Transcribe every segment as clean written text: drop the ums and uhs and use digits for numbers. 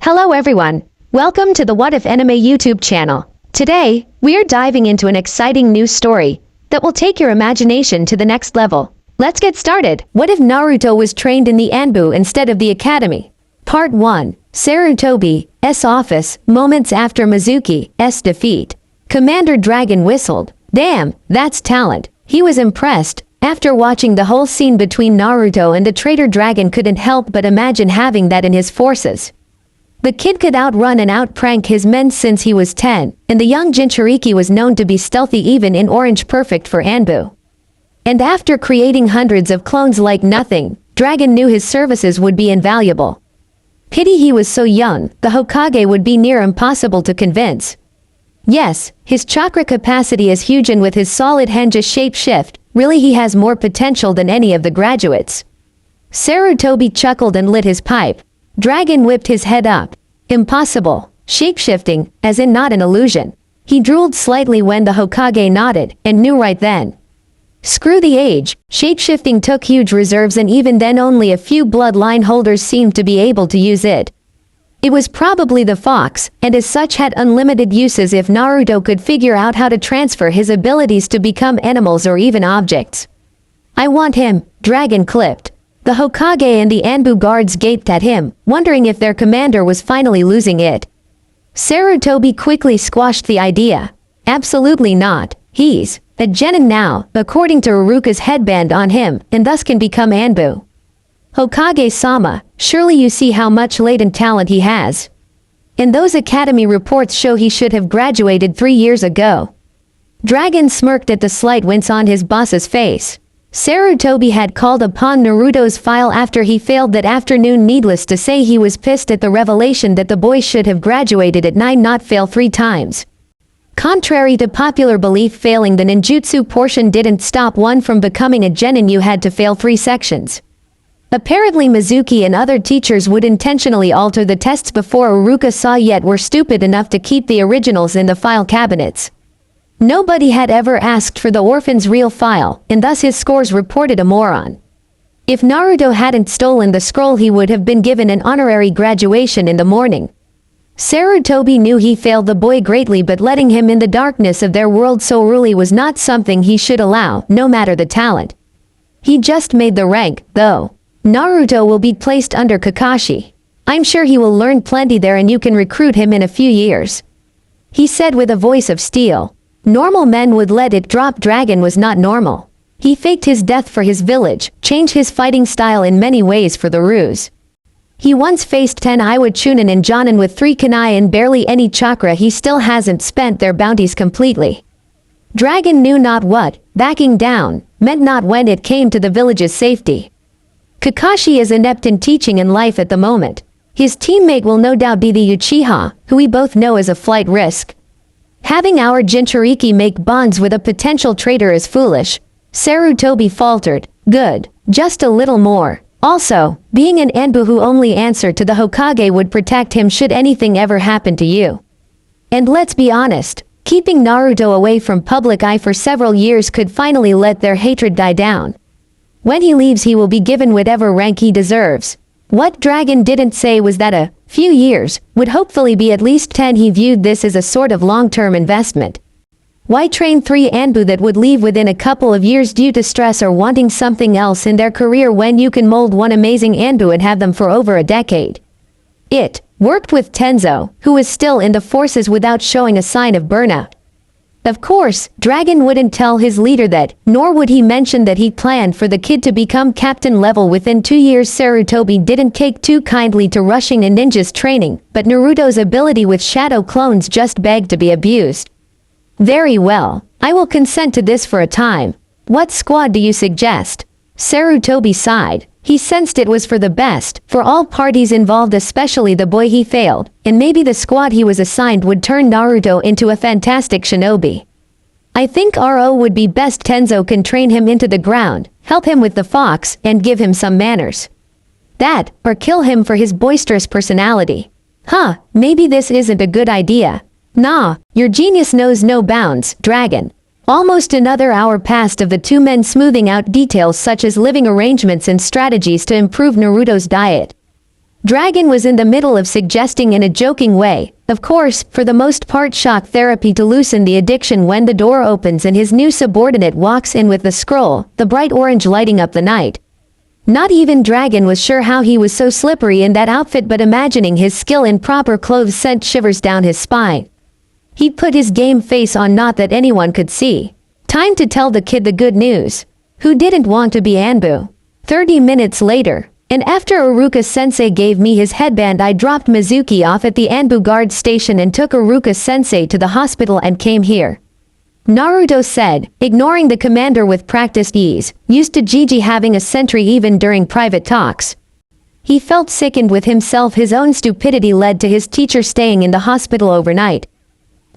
Hello everyone. Welcome to the What If Anime YouTube channel. Today, we are diving into an exciting new story that will take your imagination to the next level. Let's get started. What if Naruto was trained in the Anbu instead of the academy? Part 1. Sarutobi's office, moments after Mizuki's defeat. Commander Dragon whistled. Damn, that's talent. He was impressed. After watching the whole scene between Naruto and the traitor Dragon couldn't help but imagine having that in his forces. The kid could outrun and outprank his men since he was 10, and the young Jinchuriki was known to be stealthy even in Orange, perfect for Anbu. And after creating hundreds of clones like nothing, Dragon knew his services would be invaluable. Pity he was so young, the Hokage would be near impossible to convince. Yes, his chakra capacity is huge, and with his solid Henja shapeshift, really he has more potential than any of the graduates. Sarutobi chuckled and lit his pipe. Dragon whipped his head up. Impossible. Shapeshifting, as in not an illusion. He drooled slightly when the Hokage nodded, and knew right then. Screw the age, shapeshifting took huge reserves, and even then only a few bloodline holders seemed to be able to use it. It was probably the fox, and as such had unlimited uses if Naruto could figure out how to transfer his abilities to become animals or even objects. I want him, Dragon clipped. The Hokage and the Anbu guards gaped at him, wondering if their commander was finally losing it. Sarutobi quickly squashed the idea. Absolutely not. He's a genin now, according to Iruka's headband on him, and thus can become Anbu. Hokage-sama, surely you see how much latent talent he has. And those academy reports show he should have graduated 3 years ago. Dragon smirked at the slight wince on his boss's face. Sarutobi had called upon Naruto's file after he failed that afternoon. Needless to say, he was pissed at the revelation that the boy should have graduated at 9, not fail 3 times. Contrary to popular belief, failing the ninjutsu portion didn't stop one from becoming a genin. You had to fail 3 sections. Apparently Mizuki and other teachers would intentionally alter the tests before Iruka saw, yet were stupid enough to keep the originals in the file cabinets. Nobody had ever asked for the orphan's real file, and thus his scores reported a moron. If Naruto hadn't stolen the scroll, he would have been given an honorary graduation in the morning. Sarutobi knew he failed the boy greatly, but letting him in the darkness of their world so early was not something he should allow, no matter the talent. He just made the rank, though. Naruto will be placed under Kakashi. I'm sure he will learn plenty there, and you can recruit him in a few years. He said with a voice of steel. Normal men would let it drop. Dragon was not normal. He faked his death for his village, changed his fighting style in many ways for the ruse. He once faced 10 Iwa Chunin and Jonin with 3 kunai and barely any chakra. He still hasn't spent their bounties completely. Dragon knew not what backing down meant, not when it came to the village's safety. Kakashi is inept in teaching and life at the moment. His teammate will no doubt be the Uchiha, who we both know is a flight risk. Having our Jinchuriki make bonds with a potential traitor is foolish. Sarutobi faltered. Good. Just a little more. Also, being an Anbu who only answered to the Hokage would protect him should anything ever happen to you. And let's be honest, keeping Naruto away from public eye for several years could finally let their hatred die down. When he leaves, he will be given whatever rank he deserves. What Dragon didn't say was that a few years would hopefully be at least 10. He viewed this as a sort of long-term investment. Why train 3 Anbu that would leave within a couple of years due to stress or wanting something else in their career when you can mold one amazing Anbu and have them for over a decade? It worked with Tenzo, who was still in the forces without showing a sign of burnout. Of course, Dragon wouldn't tell his leader that, nor would he mention that he planned for the kid to become captain level within 2 years. Sarutobi didn't take too kindly to rushing a ninja's training, but Naruto's ability with shadow clones just begged to be abused. Very well, I will consent to this for a time. What squad do you suggest? Sarutobi sighed. He sensed it was for the best, for all parties involved, especially the boy he failed, and maybe the squad he was assigned would turn Naruto into a fantastic shinobi. I think RO would be best. Tenzo can train him into the ground, help him with the fox, and give him some manners. That, or kill him for his boisterous personality. Maybe this isn't a good idea. Nah, your genius knows no bounds, Dragon. Almost another hour passed of the 2 men smoothing out details such as living arrangements and strategies to improve Naruto's diet. Dragon was in the middle of suggesting in a joking way, of course, for the most part shock therapy to loosen the addiction when the door opens and his new subordinate walks in with the scroll, the bright orange lighting up the night. Not even Dragon was sure how he was so slippery in that outfit, but imagining his skill in proper clothes sent shivers down his spine. He put his game face on, not that anyone could see. Time to tell the kid the good news. Who didn't want to be Anbu? 30 minutes later, and after Iruka-sensei gave me his headband, I dropped Mizuki off at the Anbu guard station and took Iruka-sensei to the hospital and came here. Naruto said, ignoring the commander with practiced ease, used to Gigi having a sentry even during private talks. He felt sickened with himself. His own stupidity led to his teacher staying in the hospital overnight.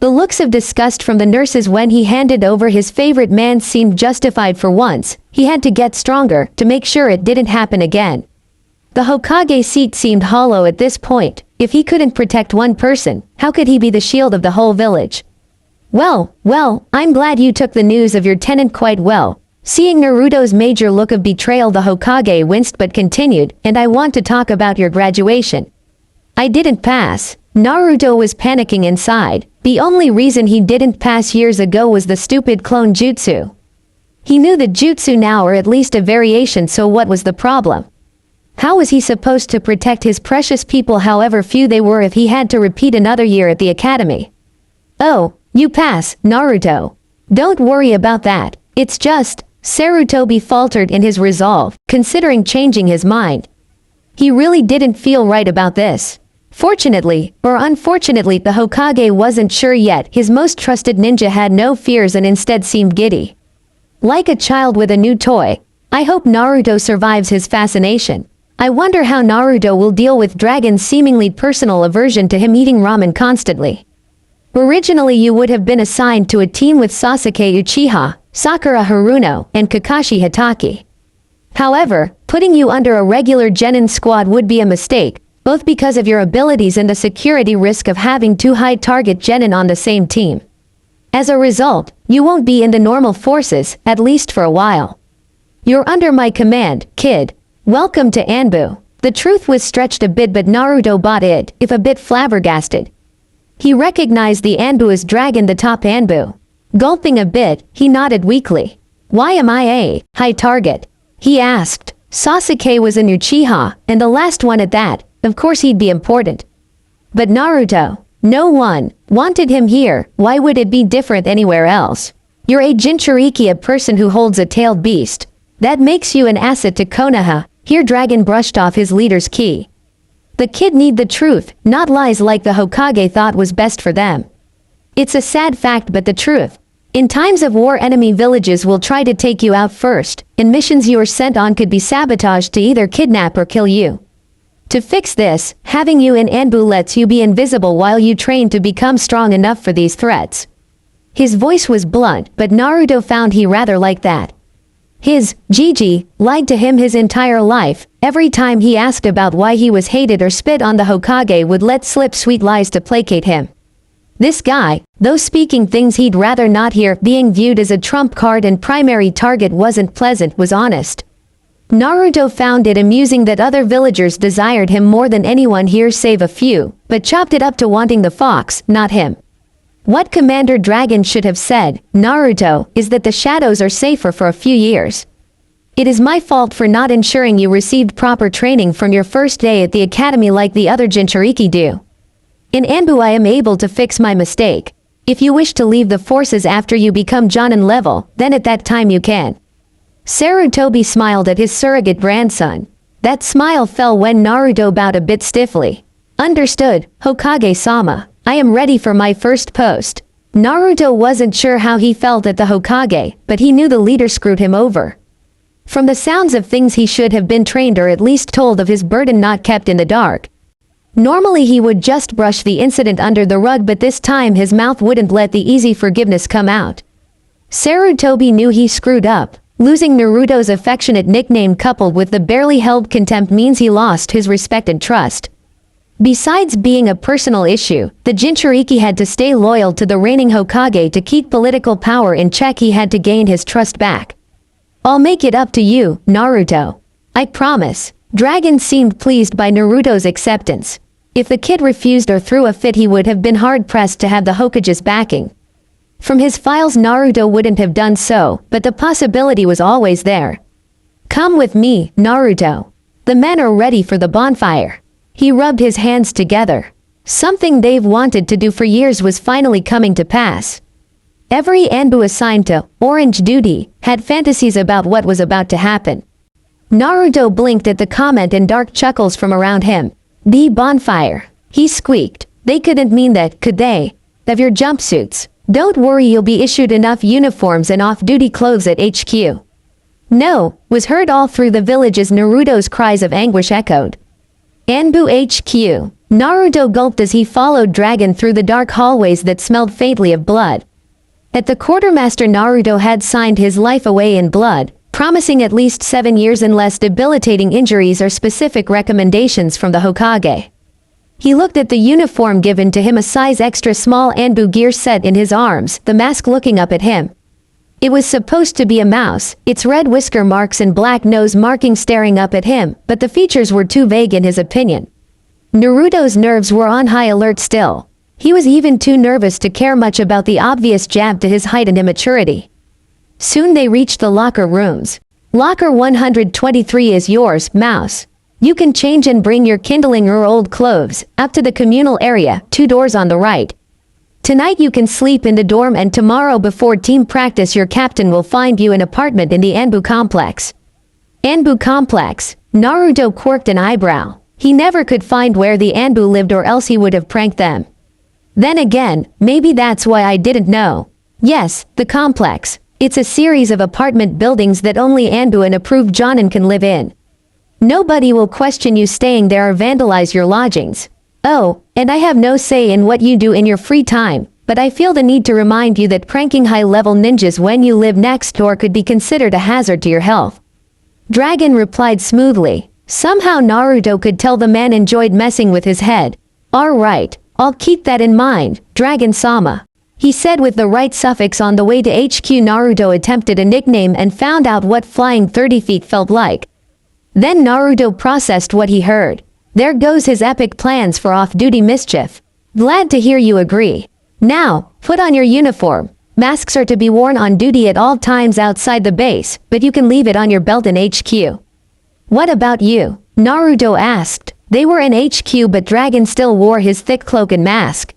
The looks of disgust from the nurses when he handed over his favorite man seemed justified. For once, he had to get stronger to make sure it didn't happen again. The Hokage seat seemed hollow at this point. If he couldn't protect one person, how could he be the shield of the whole village? Well, I'm glad you took the news of your tenant quite well. Seeing Naruto's major look of betrayal, the Hokage winced but continued, and I want to talk about your graduation. I didn't pass. Naruto was panicking inside. The only reason he didn't pass years ago was the stupid clone jutsu. He knew the jutsu now, or at least a variation, so what was the problem? How was he supposed to protect his precious people, however few they were, if he had to repeat another year at the academy? Oh, you pass, Naruto. Don't worry about that. It's just, Sarutobi faltered in his resolve, considering changing his mind. He really didn't feel right about this. Fortunately, or unfortunately, the Hokage wasn't sure yet. His most trusted ninja had no fears and instead seemed giddy. Like a child with a new toy. I hope Naruto survives his fascination. I wonder how Naruto will deal with Dragon's seemingly personal aversion to him eating ramen constantly. Originally you would have been assigned to a team with Sasuke Uchiha, Sakura Haruno, and Kakashi Hatake. However, putting you under a regular genin squad would be a mistake, both because of your abilities and the security risk of having two high target genin on the same team. As a result, you won't be in the normal forces, at least for a while. You're under my command, kid. Welcome to Anbu. The truth was stretched a bit, but Naruto bought it, if a bit flabbergasted. He recognized the Anbu as Dragon, the top Anbu. Gulping a bit, he nodded weakly. Why am I a high target? He asked. Sasuke was an Uchiha, and the last one at that. Of course he'd be important. But Naruto, no one wanted him here. Why would it be different anywhere else? You're a Jinchuriki, a person who holds a tailed beast. That makes you an asset to Konoha. Here Dragon brushed off his leader's ki. The kid need the truth, not lies like the Hokage thought was best for them. It's a sad fact, but the truth. In times of war, enemy villages will try to take you out first, and missions you are sent on could be sabotaged to either kidnap or kill you. To fix this, having you in Anbu lets you be invisible while you train to become strong enough for these threats. His voice was blunt, but Naruto found he rather liked that. His Gigi lied to him his entire life. Every time he asked about why he was hated or spit on, the Hokage would let slip sweet lies to placate him. This guy, though speaking things he'd rather not hear, being viewed as a trump card and primary target wasn't pleasant, was honest. Naruto found it amusing that other villagers desired him more than anyone here save a few, but chopped it up to wanting the fox, not him. What Commander Dragon should have said, Naruto, is that the shadows are safer for a few years. It is my fault for not ensuring you received proper training from your first day at the academy like the other Jinchuriki do. In Anbu I am able to fix my mistake. If you wish to leave the forces after you become Jonin level, then at that time you can. Sarutobi smiled at his surrogate grandson. That smile fell when Naruto bowed a bit stiffly. Understood, Hokage-sama. I am ready for my first post. Naruto wasn't sure how he felt at the Hokage, but he knew the leader screwed him over. From the sounds of things, he should have been trained or at least told of his burden, not kept in the dark. Normally he would just brush the incident under the rug, but this time his mouth wouldn't let the easy forgiveness come out. Sarutobi knew he screwed up. Losing Naruto's affectionate nickname coupled with the barely held contempt means he lost his respect and trust. Besides being a personal issue, the Jinchuriki had to stay loyal to the reigning Hokage to keep political power in check. He had to gain his trust back. I'll make it up to you, Naruto. I promise. Dragon seemed pleased by Naruto's acceptance. If the kid refused or threw a fit, he would have been hard-pressed to have the Hokage's backing. From his files, Naruto wouldn't have done so, but the possibility was always there. "Come with me, Naruto. The men are ready for the bonfire." He rubbed his hands together. Something they've wanted to do for years was finally coming to pass. Every Anbu assigned to Orange Duty had fantasies about what was about to happen. Naruto blinked at the comment and dark chuckles from around him. "The bonfire," he squeaked. "They couldn't mean that, could they? Of your jumpsuits. Don't worry, you'll be issued enough uniforms and off-duty clothes at HQ." "No," was heard all through the village as Naruto's cries of anguish echoed. Anbu HQ. Naruto gulped as he followed Dragon through the dark hallways that smelled faintly of blood. At the quartermaster, Naruto had signed his life away in blood, promising at least 7 years and less debilitating injuries or specific recommendations from the Hokage. He looked at the uniform given to him, a size extra small Anbu gear set in his arms, the mask looking up at him. It was supposed to be a mouse, its red whisker marks and black nose marking staring up at him, but the features were too vague in his opinion. Naruto's nerves were on high alert still. He was even too nervous to care much about the obvious jab to his height and immaturity. Soon they reached the locker rooms. "Locker 123 is yours, Mouse. You can change and bring your kindling or old clothes up to the communal area, 2 doors on the right. Tonight you can sleep in the dorm, and tomorrow before team practice your captain will find you an apartment in the Anbu complex." Anbu complex. Naruto quirked an eyebrow. He never could find where the Anbu lived, or else he would have pranked them. Then again, maybe that's why I didn't know. Yes, the complex. It's a series of apartment buildings that only Anbu and approved Jonin can live in. Nobody will question you staying there or vandalize your lodgings. Oh, and I have no say in what you do in your free time, but I feel the need to remind you that pranking high-level ninjas when you live next door could be considered a hazard to your health. Dragon replied smoothly. Somehow Naruto could tell the man enjoyed messing with his head. "All right, I'll keep that in mind, Dragon-sama," he said with the right suffix. On the way to HQ, Naruto attempted a nickname and found out what flying 30 feet felt like. Then Naruto processed what he heard. There goes his epic plans for off-duty mischief. "Glad to hear you agree. Now, put on your uniform. Masks are to be worn on duty at all times outside the base, but you can leave it on your belt in HQ." "What about you?" Naruto asked. They were in HQ, but Dragon still wore his thick cloak and mask.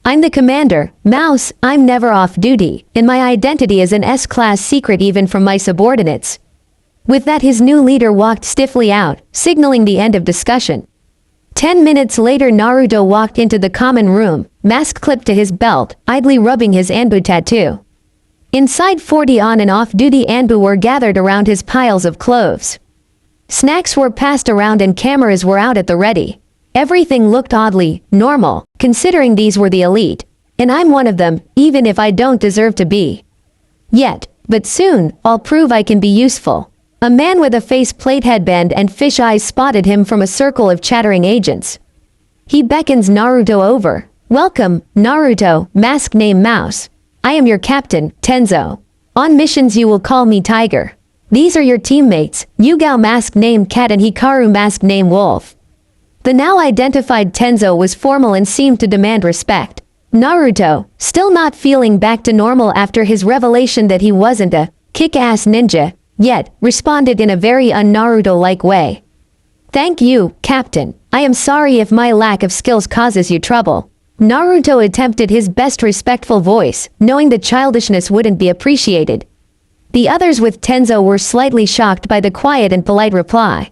"I'm the commander, Mouse. I'm never off duty, and my identity is an S-class secret even from my subordinates." With that, his new leader walked stiffly out, signaling the end of discussion. 10 minutes later, Naruto walked into the common room, mask clipped to his belt, idly rubbing his Anbu tattoo. Inside, 40 on and off-duty Anbu were gathered around his piles of clothes. Snacks were passed around and cameras were out at the ready. Everything looked oddly normal, considering these were the elite. And I'm one of them, even if I don't deserve to be. Yet, but soon, I'll prove I can be useful. A man with a faceplate headband and fish eyes spotted him from a circle of chattering agents. He beckons Naruto over. "Welcome, Naruto, mask name Mouse. I am your captain, Tenzo. On missions you will call me Tiger. These are your teammates, Yugao mask name Cat and Hikaru mask name Wolf." The now identified Tenzo was formal and seemed to demand respect. Naruto, still not feeling back to normal after his revelation that he wasn't a kick-ass ninja, yet responded in a very un-Naruto-like way. "Thank you, Captain. I am sorry if my lack of skills causes you trouble." Naruto attempted his best respectful voice, knowing the childishness wouldn't be appreciated. The others with Tenzo were slightly shocked by the quiet and polite reply.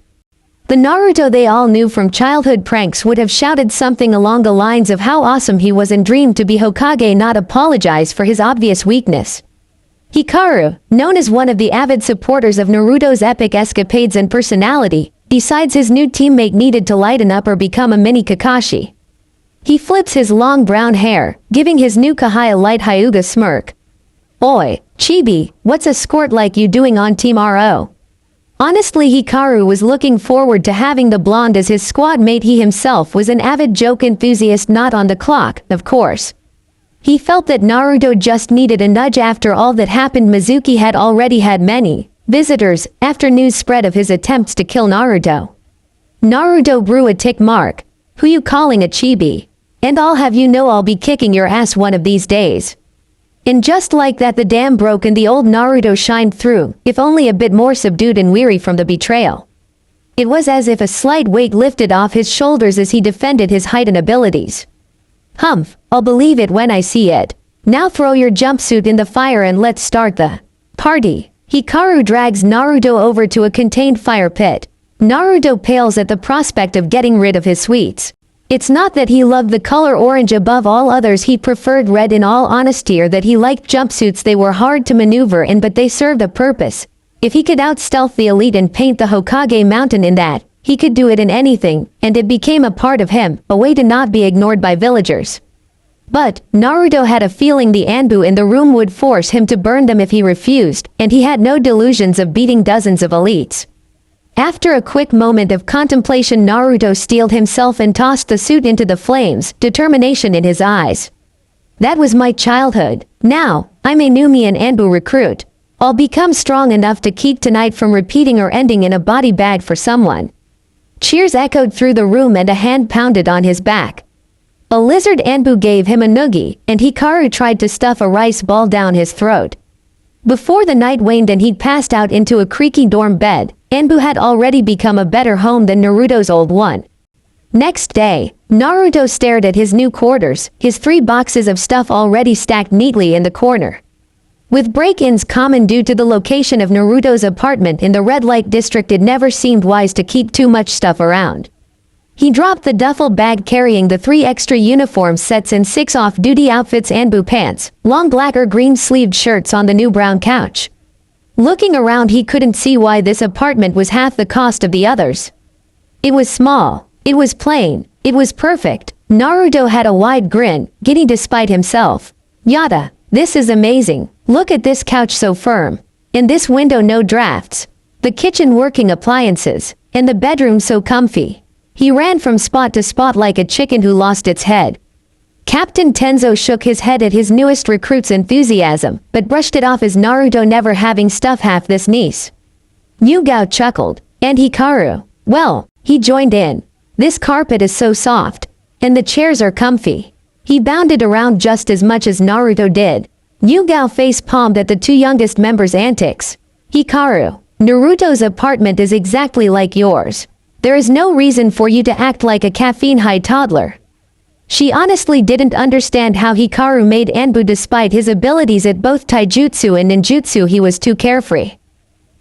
The Naruto they all knew from childhood pranks would have shouted something along the lines of how awesome he was and dreamed to be Hokage, not apologize for his obvious weakness. Hikaru, known as one of the avid supporters of Naruto's epic escapades and personality, decides his new teammate needed to lighten up or become a mini Kakashi. He flips his long brown hair, giving his new Kahai a light Hyuga smirk. "Oi, Chibi, what's a skort like you doing on Team RO?" Honestly, Hikaru was looking forward to having the blonde as his squad mate. He himself was an avid joke enthusiast, not on the clock, of course. He felt that Naruto just needed a nudge. After all that happened, Mizuki had already had many visitors after news spread of his attempts to kill Naruto. Naruto brew a tick mark. Who you calling a chibi? And I'll have you know I'll be kicking your ass one of these days. And just like that the dam broke and the old Naruto shined through, if only a bit more subdued and weary from the betrayal. It was as if a slight weight lifted off his shoulders as he defended his heightened abilities. Humph, I'll believe it when I see it. Now throw your jumpsuit in the fire and let's start the party. Hikaru drags Naruto over to a contained fire pit. Naruto pales at the prospect of getting rid of his sweets. It's not that he loved the color orange above all others, he preferred red in all honesty, or that he liked jumpsuits. They were hard to maneuver in, but they served a purpose. If he could out-stealth the elite and paint the Hokage mountain in that, he could do it in anything, and it became a part of him, a way to not be ignored by villagers. But Naruto had a feeling the Anbu in the room would force him to burn them if he refused, and he had no delusions of beating dozens of elites. After a quick moment of contemplation, Naruto steeled himself and tossed the suit into the flames, determination in his eyes. That was my childhood. Now, I'm a Numian Anbu recruit. I'll become strong enough to keep tonight from repeating or ending in a body bag for someone. Cheers echoed through the room and a hand pounded on his back. A lizard Anbu gave him a noogie, and Hikaru tried to stuff a rice ball down his throat. Before the night waned and he'd passed out into a creaky dorm bed, Anbu had already become a better home than Naruto's old one. Next day, Naruto stared at his new quarters, his 3 boxes of stuff already stacked neatly in the corner. With break-ins common due to the location of Naruto's apartment in the red light district, it never seemed wise to keep too much stuff around. He dropped the duffel bag carrying the 3 extra uniform sets and 6 off-duty outfits, Anbu pants, long black or green-sleeved shirts on the new brown couch. Looking around, he couldn't see why this apartment was half the cost of the others. It was small, it was plain, it was perfect. Naruto had a wide grin, giddy despite himself. Yada, this is amazing. Look at this couch, so firm. In this window, no drafts. The kitchen working appliances. And the bedroom so comfy. He ran from spot to spot like a chicken who lost its head. Captain Tenzo shook his head at his newest recruit's enthusiasm, but brushed it off as Naruto never having stuff half this nice. Yugao chuckled, and Hikaru, well, he joined in. This carpet is so soft, and the chairs are comfy. He bounded around just as much as Naruto did. Yugao face-palmed at the 2 youngest members' antics. Hikaru, Naruto's apartment is exactly like yours. There is no reason for you to act like a caffeine-high toddler. She honestly didn't understand how Hikaru made Anbu. Despite his abilities at both taijutsu and ninjutsu, he was too carefree.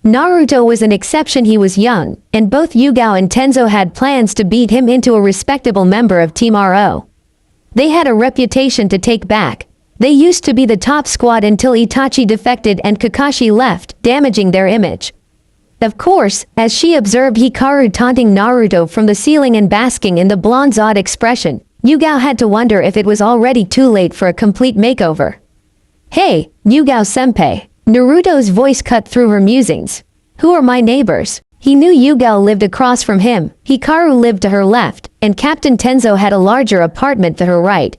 Naruto was an exception. He was young, and both Yugao and Tenzo had plans to beat him into a respectable member of Team RO. They had a reputation to take back. They used to be the top squad until Itachi defected and Kakashi left, damaging their image. Of course, as she observed Hikaru taunting Naruto from the ceiling and basking in the blonde's odd expression, Yugao had to wonder if it was already too late for a complete makeover. Hey, Yugao-senpai. Naruto's voice cut through her musings. Who are my neighbors? He knew Yugao lived across from him, Hikaru lived to her left, and Captain Tenzo had a larger apartment to her right.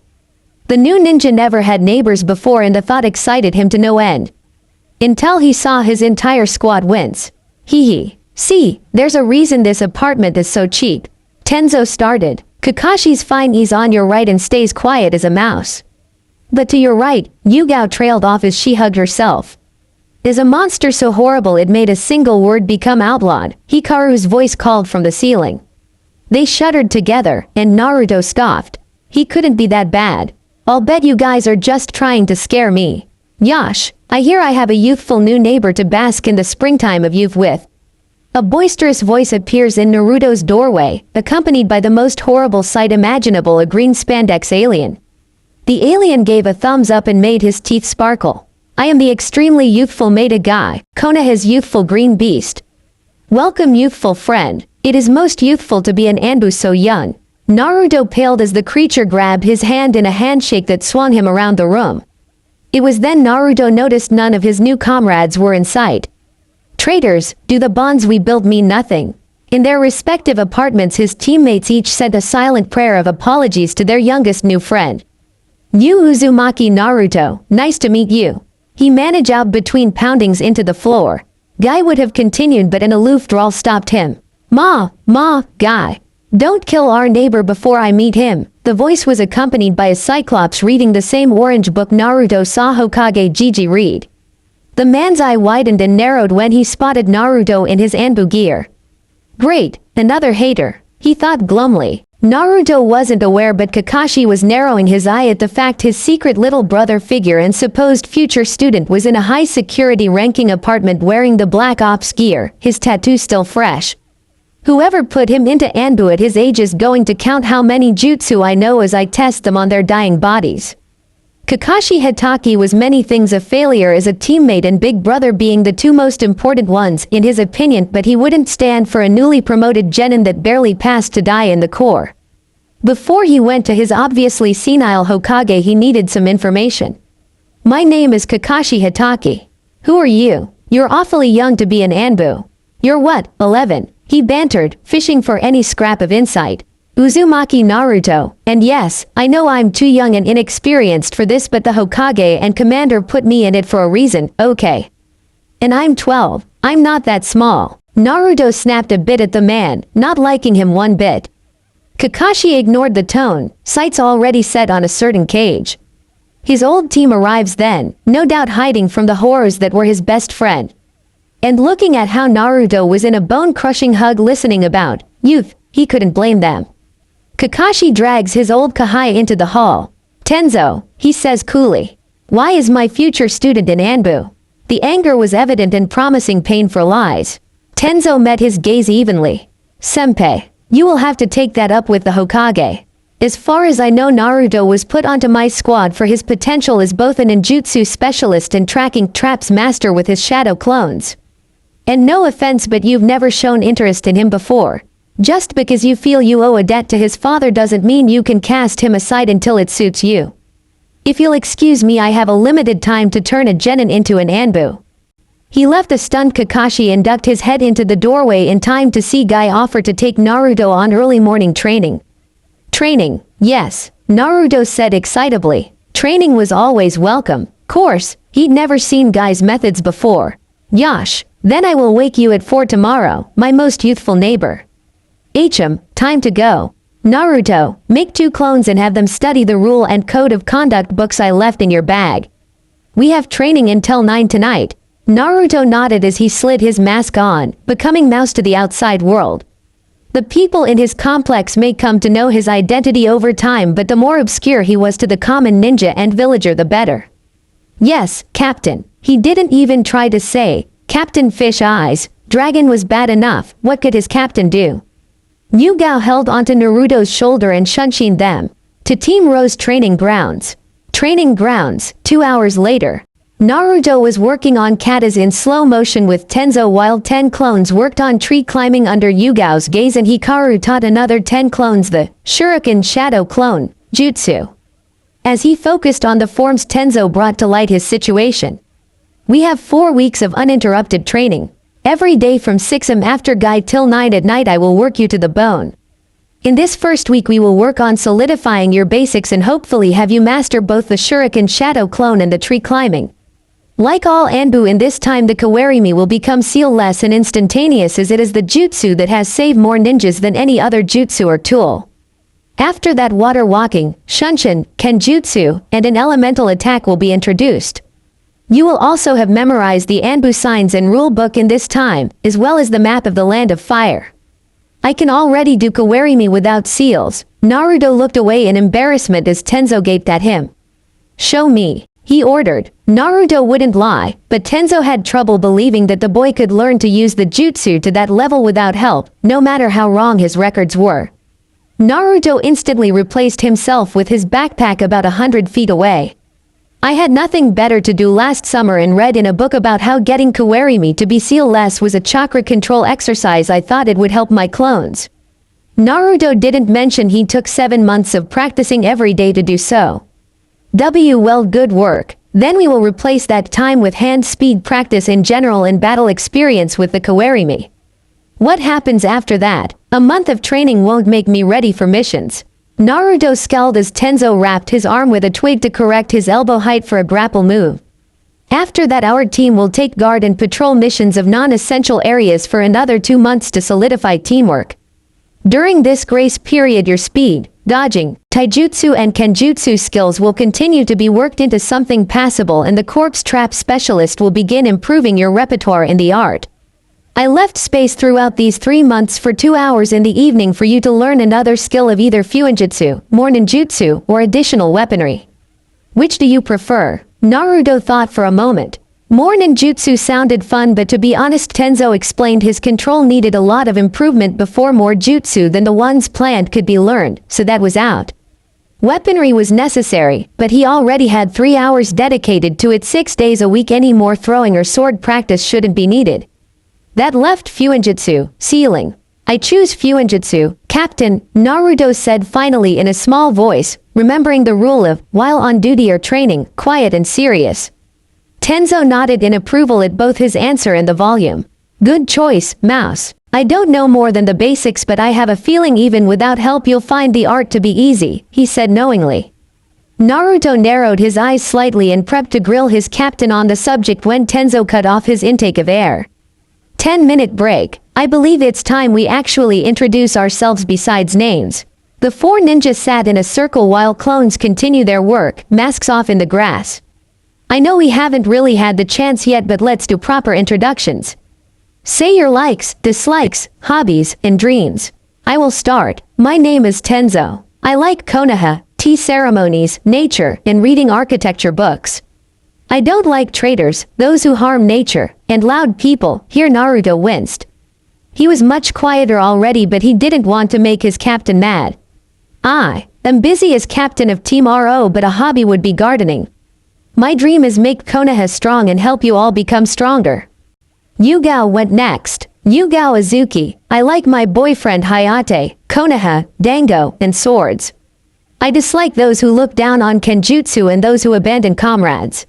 The new ninja never had neighbors before, and the thought excited him to no end. Until he saw his entire squad wince. Hee. See, there's a reason this apartment is so cheap. Tenzo started. Kakashi's fine, he's on your right and stays quiet as a mouse. But to your right, Yugao trailed off as she hugged herself. Is a monster so horrible it made a single word become outlawed? Hikaru's voice called from the ceiling. They shuddered together, and Naruto scoffed. He couldn't be that bad. I'll bet you guys are just trying to scare me. Yash, I hear I have a youthful new neighbor to bask in the springtime of youth with. A boisterous voice appears in Naruto's doorway, accompanied by the most horrible sight imaginable, a green spandex alien. The alien gave a thumbs up and made his teeth sparkle. I am the extremely youthful Maida guy, Konoha's youthful green beast. Welcome, youthful friend. It is most youthful to be an Anbu so young. Naruto paled as the creature grabbed his hand in a handshake that swung him around the room. It was then Naruto noticed none of his new comrades were in sight. Traitors, do the bonds we built mean nothing? In their respective apartments, his teammates each sent a silent prayer of apologies to their youngest new friend. Yu Uzumaki. Naruto, nice to meet you. He managed out between poundings into the floor. Guy would have continued, but an aloof drawl stopped him. Ma, Ma, guy. Don't kill our neighbor before I meet him. The voice was accompanied by a cyclops reading the same orange book Naruto saw Hokage Gigi read. The man's eye widened and narrowed when he spotted Naruto in his Anbu gear. Great, another hater, he thought glumly. Naruto wasn't aware, but Kakashi was narrowing his eye at the fact his secret little brother figure and supposed future student was in a high-security ranking apartment wearing the Black Ops gear, his tattoo still fresh. Whoever put him into Anbu at his age is going to count how many jutsu I know as I test them on their dying bodies. Kakashi Hitaki was many things, a failure as a teammate and big brother being the two most important ones in his opinion, but he wouldn't stand for a newly promoted genin that barely passed to die in the core. Before he went to his obviously senile Hokage, he needed some information. My name is Kakashi Hitaki. Who are you? You're awfully young to be an Anbu. You're what, 11? He bantered, fishing for any scrap of insight. Uzumaki Naruto, and yes, I know I'm too young and inexperienced for this, but the Hokage and commander put me in it for a reason, okay? And I'm 12, I'm not that small. Naruto snapped a bit at the man, not liking him one bit. Kakashi ignored the tone, sights already set on a certain cage. His old team arrives then, no doubt hiding from the horrors that were his best friend. And looking at how Naruto was in a bone-crushing hug listening about youth, he couldn't blame them. Kakashi drags his old Kahai into the hall. Tenzo, he says coolly. Why is my future student in Anbu? The anger was evident and promising pain for lies. Tenzo met his gaze evenly. Senpai, you will have to take that up with the Hokage. As far as I know, Naruto was put onto my squad for his potential as both an ninjutsu specialist and tracking traps master with his shadow clones. And no offense, but you've never shown interest in him before. Just because you feel you owe a debt to his father doesn't mean you can cast him aside until it suits you. If you'll excuse me, I have a limited time to turn a genin into an Anbu. He left the stunned Kakashi and ducked his head into the doorway in time to see Guy offer to take Naruto on early morning training. Training, yes, Naruto said excitably. Training was always welcome. Course, he'd never seen Guy's methods before. Yash, then I will wake you at 4 tomorrow, my most youthful neighbor. Time to go. Naruto, make 2 clones and have them study the rule and code of conduct books I left in your bag. We have training until 9 tonight. Naruto nodded as he slid his mask on, becoming mouse to the outside world. The people in his complex may come to know his identity over time, but the more obscure he was to the common ninja and villager, the better. Yes, Captain. He didn't even try to say, Captain Fish Eyes. Dragon was bad enough, what could his captain do? Yugao held onto Naruto's shoulder and shunshined them. To Team Rose training grounds. Training grounds, 2 hours later. Naruto was working on katas in slow motion with Tenzo while 10 clones worked on tree climbing under Yugao's gaze, and Hikaru taught another 10 clones the Shuriken Shadow Clone Jutsu. As he focused on the forms Tenzo brought to light his situation. We have 4 weeks of uninterrupted training. Every day from 6 am after Guy till 9 at night I will work you to the bone. In this first week we will work on solidifying your basics and hopefully have you master both the Shuriken Shadow Clone and the tree climbing. Like all Anbu, in this time the Kawarimi will become seal-less and instantaneous, as it is the jutsu that has saved more ninjas than any other jutsu or tool. After that, water walking, shunshin, kenjutsu, and an elemental attack will be introduced. You will also have memorized the Anbu signs and rule book in this time, as well as the map of the Land of Fire. I can already do Kawarimi without seals. Naruto looked away in embarrassment as Tenzo gaped at him. Show me, he ordered. Naruto wouldn't lie, but Tenzo had trouble believing that the boy could learn to use the jutsu to that level without help, no matter how wrong his records were. Naruto instantly replaced himself with his backpack about 100 feet away. I had nothing better to do last summer and read in a book about how getting Kawarimi to be seal-less was a chakra control exercise. I thought it would help my clones. Naruto didn't mention he took 7 months of practicing every day to do so. Well, good work. Then we will replace that time with hand speed practice in general and battle experience with the Kawarimi. What happens after that? A month of training won't make me ready for missions. Naruto scowled as Tenzo wrapped his arm with a twig to correct his elbow height for a grapple move. After that, our team will take guard and patrol missions of non-essential areas for another 2 months to solidify teamwork. During this grace period your speed, dodging, taijutsu and kenjutsu skills will continue to be worked into something passable and the corpse trap specialist will begin improving your repertoire in the art. I left space throughout these 3 months for 2 hours in the evening for you to learn another skill of either fuinjutsu, more ninjutsu, or additional weaponry. Which do you prefer? Naruto thought for a moment. More ninjutsu sounded fun, but to be honest, Tenzo explained his control needed a lot of improvement before more jutsu than the ones planned could be learned, so that was out. Weaponry was necessary, but he already had 3 hours dedicated to it 6 days a week. Any more throwing or sword practice shouldn't be needed. That left fuinjutsu, sealing. I choose fuinjutsu, Captain, Naruto said finally in a small voice, remembering the rule of, while on duty or training, quiet and serious. Tenzo nodded in approval at both his answer and the volume. Good choice, Mouse. I don't know more than the basics, but I have a feeling even without help you'll find the art to be easy, he said knowingly. Naruto narrowed his eyes slightly and prepped to grill his captain on the subject when Tenzo cut off his intake of air. 10-minute break. I believe it's time we actually introduce ourselves besides names. The 4 ninjas sat in a circle while clones continue their work, masks off in the grass. I know we haven't really had the chance yet, but let's do proper introductions. Say your likes, dislikes, hobbies, and dreams. I will start. My name is Tenzo. I like Konoha, tea ceremonies, nature, and reading architecture books. I don't like traitors, those who harm nature, and loud people. Here Naruto winced. He was much quieter already, but he didn't want to make his captain mad. I am busy as captain of Team RO, but a hobby would be gardening. My dream is make Konoha strong and help you all become stronger. Yugao went next. Yugao Azuki. I like my boyfriend Hayate, Konoha, Dango, and swords. I dislike those who look down on kenjutsu and those who abandon comrades.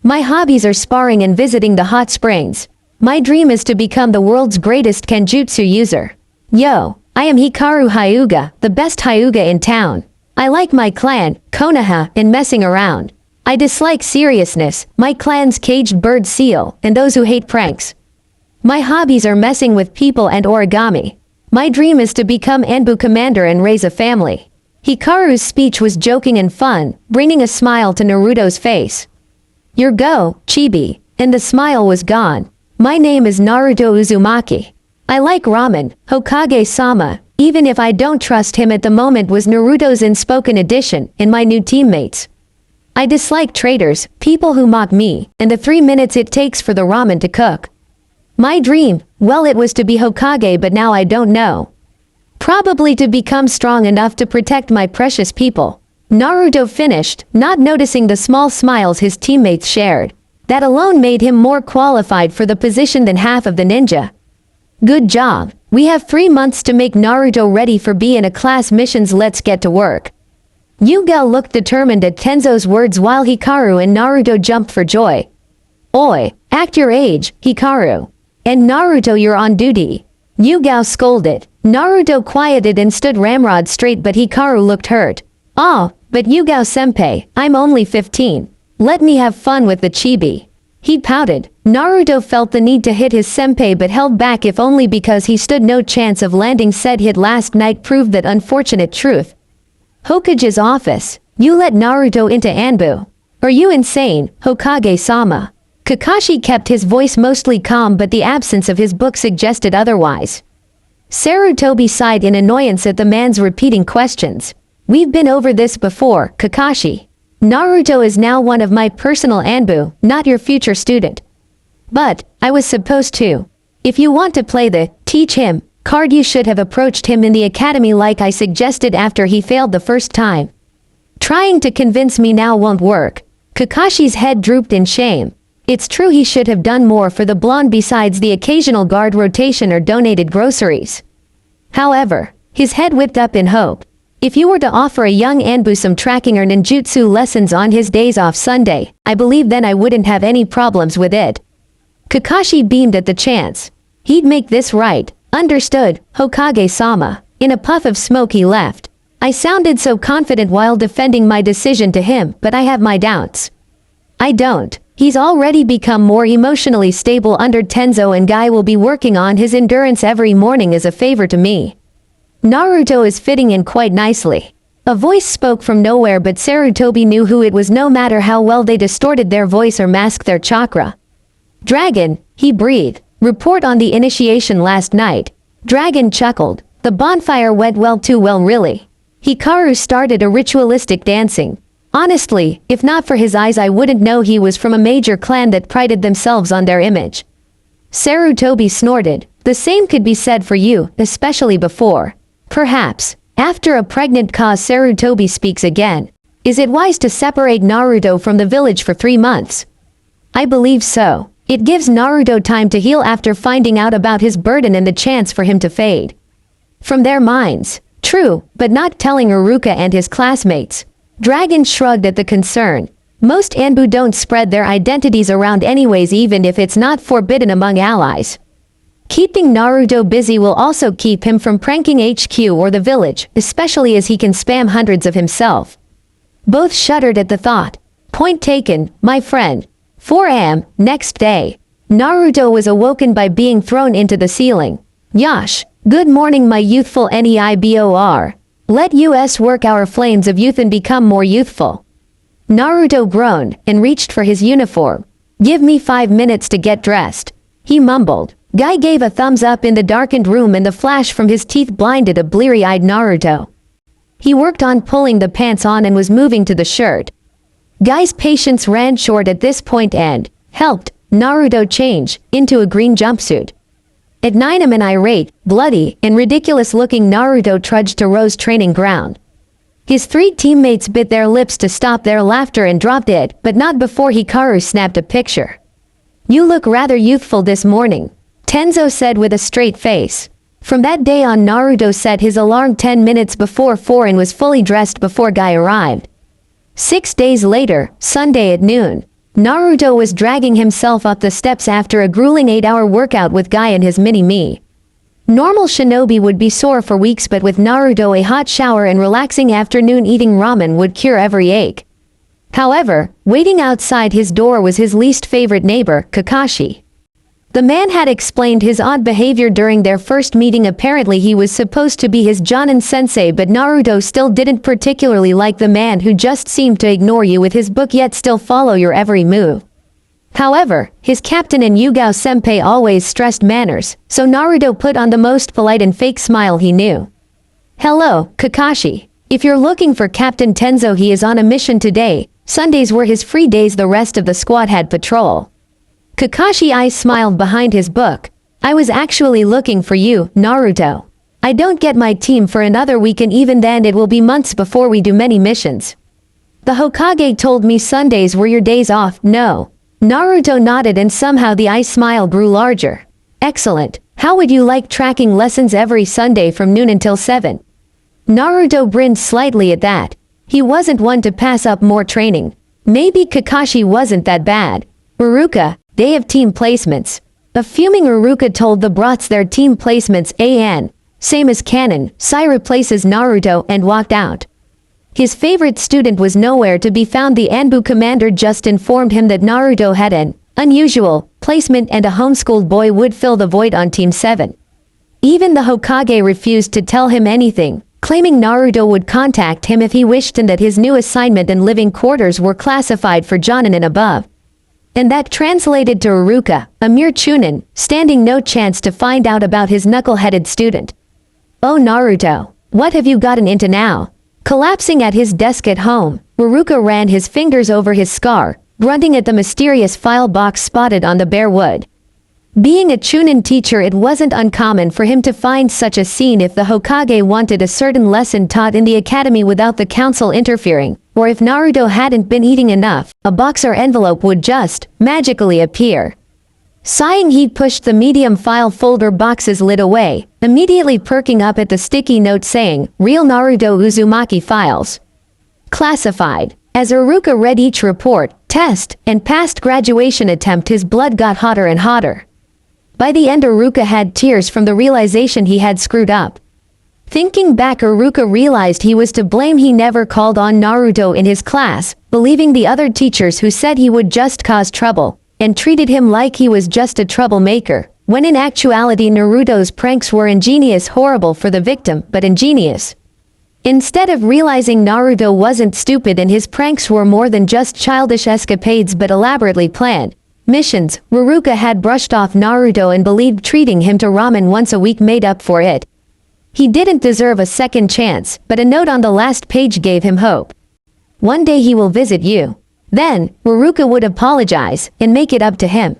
My hobbies are sparring and visiting the hot springs. My dream is to become the world's greatest kenjutsu user. Yo, I am Hikaru Hyuga, the best Hyuga in town. I like my clan, Konoha, and messing around. I dislike seriousness, my clan's caged bird seal, and those who hate pranks. My hobbies are messing with people and origami. My dream is to become Anbu commander and raise a family. Hikaru's speech was joking and fun, bringing a smile to Naruto's face. Your go, Chibi, and the smile was gone. My name is Naruto Uzumaki. I like ramen, Hokage-sama, even if I don't trust him at the moment, was Naruto's unspoken addition, and my new teammates. I dislike traitors, people who mock me, and the 3 minutes it takes for the ramen to cook. My dream, well, it was to be Hokage, but now I don't know. Probably to become strong enough to protect my precious people. Naruto finished, not noticing the small smiles his teammates shared. That alone made him more qualified for the position than half of the ninja. Good job. We have 3 months to make Naruto ready for B in a class missions. Let's get to work. Yugao looked determined at Tenzo's words while Hikaru and Naruto jumped for joy. Oi, act your age, Hikaru. And Naruto, you're on duty. Yugao scolded. Naruto quieted and stood ramrod straight, but Hikaru looked hurt. Oh, but Yugao-senpai, I'm only 15. Let me have fun with the chibi. He pouted. Naruto felt the need to hit his senpai but held back, if only because he stood no chance of landing said hit last night proved that unfortunate truth. Hokage's office. You let Naruto into Anbu. Are you insane, Hokage-sama? Kakashi kept his voice mostly calm, but the absence of his book suggested otherwise. Sarutobi sighed in annoyance at the man's repeating questions. We've been over this before, Kakashi. Naruto is now one of my personal Anbu, not your future student. But, I was supposed to. If you want to play the teach him card, you should have approached him in the academy like I suggested after he failed the first time. Trying to convince me now won't work. Kakashi's head drooped in shame. It's true he should have done more for the blonde besides the occasional guard rotation or donated groceries. However, his head whipped up in hope. If you were to offer a young Anbu some tracking or ninjutsu lessons on his days off Sunday, I believe then I wouldn't have any problems with it. Kakashi beamed at the chance. He'd make this right. Understood, Hokage-sama. In a puff of smoke he left. I sounded so confident while defending my decision to him, but I have my doubts. I don't. He's already become more emotionally stable under Tenzo, and Guy will be working on his endurance every morning as a favor to me. Naruto is fitting in quite nicely. A voice spoke from nowhere, but Sarutobi knew who it was no matter how well they distorted their voice or masked their chakra. Dragon, he breathed. Report on the initiation last night. Dragon chuckled. The bonfire went well, too well really. Hikaru started a ritualistic dancing. Honestly, if not for his eyes I wouldn't know he was from a major clan that prided themselves on their image. Sarutobi snorted. The same could be said for you, especially before. Perhaps. After a pregnant cause, Sarutobi speaks again. Is it wise to separate Naruto from the village for 3 months? I believe so. It gives Naruto time to heal after finding out about his burden and the chance for him to fade from their minds. True, but not telling Iruka and his classmates. Dragon shrugged at the concern. Most Anbu don't spread their identities around anyways, even if it's not forbidden among allies. Keeping Naruto busy will also keep him from pranking HQ or the village, especially as he can spam hundreds of himself. Both shuddered at the thought. Point taken, my friend. 4 a.m. next day. Naruto was awoken by being thrown into the ceiling. Yash, good morning my youthful Neibor. Let us work our flames of youth and become more youthful. Naruto groaned and reached for his uniform. Give me 5 minutes to get dressed. He mumbled. Guy gave a thumbs up in the darkened room and the flash from his teeth blinded a bleary-eyed Naruto. He worked on pulling the pants on and was moving to the shirt. Guy's patience ran short at this point and helped Naruto change into a green jumpsuit. At 9 am an irate, bloody, and ridiculous-looking Naruto trudged to Ro's training ground. His 3 teammates bit their lips to stop their laughter and dropped it, but not before Hikaru snapped a picture. You look rather youthful this morning, Tenzo said with a straight face. From that day on, Naruto set his alarm 10 minutes before 4 and was fully dressed before Guy arrived. 6 days later, Sunday at noon, Naruto was dragging himself up the steps after a grueling 8-hour workout with Guy and his mini-me. Normal shinobi would be sore for weeks, but with Naruto a hot shower and relaxing afternoon eating ramen would cure every ache. However, waiting outside his door was his least favorite neighbor, Kakashi. The man had explained his odd behavior during their first meeting. Apparently he was supposed to be his Jonin sensei, but Naruto still didn't particularly like the man who just seemed to ignore you with his book yet still follow your every move. However, his captain and Yugao senpai always stressed manners, so Naruto put on the most polite and fake smile he knew. Hello, Kakashi. If you're looking for Captain Tenzo, he is on a mission today. Sundays were his free days, the rest of the squad had patrol. Kakashi's eyes smiled behind his book. I was actually looking for you, Naruto. I don't get my team for another week, and even then it will be months before we do many missions. The Hokage told me Sundays were your days off. No. Naruto nodded and somehow the eye smile grew larger. Excellent. How would you like tracking lessons every Sunday from noon until 7? Naruto grinned slightly at that. He wasn't one to pass up more training. Maybe Kakashi wasn't that bad. Iruka, they have team placements. A fuming Iruka told the brats their team placements same as Canon. Sai replaces Naruto and walked out. His favorite student was nowhere to be found. The Anbu commander just informed him that Naruto had an unusual placement and a homeschooled boy would fill the void on Team 7. Even the Hokage refused to tell him anything, claiming Naruto would contact him if he wished and that his new assignment and living quarters were classified for Jonin and above. And that translated to Iruka, a mere chunin, standing no chance to find out about his knuckle-headed student. Oh Naruto, what have you gotten into now? Collapsing at his desk at home, Iruka ran his fingers over his scar, grunting at the mysterious file box spotted on the bare wood. Being a chunin teacher, it wasn't uncommon for him to find such a scene if the Hokage wanted a certain lesson taught in the academy without the council interfering, or if Naruto hadn't been eating enough, a box or envelope would just magically appear. Sighing, he pushed the medium file folder box's lid away, immediately perking up at the sticky note saying, Real Naruto Uzumaki Files. Classified. As Iruka read each report, test, and past graduation attempt, his blood got hotter and hotter. By the end, Iruka had tears from the realization he had screwed up. Thinking back, Iruka realized he was to blame. He never called on Naruto in his class, believing the other teachers who said he would just cause trouble, and treated him like he was just a troublemaker, when in actuality Naruto's pranks were ingenious, horrible for the victim, but ingenious. Instead of realizing Naruto wasn't stupid and his pranks were more than just childish escapades but elaborately planned missions, Ruruka had brushed off Naruto and believed treating him to ramen once a week made up for it. He didn't deserve a second chance, but a note on the last page gave him hope. One day he will visit you. Then, Ruruka would apologize and make it up to him.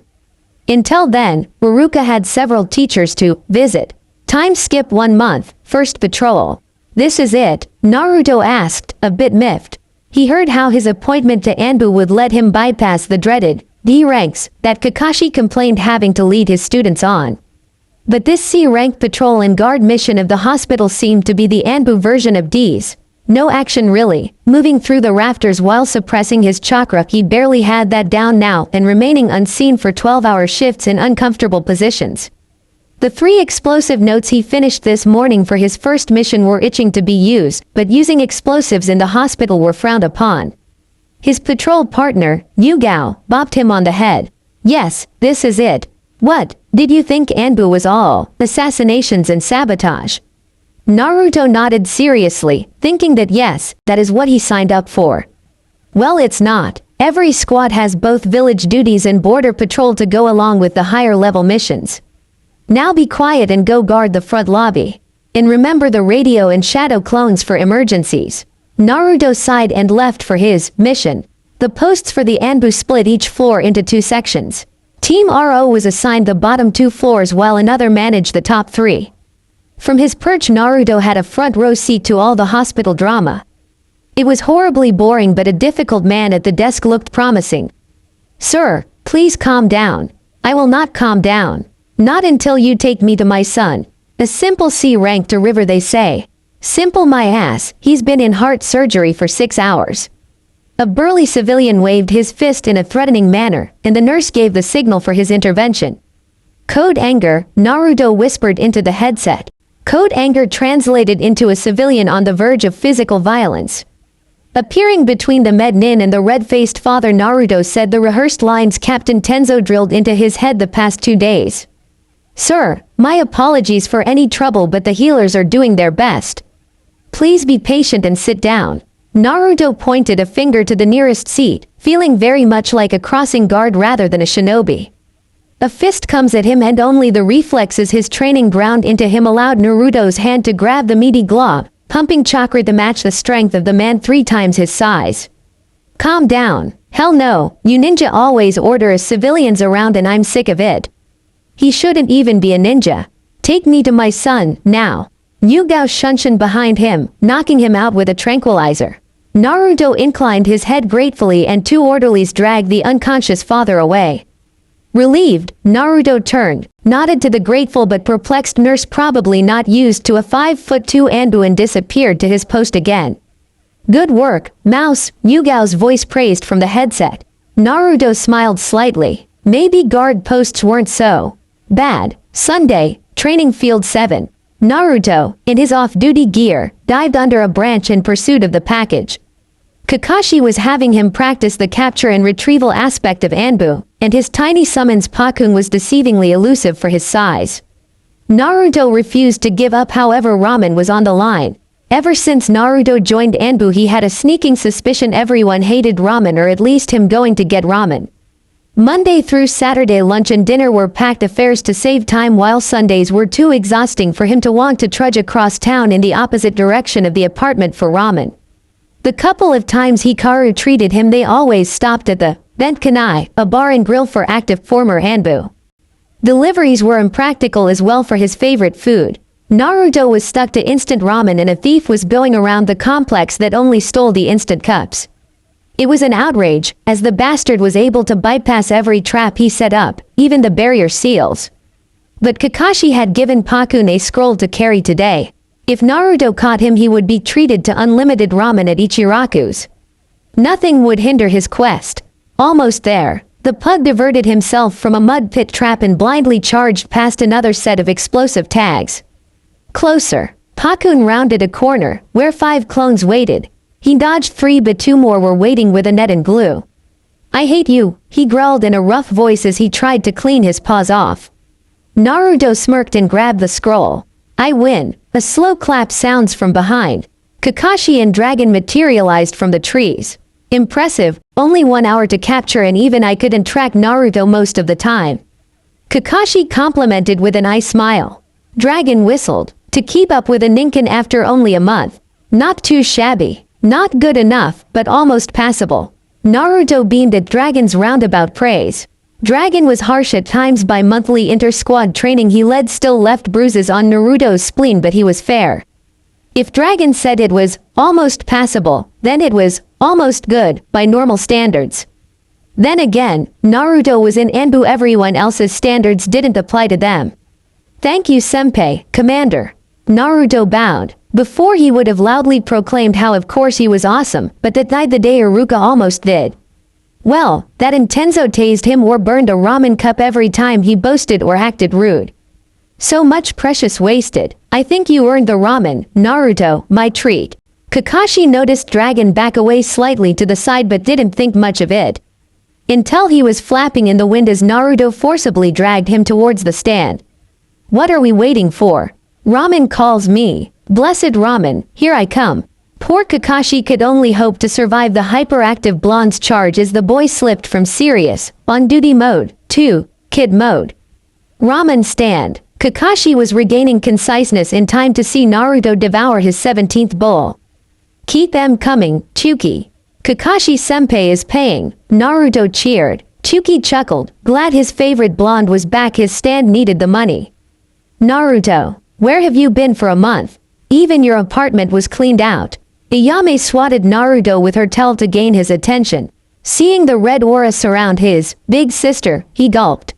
Until then, Ruruka had several teachers to visit. Time skip 1 month, first patrol. This is it, Naruto asked, a bit miffed. He heard how his appointment to Anbu would let him bypass the dreaded D ranks that Kakashi complained having to lead his students on. But this C-rank patrol and guard mission of the hospital seemed to be the Anbu version of D's. No action really, moving through the rafters while suppressing his chakra. He barely had that down now and remaining unseen for 12-hour shifts in uncomfortable positions. The 3 explosive notes he finished this morning for his first mission were itching to be used, but using explosives in the hospital were frowned upon. His patrol partner, Yugao, bopped him on the head. Yes, this is it. What, did you think Anbu was all assassinations and sabotage? Naruto nodded seriously, thinking that yes, that is what he signed up for. Well, it's not. Every squad has both village duties and border patrol to go along with the higher level missions. Now be quiet and go guard the front lobby. And remember the radio and shadow clones for emergencies. Naruto sighed and left for his mission. The posts for the Anbu split each floor into 2 sections. Team RO was assigned the bottom 2 floors while another managed the top 3. From his perch Naruto had a front row seat to all the hospital drama. It was horribly boring, but a difficult man at the desk looked promising. Sir, please calm down. I will not calm down. Not until you take me to my son. A simple C rank to River, they say. Simple my ass, he's been in heart surgery for 6 hours. A burly civilian waved his fist in a threatening manner, and the nurse gave the signal for his intervention. Code anger, Naruto whispered into the headset. Code anger translated into a civilian on the verge of physical violence. Appearing between the Mednin and the red-faced father, Naruto said the rehearsed lines Captain Tenzo drilled into his head the past 2 days. Sir, my apologies for any trouble, but the healers are doing their best. Please be patient and sit down. Naruto pointed a finger to the nearest seat, feeling very much like a crossing guard rather than a shinobi. A fist comes at him and only the reflexes his training ground into him allowed Naruto's hand to grab the meaty glove, pumping chakra to match the strength of the man 3 times his size. Calm down. Hell no, you ninja always order as civilians around and I'm sick of it. He shouldn't even be a ninja. Take me to my son, now. Yugao shunshin behind him, knocking him out with a tranquilizer. Naruto inclined his head gratefully and 2 orderlies dragged the unconscious father away. Relieved, Naruto turned, nodded to the grateful but perplexed nurse, probably not used to a 5'2" Anbu, and disappeared to his post again. Good work, Mouse, Yugao's voice praised from the headset. Naruto smiled slightly. Maybe guard posts weren't so bad. Sunday, Training Field 7. Naruto, in his off-duty gear, dived under a branch in pursuit of the package. Kakashi was having him practice the capture and retrieval aspect of Anbu, and his tiny summons Pakun was deceivingly elusive for his size. Naruto refused to give up, however ramen was on the line. Ever since Naruto joined Anbu he had a sneaking suspicion everyone hated ramen, or at least him going to get ramen. Monday through Saturday lunch and dinner were packed affairs to save time, while Sundays were too exhausting for him to want to trudge across town in the opposite direction of the apartment for ramen. The couple of times Hikaru treated him they always stopped at the Bentkanai, a bar and grill for active former Anbu. Deliveries were impractical as well for his favorite food. Naruto was stuck to instant ramen and a thief was going around the complex that only stole the instant cups. It was an outrage, as the bastard was able to bypass every trap he set up, even the barrier seals. But Kakashi had given Pakun a scroll to carry today. If Naruto caught him he would be treated to unlimited ramen at Ichiraku's. Nothing would hinder his quest. Almost there, the pug diverted himself from a mud pit trap and blindly charged past another set of explosive tags. Closer, Pakun rounded a corner, where 5 clones waited. He dodged 3 but 2 more were waiting with a net and glue. I hate you, he growled in a rough voice as he tried to clean his paws off. Naruto smirked and grabbed the scroll. I win. A slow clap sounds from behind. Kakashi and Dragon materialized from the trees. Impressive, only 1 hour to capture and even I couldn't track Naruto most of the time. Kakashi complimented with an eye smile. Dragon whistled. To keep up with a Ninken after only a month. Not too shabby. Not good enough, but almost passable. Naruto beamed at Dragon's roundabout praise. Dragon was harsh at times by monthly inter-squad training he led still left bruises on Naruto's spleen, but he was fair. If Dragon said it was almost passable, then it was almost good by normal standards. Then again, Naruto was in Anbu, everyone else's standards didn't apply to them. Thank you senpai, commander. Naruto bowed. Before he would have loudly proclaimed how of course he was awesome, but that night the day Iruka almost did. Well, that Intenzo tased him or burned a ramen cup every time he boasted or acted rude. So much precious wasted. I think you earned the ramen, Naruto, my treat. Kakashi noticed Dragon back away slightly to the side but didn't think much of it. Until he was flapping in the wind as Naruto forcibly dragged him towards the stand. What are we waiting for? Ramen calls me. Blessed ramen, here I come. Poor Kakashi could only hope to survive the hyperactive blonde's charge as the boy slipped from serious, on-duty mode, to kid mode. Ramen stand. Kakashi was regaining conciseness in time to see Naruto devour his 17th bowl. Keep them coming, Chuki. Kakashi senpai is paying. Naruto cheered. Chuki chuckled, glad his favorite blonde was back, his stand needed the money. Naruto, where have you been for a month? Even your apartment was cleaned out. Ayame swatted Naruto with her tail to gain his attention. Seeing the red aura surround his big sister, he gulped.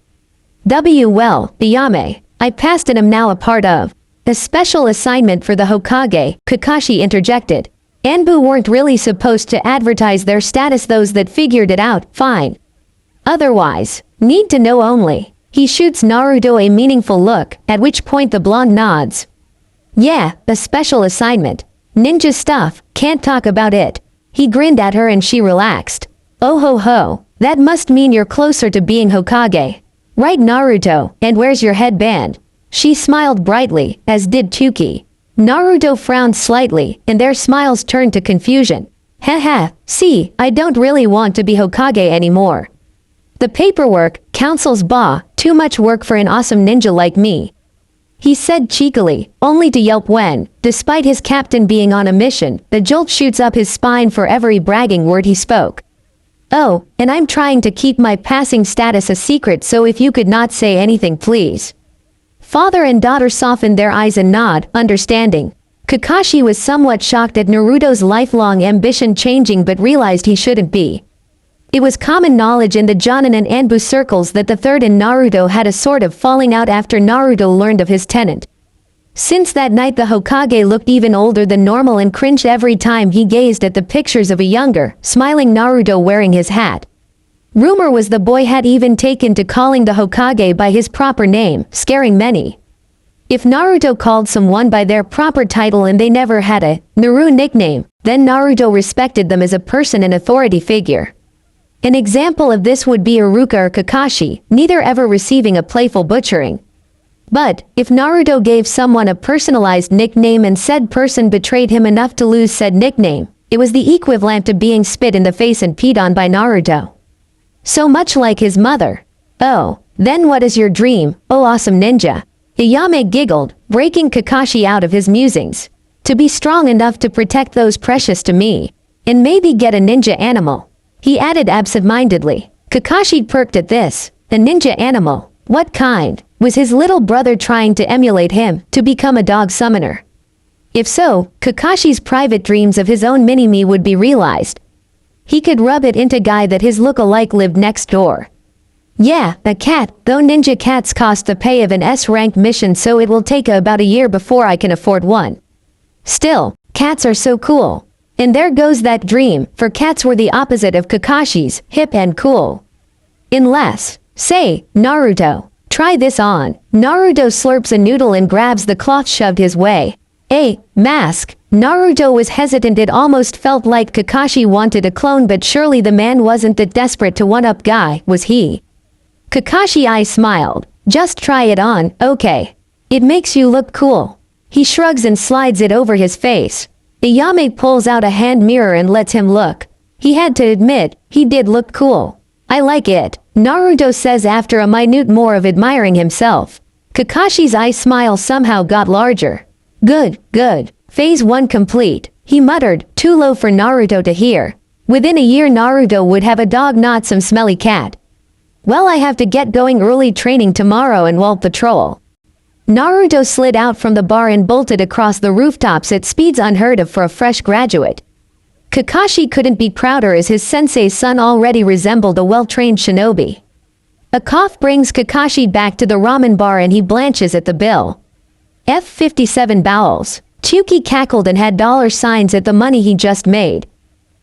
Well, Ayame, I passed and am now a part of a special assignment for the Hokage, Kakashi interjected. Anbu weren't really supposed to advertise their status, those that figured it out, fine. Otherwise, need to know only. He shoots Naruto a meaningful look, at which point the blonde nods. Yeah, a special assignment. Ninja stuff, can't talk about it. He grinned at her and she relaxed. Oh ho ho, that must mean you're closer to being Hokage. Right Naruto, and where's your headband? She smiled brightly, as did Chuki. Naruto frowned slightly, and their smiles turned to confusion. Haha, see, I don't really want to be Hokage anymore. The paperwork, council's too much work for an awesome ninja like me. He said cheekily, only to yelp when, despite his captain being on a mission, the jolt shoots up his spine for every bragging word he spoke. Oh, and I'm trying to keep my passing status a secret, so if you could not say anything please. Father and daughter softened their eyes and nod, understanding. Kakashi was somewhat shocked at Naruto's lifelong ambition changing but realized he shouldn't be. It was common knowledge in the Jonin and Anbu circles that the third and Naruto had a sort of falling out after Naruto learned of his tenant. Since that night the Hokage looked even older than normal and cringed every time he gazed at the pictures of a younger, smiling Naruto wearing his hat. Rumor was the boy had even taken to calling the Hokage by his proper name, scaring many. If Naruto called someone by their proper title and they never had a Naru nickname, then Naruto respected them as a person and authority figure. An example of this would be Iruka or Kakashi, neither ever receiving a playful butchering. But, if Naruto gave someone a personalized nickname and said person betrayed him enough to lose said nickname, it was the equivalent to being spit in the face and peed on by Naruto. So much like his mother. Oh, then what is your dream, oh awesome ninja? Ayame giggled, breaking Kakashi out of his musings. To be strong enough to protect those precious to me. And maybe get a ninja animal. He added absent-mindedly. Kakashi perked at this. A ninja animal? What kind? Was his little brother trying to emulate him, to become a dog summoner? If so, Kakashi's private dreams of his own mini-me would be realized. He could rub it into guy that his look-alike lived next door. Yeah, a cat, though ninja cats cost the pay of an S-ranked mission, so it will take about a year before I can afford one. Still, cats are so cool. And there goes that dream, for cats were the opposite of Kakashi's, hip and cool. Unless, say, Naruto. Try this on. Naruto slurps a noodle and grabs the cloth shoved his way. Mask. Naruto was hesitant, it almost felt like Kakashi wanted a clone, but surely the man wasn't that desperate to one-up guy, was he? Kakashi I smiled. Just try it on, okay? It makes you look cool. He shrugs and slides it over his face. Iyame pulls out a hand mirror and lets him look. He had to admit, he did look cool. I like it, Naruto says after a minute more of admiring himself. Kakashi's eye smile somehow got larger. Good, good. Phase 1 complete, he muttered, too low for Naruto to hear. Within a year Naruto would have a dog, not some smelly cat. Well, I have to get going, early training tomorrow and we'll patrol. Naruto slid out from the bar and bolted across the rooftops at speeds unheard of for a fresh graduate. Kakashi couldn't be prouder as his sensei's son already resembled a well-trained shinobi. A cough brings Kakashi back to the ramen bar and he blanches at the bill. F57 bowels. Chuki cackled and had dollar signs at the money he just made.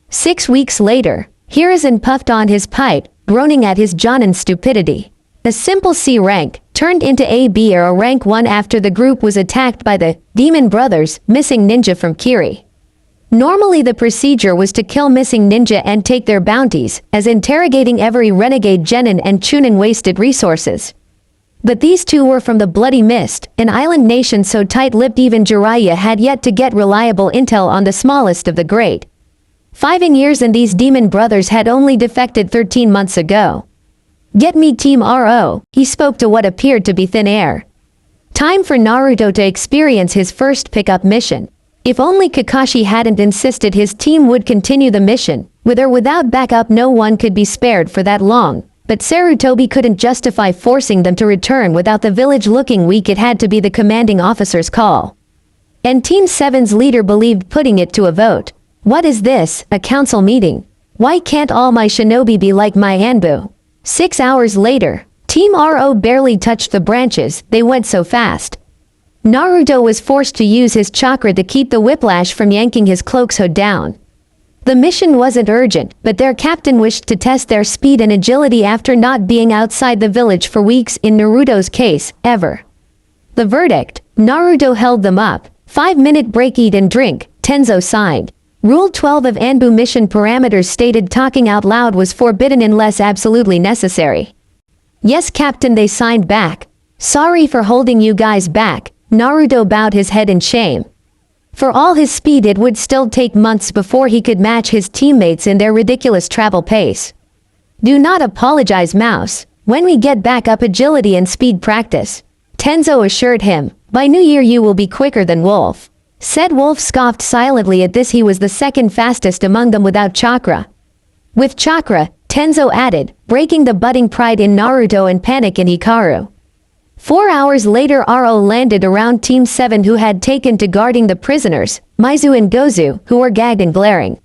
6 weeks later, Hiruzen puffed on his pipe, groaning at his Jonin's stupidity. A simple C rank turned into A, B, or a rank 1 after the group was attacked by the Demon Brothers, missing ninja from Kiri. Normally the procedure was to kill missing ninja and take their bounties, as interrogating every renegade genin and chunin wasted resources. But these two were from the Bloody Mist, an island nation so tight-lipped even Jiraiya had yet to get reliable intel on the smallest of the great 5 years, and these demon brothers had only defected 13 months ago. Get me Team RO, he spoke to what appeared to be thin air. Time for Naruto to experience his first pickup mission. If only Kakashi hadn't insisted his team would continue the mission. With or without backup, no one could be spared for that long. But Sarutobi couldn't justify forcing them to return without the village looking weak. It had to be the commanding officer's call. And Team 7's leader believed putting it to a vote. What is this, a council meeting? Why can't all my shinobi be like my Anbu? 6 hours later, Team RO barely touched the branches, they went so fast. Naruto was forced to use his chakra to keep the whiplash from yanking his cloak's hood down. The mission wasn't urgent, but their captain wished to test their speed and agility after not being outside the village for weeks, in Naruto's case, ever. The verdict: Naruto held them up. 5-minute break, eat and drink, Tenzo signed. Rule 12 of Anbu mission parameters stated talking out loud was forbidden unless absolutely necessary. Yes, Captain, they signed back. Sorry for holding you guys back, Naruto bowed his head in shame. For all his speed, it would still take months before he could match his teammates in their ridiculous travel pace. Do not apologize, Mouse. When we get back up, agility and speed practice, Tenzo assured him. By New Year you will be quicker than Wolf. Said Wolf scoffed silently at this. He was the second fastest among them without chakra. With chakra, Tenzo added, breaking the budding pride in Naruto and panic in Hikaru. 4 hours later, Aro landed around Team 7, who had taken to guarding the prisoners, Maizu and Gozu, who were gagged and glaring.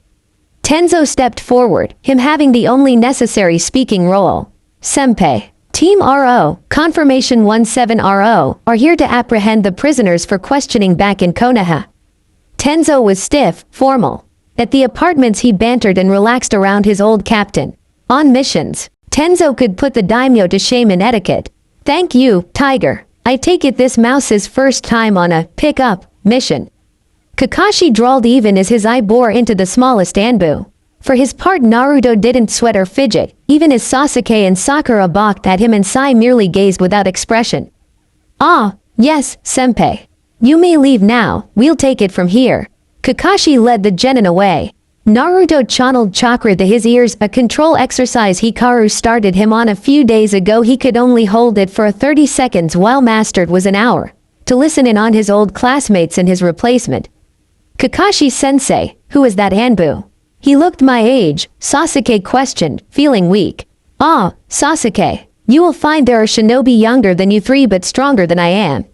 Tenzo stepped forward, him having the only necessary speaking role. Senpai. Team RO, Confirmation 17 RO, are here to apprehend the prisoners for questioning back in Konoha. Tenzo was stiff, formal. At the apartments he bantered and relaxed around his old captain. On missions, Tenzo could put the daimyo to shame in etiquette. Thank you, Tiger. I take it this Mouse's first time on a pick-up mission. Kakashi drawled even as his eye bore into the smallest Anbu. For his part, Naruto didn't sweat or fidget, even as Sasuke and Sakura balked at him and Sai merely gazed without expression. Ah, yes, Senpai. You may leave now, we'll take it from here. Kakashi led the genin away. Naruto channeled chakra to his ears, a control exercise Hikaru started him on a few days ago. He could only hold it for 30 seconds while mastered was an hour. To listen in on his old classmates and his replacement. Kakashi-sensei, who is that Anbu? He looked my age, Sasuke questioned, feeling weak. Ah, Sasuke. You will find there are shinobi younger than you 3 but stronger than I am.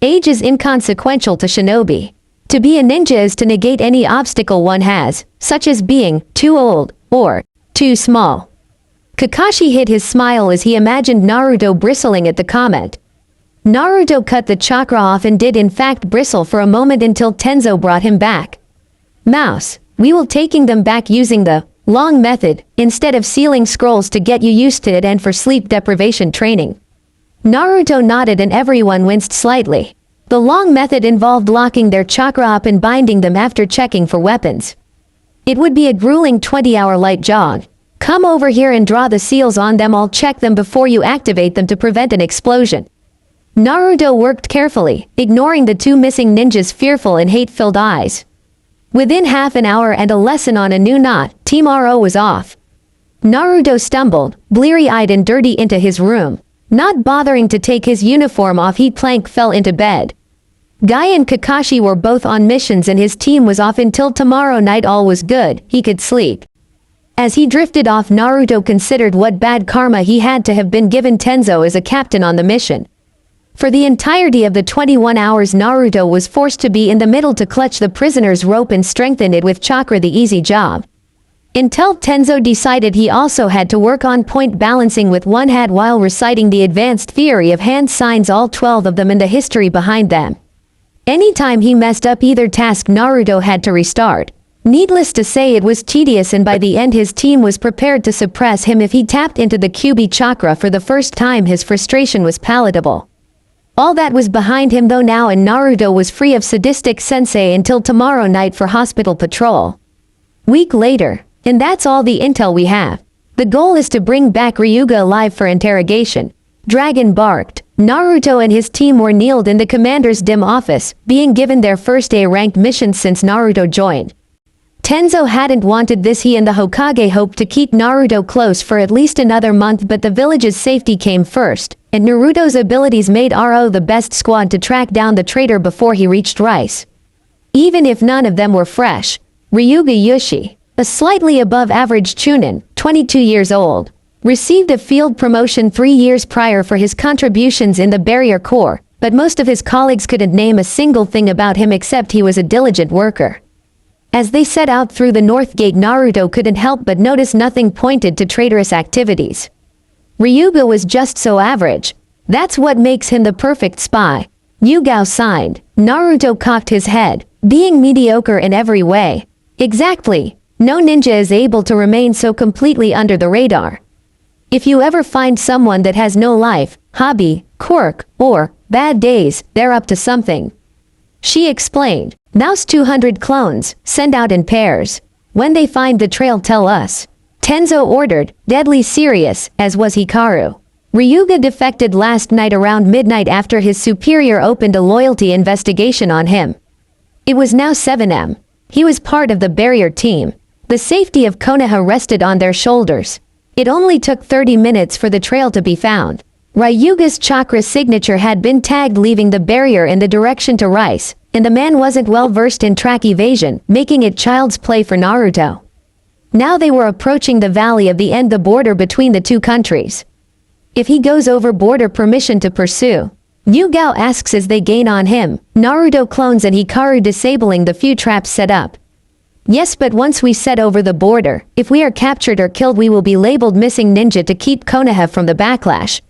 Age is inconsequential to shinobi. To be a ninja is to negate any obstacle one has, such as being too old or too small. Kakashi hid his smile as he imagined Naruto bristling at the comment. Naruto cut the chakra off and did in fact bristle for a moment until Tenzo brought him back. Mouse, we will taking them back using the long method instead of sealing scrolls to get you used to it and for sleep deprivation training. Naruto nodded and everyone winced slightly. The long method involved locking their chakra up and binding them after checking for weapons. It would be a grueling 20-hour light jog. Come over here and draw the seals on them. I'll check them before you activate them to prevent an explosion. Naruto worked carefully, ignoring the two missing ninjas' fearful and hate-filled eyes. Within half an hour and a lesson on a new knot, Team RO was off. Naruto stumbled, bleary-eyed and dirty, into his room. Not bothering to take his uniform off, he plank fell into bed. Guy and Kakashi were both on missions and his team was off until tomorrow night. All was good, he could sleep. As he drifted off, Naruto considered what bad karma he had to have been given Tenzo as a captain on the mission. For the entirety of the 21 hours, Naruto was forced to be in the middle to clutch the prisoner's rope and strengthen it with chakra, the easy job. Until Tenzo decided he also had to work on point balancing with one hand while reciting the advanced theory of hand signs, all 12 of them, and the history behind them. Anytime he messed up either task, Naruto had to restart. Needless to say, it was tedious, and by the end his team was prepared to suppress him if he tapped into the QB chakra for the first time. His frustration was palatable. All that was behind him though now, and Naruto was free of sadistic sensei until tomorrow night for hospital patrol. Week later, and that's all the intel we have. The goal is to bring back Ryuga alive for interrogation. Dragon barked. Naruto and his team were kneeled in the commander's dim office, being given their first A-ranked mission since Naruto joined. Tenzo hadn't wanted this. He and the Hokage hoped to keep Naruto close for at least another month, but the village's safety came first, and Naruto's abilities made RO the best squad to track down the traitor before he reached Rice. Even if none of them were fresh, Ryuga Yushi, a slightly above average chunin, 22 years old, received a field promotion 3 years prior for his contributions in the Barrier Corps, but most of his colleagues couldn't name a single thing about him except he was a diligent worker. As they set out through the North Gate, Naruto couldn't help but notice nothing pointed to traitorous activities. Ryuga was just so average. That's what makes him the perfect spy. Yugao signed. Naruto cocked his head, being mediocre in every way. Exactly. No ninja is able to remain so completely under the radar. If you ever find someone that has no life, hobby, quirk, or bad days, they're up to something. She explained. Now's 200 clones, send out in pairs. When they find the trail, tell us. Tenzo ordered, deadly serious, as was Hikaru. Ryuga defected last night around midnight after his superior opened a loyalty investigation on him. It was now 7 m. He was part of the barrier team. The safety of Konoha rested on their shoulders. It only took 30 minutes for the trail to be found. Ryuga's chakra signature had been tagged leaving the barrier in the direction to Rice, and the man wasn't well versed in track evasion, making it child's play for Naruto. Now they were approaching the valley of the end, the border between the two countries. If he goes over border, permission to pursue? Yugao asks as they gain on him, Naruto clones and Hikaru disabling the few traps set up. Yes, but once we set over the border, if we are captured or killed, we will be labeled missing ninja to keep Konoha from the backlash.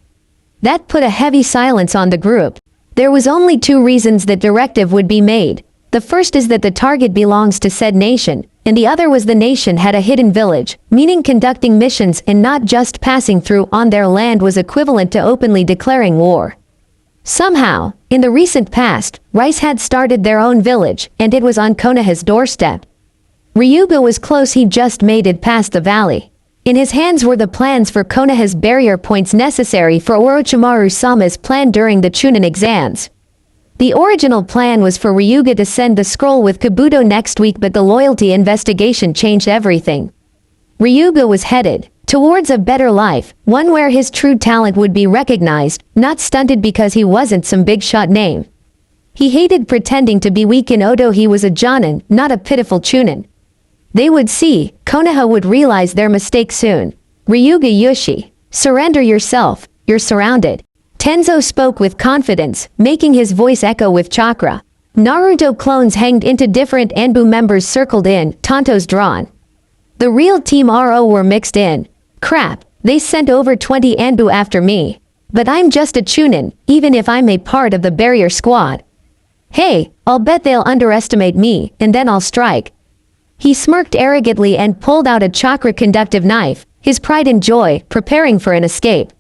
That put a heavy silence on the group. There was only 2 reasons that directive would be made. The first is that the target belongs to said nation, and the other was the nation had a hidden village, meaning conducting missions and not just passing through on their land was equivalent to openly declaring war. Somehow, in the recent past, Rice had started their own village, and it was on Konoha's doorstep. Ryuga was close, he just made it past the valley. In his hands were the plans for Konoha's barrier points necessary for Orochimaru-sama's plan during the Chunin exams. The original plan was for Ryuga to send the scroll with Kabuto next week, but the loyalty investigation changed everything. Ryuga was headed towards a better life, one where his true talent would be recognized, not stunted because he wasn't some big-shot name. He hated pretending to be weak in Odo. He was a Jonin, not a pitiful Chunin. They would see, Konoha would realize their mistake soon. Ryuga Yushi, surrender yourself, you're surrounded. Tenzo spoke with confidence, making his voice echo with chakra. Naruto clones hanged into different Anbu members circled in, tantos drawn. The real Team RO were mixed in. Crap, they sent over 20 Anbu after me. But I'm just a Chunin, even if I'm a part of the barrier squad. Hey, I'll bet they'll underestimate me, and then I'll strike. He smirked arrogantly and pulled out a chakra-conductive knife, his pride and joy, preparing for an escape.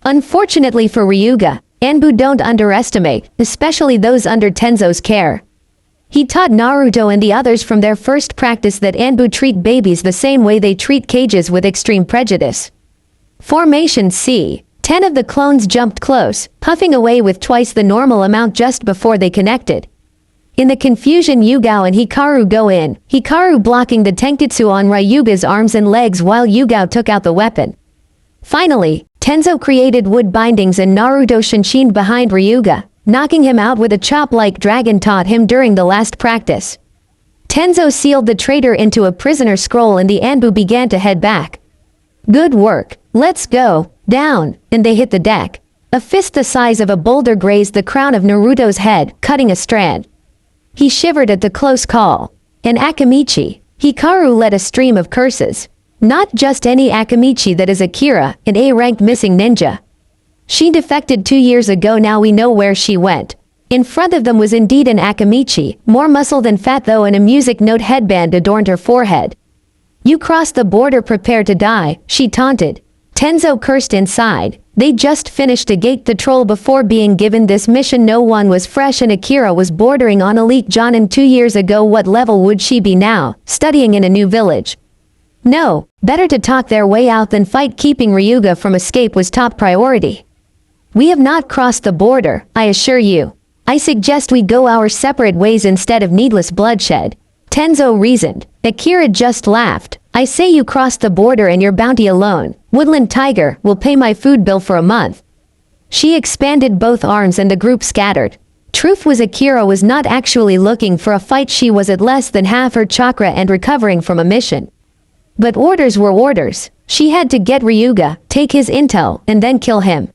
Unfortunately for Ryuga, Anbu don't underestimate, especially those under Tenzo's care. He taught Naruto and the others from their first practice that Anbu treat babies the same way they treat cages with extreme prejudice. Formation C. 10 of the clones jumped close, puffing away with twice the normal amount just before they connected. In the confusion, Yugao and Hikaru go in, Hikaru blocking the Tenketsu on Ryuga's arms and legs while Yugao took out the weapon. Finally, Tenzo created wood bindings and Naruto shinshined behind Ryuga, knocking him out with a chop like Dragon taught him during the last practice. Tenzo sealed the traitor into a prisoner scroll and the Anbu began to head back. Good work, let's go, down, and they hit the deck. A fist the size of a boulder grazed the crown of Naruto's head, cutting a strand. He shivered at the close call. And Akamichi, Hikaru let a stream of curses. Not just any Akamichi, that is Akira, an A-ranked missing ninja. She defected 2 years ago, now we know where she went. In front of them was indeed an Akamichi, more muscle than fat though, and a music note headband adorned her forehead. You crossed the border, prepare to die, she taunted. Tenzo cursed inside. They just finished a gate the troll before being given this mission. No one was fresh and Akira was bordering on elite Jonin 2 years ago. What level would she be now, studying in a new village? No, better to talk their way out than fight. Keeping Ryuga from escape was top priority. We have not crossed the border, I assure you. I suggest we go our separate ways instead of needless bloodshed. Tenzo reasoned. Akira just laughed. I say you crossed the border and your bounty alone, Woodland Tiger, will pay my food bill for a month. She expanded both arms and the group scattered. Truth was, Akira was not actually looking for a fight. She was at less than half her chakra and recovering from a mission. But orders were orders. She had to get Ryuga, take his intel, and then kill him.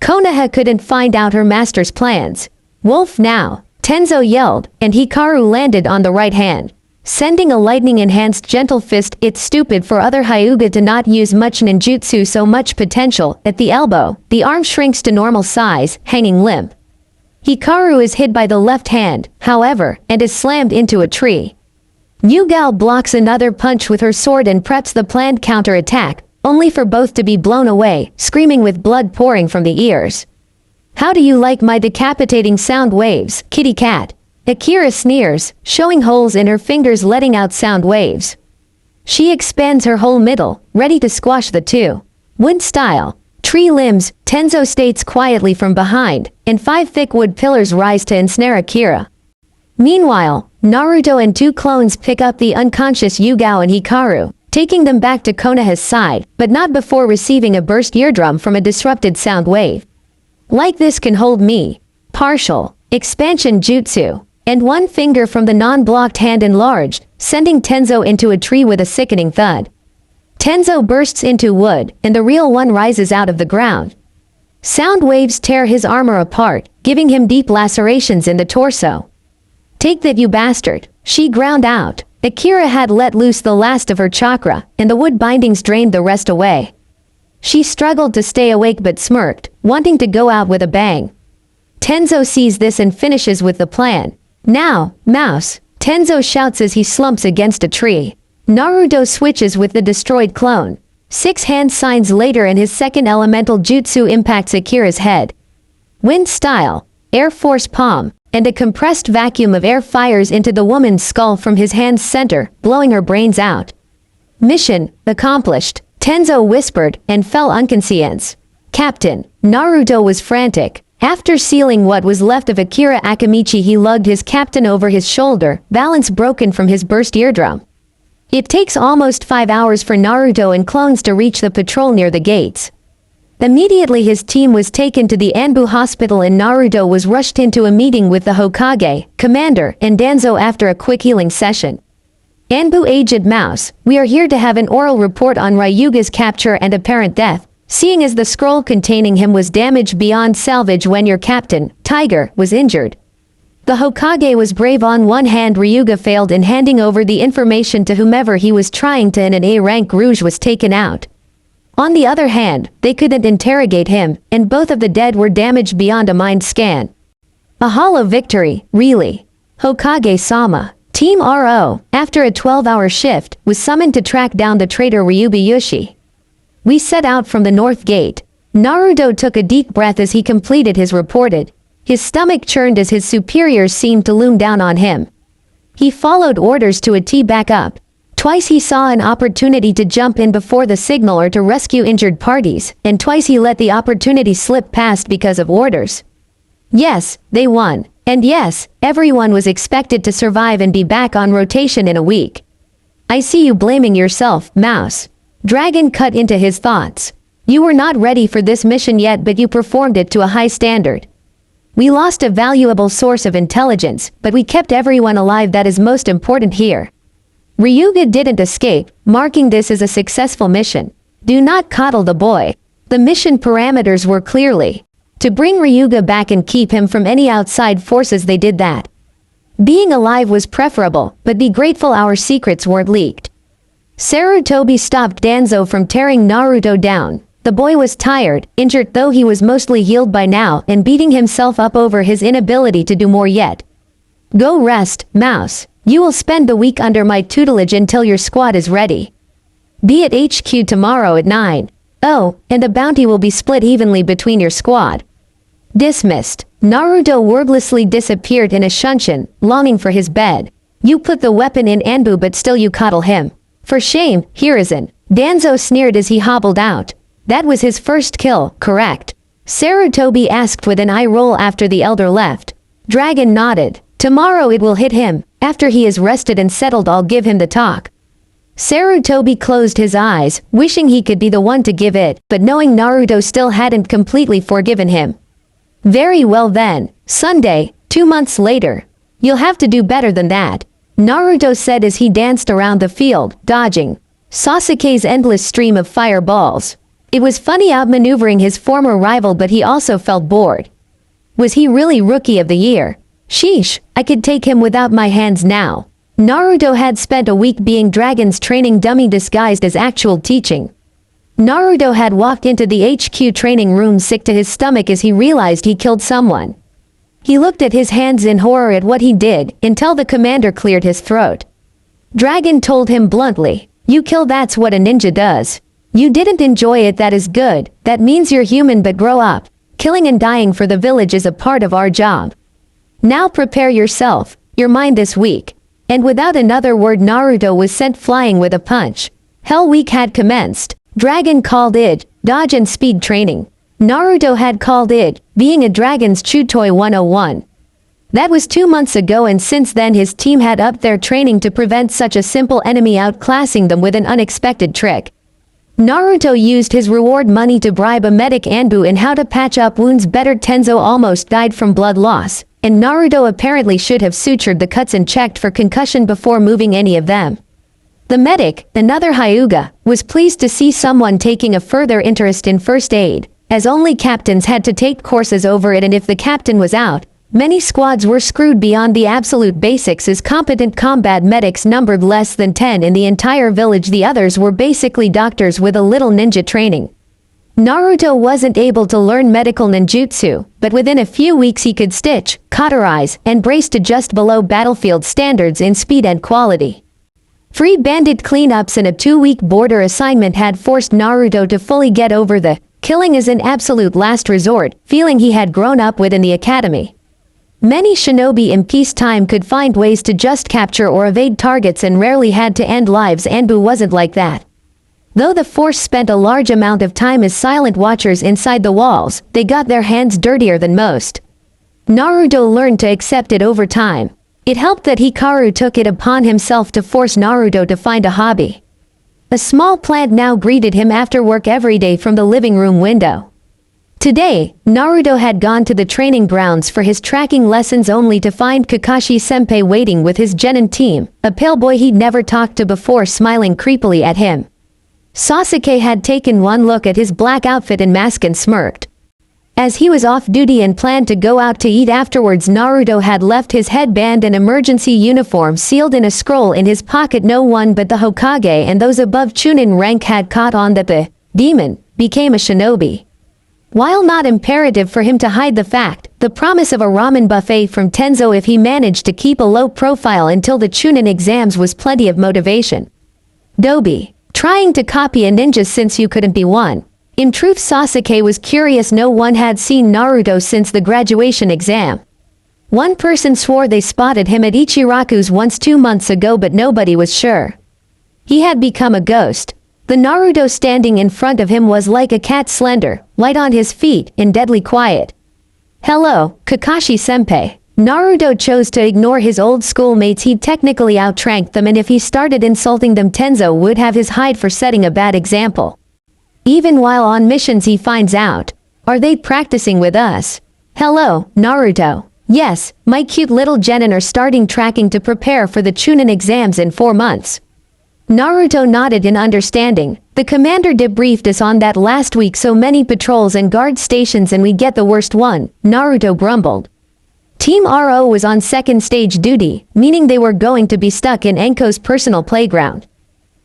Konoha couldn't find out her master's plans. Wolf now, Tenzo yelled, and Hikaru landed on the right hand, sending a lightning-enhanced gentle fist. It's stupid for other Hyuga to not use much ninjutsu, so much potential. At the elbow, the arm shrinks to normal size, hanging limp. Hikaru is hit by the left hand, however, and is slammed into a tree. Yugao blocks another punch with her sword and preps the planned counter-attack, only for both to be blown away, screaming with blood pouring from the ears. How do you like my decapitating sound waves, kitty cat? Akira sneers, showing holes in her fingers letting out sound waves. She expands her whole middle, ready to squash the two. Wood style. Tree limbs, Tenzo states quietly from behind, and 5 thick wood pillars rise to ensnare Akira. Meanwhile, Naruto and 2 clones pick up the unconscious Yugao and Hikaru, taking them back to Konoha's side, but not before receiving a burst eardrum from a disrupted sound wave. Like this can hold me. Partial. Expansion jutsu. And 1 finger from the non-blocked hand enlarged, sending Tenzo into a tree with a sickening thud. Tenzo bursts into wood, and the real one rises out of the ground. Sound waves tear his armor apart, giving him deep lacerations in the torso. Take that, you bastard, she ground out. Akira had let loose the last of her chakra, and the wood bindings drained the rest away. She struggled to stay awake but smirked, wanting to go out with a bang. Tenzo sees this and finishes with the plan. Now, mouse, Tenzo shouts as he slumps against a tree. Naruto switches with the destroyed clone. 6 hand signs later and his second elemental jutsu impacts Akira's head. Wind style, Air Force palm, and a compressed vacuum of air fires into the woman's skull from his hand's center, blowing her brains out. Mission accomplished, Tenzo whispered and fell unconscious. Captain, Naruto was frantic. After sealing what was left of Akira Akamichi, he lugged his captain over his shoulder, balance broken from his burst eardrum. It takes almost 5 hours for Naruto and clones to reach the patrol near the gates. Immediately his team was taken to the Anbu hospital and Naruto was rushed into a meeting with the Hokage, commander, and Danzo after a quick healing session. Anbu, aged mouse, we are here to have an oral report on Ryuga's capture and apparent death, seeing as the scroll containing him was damaged beyond salvage when your captain, Tiger, was injured. The Hokage was brave. On one hand, Ryuga failed in handing over the information to whomever he was trying to, and an A-rank Rouge was taken out. On the other hand, they couldn't interrogate him, and both of the dead were damaged beyond a mind scan. A hollow victory, really. Hokage-sama, Team RO, after a 12-hour shift, was summoned to track down the traitor Ryubi. We set out from the north gate. Naruto took a deep breath as he completed his reported. His stomach churned as his superiors seemed to loom down on him. He followed orders to a T back up. Twice he saw an opportunity to jump in before the signal or to rescue injured parties, and twice he let the opportunity slip past because of orders. Yes, they won. And yes, everyone was expected to survive and be back on rotation in a week. I see you blaming yourself, Mouse. Dragon cut into his thoughts. You were not ready for this mission yet, but you performed it to a high standard. We lost a valuable source of intelligence, but we kept everyone alive. That is most important here. Ryuga didn't escape, marking this as a successful mission. Do not coddle the boy. The mission parameters were clearly to bring Ryuga back and keep him from any outside forces. They did that. Being alive was preferable, but be grateful our secrets weren't leaked. Sarutobi stopped Danzo from tearing Naruto down. The boy was tired, injured though he was mostly healed by now, and beating himself up over his inability to do more yet. Go rest, Mouse. You will spend the week under my tutelage until your squad is ready. Be at HQ tomorrow at 9. Oh, and the bounty will be split evenly between your squad. Dismissed. Naruto wordlessly disappeared in a shunshin, longing for his bed. You put the weapon in Anbu, but still you coddle him. For shame, Hiruzen. Danzo sneered as he hobbled out. That was his first kill, correct? Sarutobi asked with an eye roll after the elder left. Dragon nodded. Tomorrow it will hit him. After he is rested and settled, I'll give him the talk. Sarutobi closed his eyes, wishing he could be the one to give it, but knowing Naruto still hadn't completely forgiven him. Very well then. Sunday, 2 months later. You'll have to do better than that, Naruto said as he danced around the field, dodging Sasuke's endless stream of fireballs. It was funny outmaneuvering his former rival, but he also felt bored. Was he really Rookie of the Year? Sheesh, I could take him without my hands now. Naruto had spent a week being Dragon's training dummy disguised as actual teaching. Naruto had walked into the HQ training room sick to his stomach as he realized he killed someone. He looked at his hands in horror at what he did, until the commander cleared his throat. Dragon told him bluntly, "You kill, that's what a ninja does. You didn't enjoy it, that is good, that means you're human, but grow up. Killing and dying for the village is a part of our job. Now prepare yourself, your mind this week." And without another word, Naruto was sent flying with a punch. Hell Week had commenced. Dragon called it dodge and speed training. Naruto had called it being a dragon's Chutoi 101. That was 2 months ago, and since then his team had upped their training to prevent such a simple enemy outclassing them with an unexpected trick. Naruto used his reward money to bribe a medic Anbu in how to patch up wounds better. Tenzo almost died from blood loss, and Naruto apparently should have sutured the cuts and checked for concussion before moving any of them. The medic, another Hyuga, was pleased to see someone taking a further interest in first aid, as only captains had to take courses over it, and if the captain was out, many squads were screwed beyond the absolute basics, as competent combat medics numbered less than 10 in the entire village. The others were basically doctors with a little ninja training. Naruto wasn't able to learn medical ninjutsu, but within a few weeks he could stitch, cauterize, and brace to just below battlefield standards in speed and quality. Free bandit cleanups and a 2-week border assignment had forced Naruto to fully get over the killing as an absolute last resort feeling he had grown up with in the academy. Many shinobi in peacetime could find ways to just capture or evade targets and rarely had to end lives. Anbu wasn't like that. Though the force spent a large amount of time as silent watchers inside the walls, they got their hands dirtier than most. Naruto learned to accept it over time. It helped that Hikaru took it upon himself to force Naruto to find a hobby. A small plant now greeted him after work every day from the living room window. Today, Naruto had gone to the training grounds for his tracking lessons only to find Kakashi-senpai waiting with his genin team, a pale boy he'd never talked to before, smiling creepily at him. Sasuke had taken one look at his black outfit and mask and smirked. As he was off duty and planned to go out to eat afterwards, Naruto had left his headband and emergency uniform sealed in a scroll in his pocket. No one but the Hokage and those above Chunin rank had caught on that the demon became a shinobi. While not imperative for him to hide the fact, the promise of a ramen buffet from Tenzo if he managed to keep a low profile until the Chunin exams was plenty of motivation. Dobi, trying to copy a ninja since you couldn't be one. In truth, Sasuke was curious. No one had seen Naruto since the graduation exam. One person swore they spotted him at Ichiraku's once 2 months ago, but nobody was sure. He had become a ghost. The Naruto standing in front of him was like a cat, slender, light on his feet, and deadly quiet. "Hello, Kakashi-senpai." Naruto chose to ignore his old schoolmates. He'd technically outranked them, and if he started insulting them, Tenzo would have his hide for setting a bad example. Even while on missions, he finds out. "Are they practicing with us?" "Hello, Naruto." "Yes, my cute little genin are starting tracking to prepare for the Chunin exams in 4 months. Naruto nodded in understanding. "The commander debriefed us on that last week. So many patrols and guard stations and we get the worst one," Naruto grumbled. Team RO was on second stage duty, meaning they were going to be stuck in Enko's personal playground.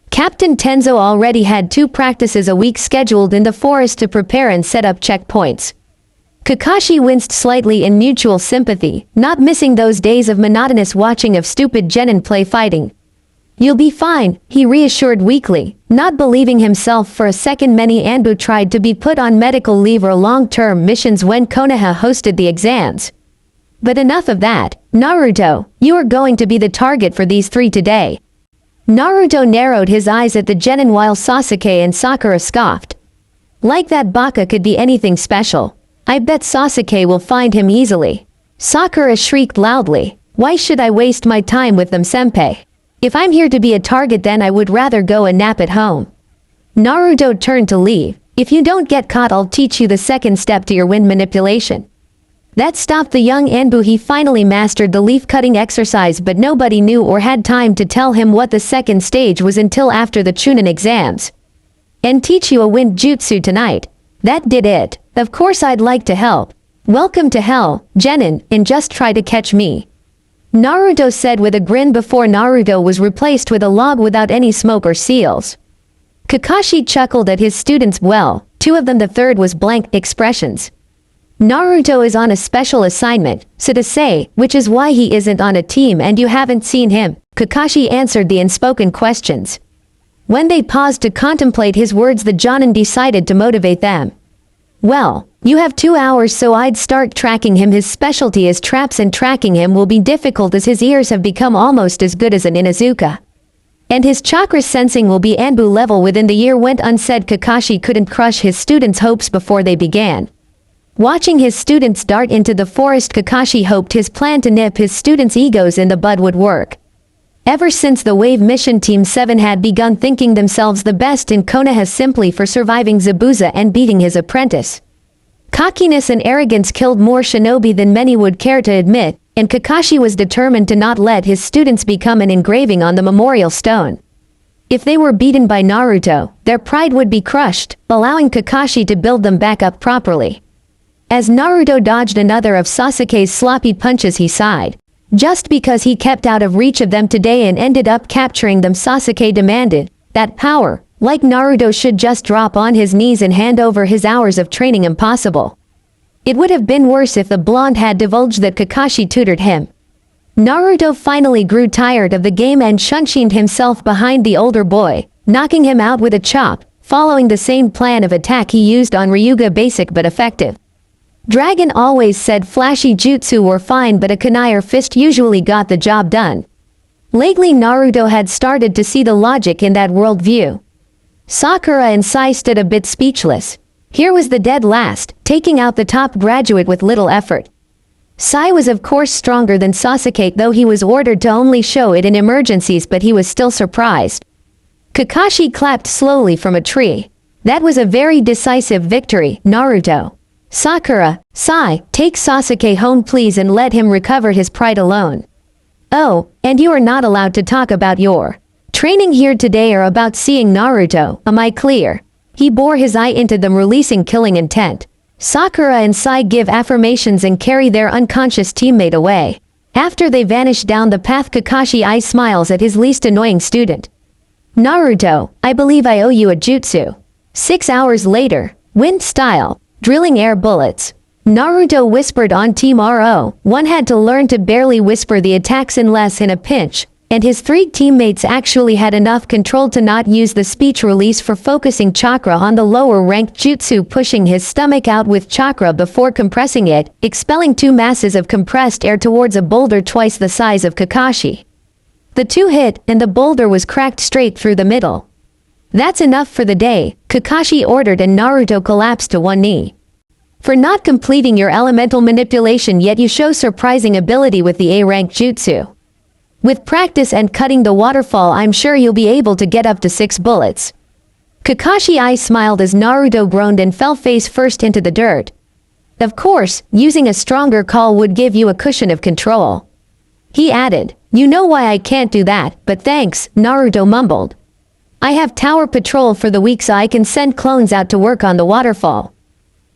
Captain Tenzo already had 2 practices a week scheduled in the forest to prepare and set up checkpoints. Kakashi winced slightly in mutual sympathy, not missing those days of monotonous watching of stupid genin play fighting. "You'll be fine," he reassured weakly, not believing himself for a second. Many Anbu tried to be put on medical leave or long-term missions when Konoha hosted the exams. But enough of that. "Naruto, you are going to be the target for these 3 today." Naruto narrowed his eyes at the genin while Sasuke and Sakura scoffed. "Like that baka could be anything special. I bet Sasuke will find him easily." Sakura shrieked loudly. "Why should I waste my time with them, senpai? If I'm here to be a target, then I would rather go and nap at home." Naruto turned to leave. "If you don't get caught, I'll teach you the second step to your wind manipulation." That stopped the young Anbu. He finally mastered the leaf-cutting exercise, but nobody knew or had time to tell him what the second stage was until after the Chunin exams. "And teach you a wind jutsu tonight." That did it. "Of course I'd like to help." "Welcome to hell, genin, and just try to catch me," Naruto said with a grin before Naruto was replaced with a log without any smoke or seals. Kakashi chuckled at his students. Well, 2 of them, the third was blank expressions. "Naruto is on a special assignment, so to say, which is why he isn't on a team and you haven't seen him," Kakashi answered the unspoken questions. When they paused to contemplate his words, the Jonin decided to motivate them. "Well, you have 2 hours, so I'd start tracking him. His specialty is traps, and tracking him will be difficult as his ears have become almost as good as an Inuzuka. And his chakra sensing will be Anbu level." Within the year went unsaid. Kakashi couldn't crush his students' hopes before they began. Watching his students dart into the forest, Kakashi hoped his plan to nip his students' egos in the bud would work. Ever since the Wave Mission Team 7 had begun thinking themselves the best in Konoha simply for surviving Zabuza and beating his apprentice, cockiness and arrogance killed more shinobi than many would care to admit, and Kakashi was determined to not let his students become an engraving on the memorial stone. If they were beaten by Naruto, their pride would be crushed, allowing Kakashi to build them back up properly. As Naruto dodged another of Sasuke's sloppy punches, he sighed. Just because he kept out of reach of them today and ended up capturing them, Sasuke demanded. That power, like Naruto, should just drop on his knees and hand over his hours of training. Impossible. It would have been worse if the blonde had divulged that Kakashi tutored him. Naruto finally grew tired of the game and shunshined himself behind the older boy, knocking him out with a chop, following the same plan of attack he used on Ryuga, basic but effective. Dragon always said flashy jutsu were fine, but a kunai fist usually got the job done. Lately Naruto had started to see the logic in that worldview. Sakura and Sai stood a bit speechless. Here was the dead last, taking out the top graduate with little effort. Sai was of course stronger than Sasuke, though he was ordered to only show it in emergencies, but he was still surprised. Kakashi clapped slowly from a tree. That was a very decisive victory, Naruto. Sakura, Sai, take Sasuke home please and let him recover his pride alone. Oh, and you are not allowed to talk about your training here today or about seeing Naruto, am I clear? He bore his eye into them, releasing killing intent. Sakura and Sai give affirmations and carry their unconscious teammate away. After they vanish down the path, Kakashi eye smiles at his least annoying student. Naruto, I believe I owe you a jutsu. 6 hours later, wind style. Drilling air bullets. Naruto whispered on Team RO. One had to learn to barely whisper the attacks unless in a pinch. and his 3 teammates actually had enough control to not use the speech release for focusing chakra on the lower-ranked jutsu, pushing his stomach out with chakra before compressing it, expelling 2 masses of compressed air towards a boulder twice the size of Kakashi. The 2 hit, and the boulder was cracked straight through the middle. "That's enough for the day," Kakashi ordered, and Naruto collapsed to one knee. "For not completing your elemental manipulation yet, you show surprising ability with the A-rank jutsu. With practice and cutting the waterfall, I'm sure you'll be able to get up to 6 bullets." Kakashi I smiled as Naruto groaned and fell face first into the dirt. "Of course, using a stronger call would give you a cushion of control." He added, "You know why I can't do that, but thanks," Naruto mumbled. "I have tower patrol for the week so I can send clones out to work on the waterfall."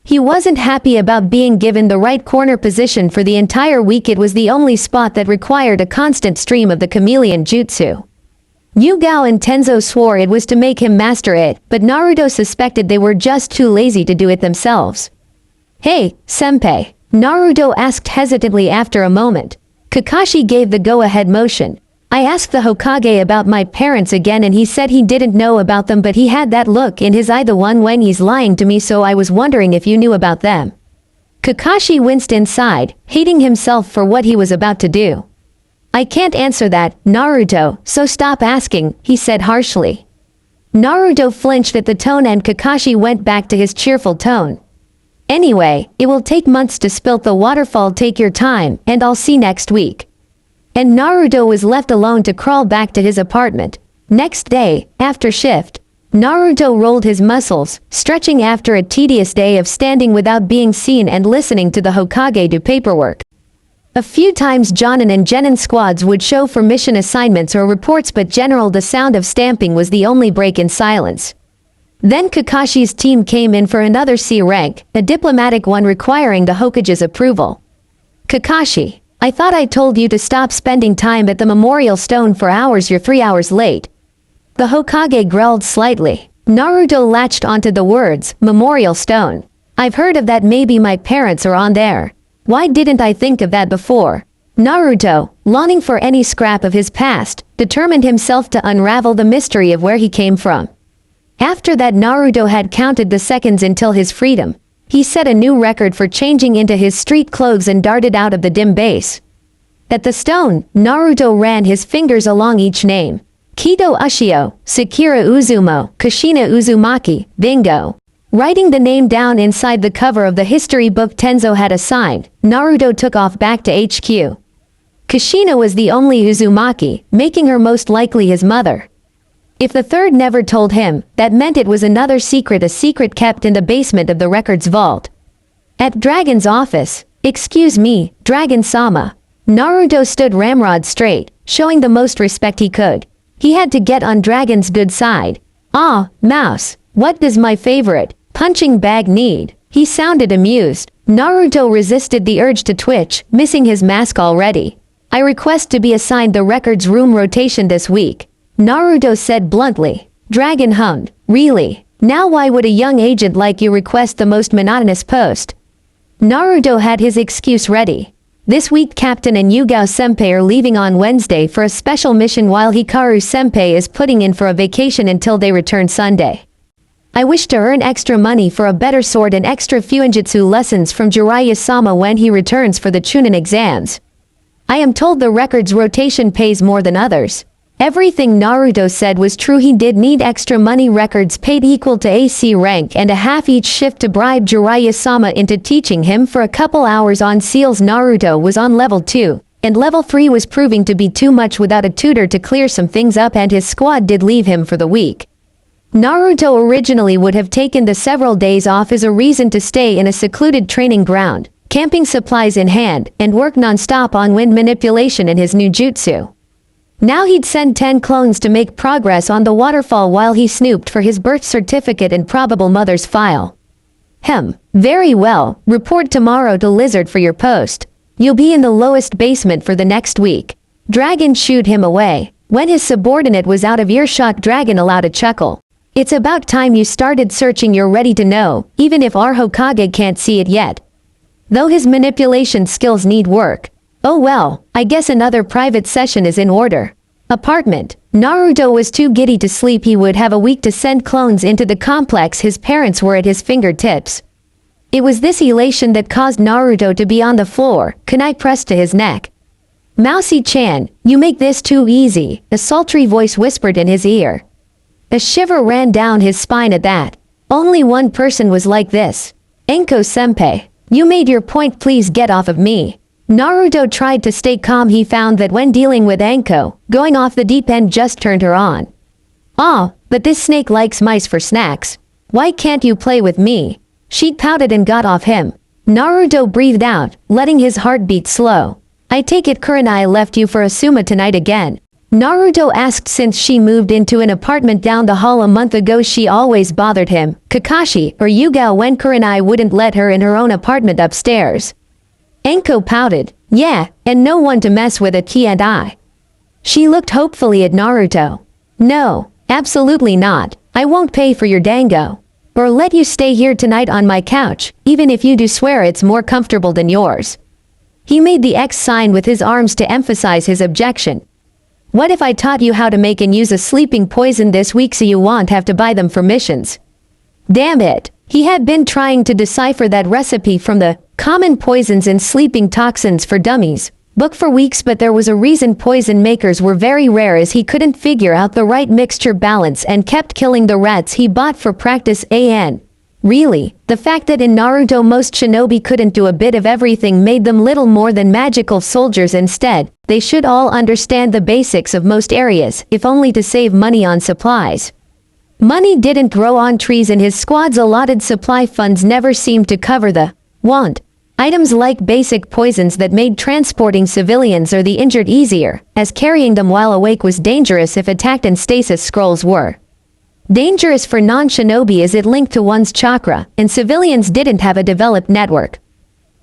He wasn't happy about being given the right corner position for the entire week. It was the only spot that required a constant stream of the chameleon jutsu. Yugao and Tenzo swore it was to make him master it, but Naruto suspected they were just too lazy to do it themselves. "Hey, senpai," Naruto asked hesitantly after a moment. Kakashi gave the go-ahead motion. "I asked the Hokage about my parents again and he said he didn't know about them, but he had that look in his eye, the one when he's lying to me, so I was wondering if you knew about them." Kakashi winced inside, hating himself for what he was about to do. "I can't answer that, Naruto, so stop asking," he said harshly. Naruto flinched at the tone and Kakashi went back to his cheerful tone. "Anyway, it will take months to spill the waterfall. Take your time, and I'll see next week." And Naruto was left alone to crawl back to his apartment. Next day, after shift, Naruto rolled his muscles, stretching after a tedious day of standing without being seen and listening to the Hokage do paperwork. A few times Jonin and Genin squads would show for mission assignments or reports, but the sound of stamping was the only break in silence. Then Kakashi's team came in for another C rank, a diplomatic one requiring the Hokage's approval. "Kakashi, I thought I told you to stop spending time at the memorial stone for hours. You're 3 hours late." The Hokage growled slightly. Naruto latched onto the words, "memorial stone. I've heard of that. Maybe my parents are on there. Why didn't I think of that before?" Naruto, longing for any scrap of his past, determined himself to unravel the mystery of where he came from. After that, Naruto had counted the seconds until his freedom. He set a new record for changing into his street clothes and darted out of the dim base. At the stone, Naruto ran his fingers along each name. Kito Ushio, Sakura Uzumo, Kushina Uzumaki, bingo. Writing the name down inside the cover of the history book Tenzo had assigned, Naruto took off back to HQ. Kushina was the only Uzumaki, making her most likely his mother. If the third never told him, that meant it was another secret, a secret kept in the basement of the records vault. At Dragon's office, "Excuse me, Dragon-sama." Naruto stood ramrod straight, showing the most respect he could. He had to get on Dragon's good side. "Ah, mouse, what does my favorite punching bag need?" He sounded amused. Naruto resisted the urge to twitch, missing his mask already. "I request to be assigned the records room rotation this week," Naruto said bluntly. Dragon hummed. "Really? Now why would a young agent like you request the most monotonous post?" Naruto had his excuse ready. "This week Captain and Yugao-senpai are leaving on Wednesday for a special mission while Hikaru-senpai is putting in for a vacation until they return Sunday. I wish to earn extra money for a better sword and extra fuinjutsu lessons from Jiraiya-sama when he returns for the Chunin exams. I am told the records rotation pays more than others." Everything Naruto said was true. He did need extra money. Records paid equal to AC rank and a half each shift to bribe Jiraiya-sama into teaching him for a couple hours on seals. Naruto was on level 2, and level 3 was proving to be too much without a tutor to clear some things up, and his squad did leave him for the week. Naruto originally would have taken the several days off as a reason to stay in a secluded training ground, camping supplies in hand, and work non-stop on wind manipulation in his new jutsu. Now he'd send 10 clones to make progress on the waterfall while he snooped for his birth certificate and probable mother's file. Very well, report tomorrow to Lizard for your post. You'll be in the lowest basement for the next week." Dragon shooed him away. When his subordinate was out of earshot, Dragon allowed a chuckle. "It's about time you started searching. You're ready to know, even if our Hokage can't see it yet. Though his manipulation skills need work. Oh well, I guess another private session is in order." Apartment. Naruto was too giddy to sleep. He would have a week to send clones into the complex. His parents were at his fingertips. It was this elation that caused Naruto to be on the floor, kunai pressed to his neck. Mousy-chan, you make this too easy, a sultry voice whispered in his ear. A shiver ran down his spine at that. Only one person was like this. Enko-senpai, you made your point, please get off of me. Naruto tried to stay calm. He found that when dealing with Enko, going off the deep end just turned her on. Ah, but this snake likes mice for snacks. Why can't you play with me? She pouted and got off him. Naruto breathed out, letting his heart beat slow. I take it Kurenai left you for Asuma tonight again? Naruto asked. Since she moved into an apartment down the hall a month ago, she always bothered him, Kakashi, or Yugao, when Kurenai wouldn't let her in her own apartment upstairs. Enko pouted. Yeah, and no one to mess with at Ki and I. She looked hopefully at Naruto. No, absolutely not. I won't pay for your dango. Or let you stay here tonight on my couch, even if you do swear it's more comfortable than yours. He made the X sign with his arms to emphasize his objection. What if I taught you how to make and use a sleeping poison this week so you won't have to buy them for missions? Damn it. He had been trying to decipher that recipe from the Common Poisons and Sleeping Toxins for Dummies book for weeks, but there was a reason poison makers were very rare, as he couldn't figure out the right mixture balance and kept killing the rats he bought for practice. Really, the fact that in Naruto most shinobi couldn't do a bit of everything made them little more than magical soldiers. Instead, they should all understand the basics of most areas, if only to save money on supplies. Money didn't grow on trees, and his squad's allotted supply funds never seemed to cover the want items like basic poisons that made transporting civilians or the injured easier, as carrying them while awake was dangerous if attacked, and stasis scrolls were dangerous for non-shinobi as it linked to one's chakra, and civilians didn't have a developed network.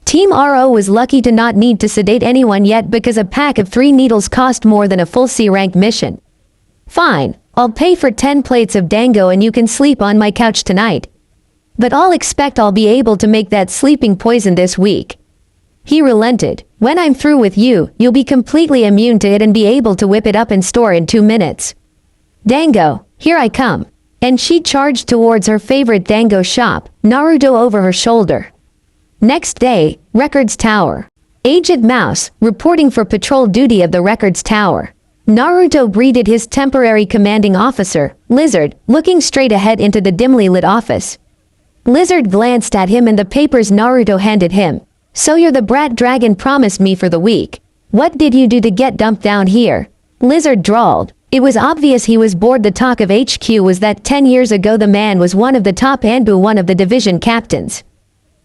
Team RO was lucky to not need to sedate anyone yet, because a pack of 3 needles cost more than a full C-rank mission. Fine, I'll pay for 10 plates of dango and you can sleep on my couch tonight. But I'll expect I'll be able to make that sleeping poison this week. He relented. When I'm through with you, you'll be completely immune to it and be able to whip it up and store in 2 minutes. Dango, here I come. And she charged towards her favorite dango shop, Naruto over her shoulder. Next day, Records Tower. Aged Mouse, reporting for patrol duty of the Records Tower. Naruto greeted his temporary commanding officer, Lizard, looking straight ahead into the dimly lit office. Lizard glanced at him and the papers Naruto handed him. So you're the brat dragon promised me for the week. What did you do to get dumped down here? Lizard drawled. It was obvious he was bored. The talk of HQ was that 10 years ago the man was one of the top Anbu, one of the division captains.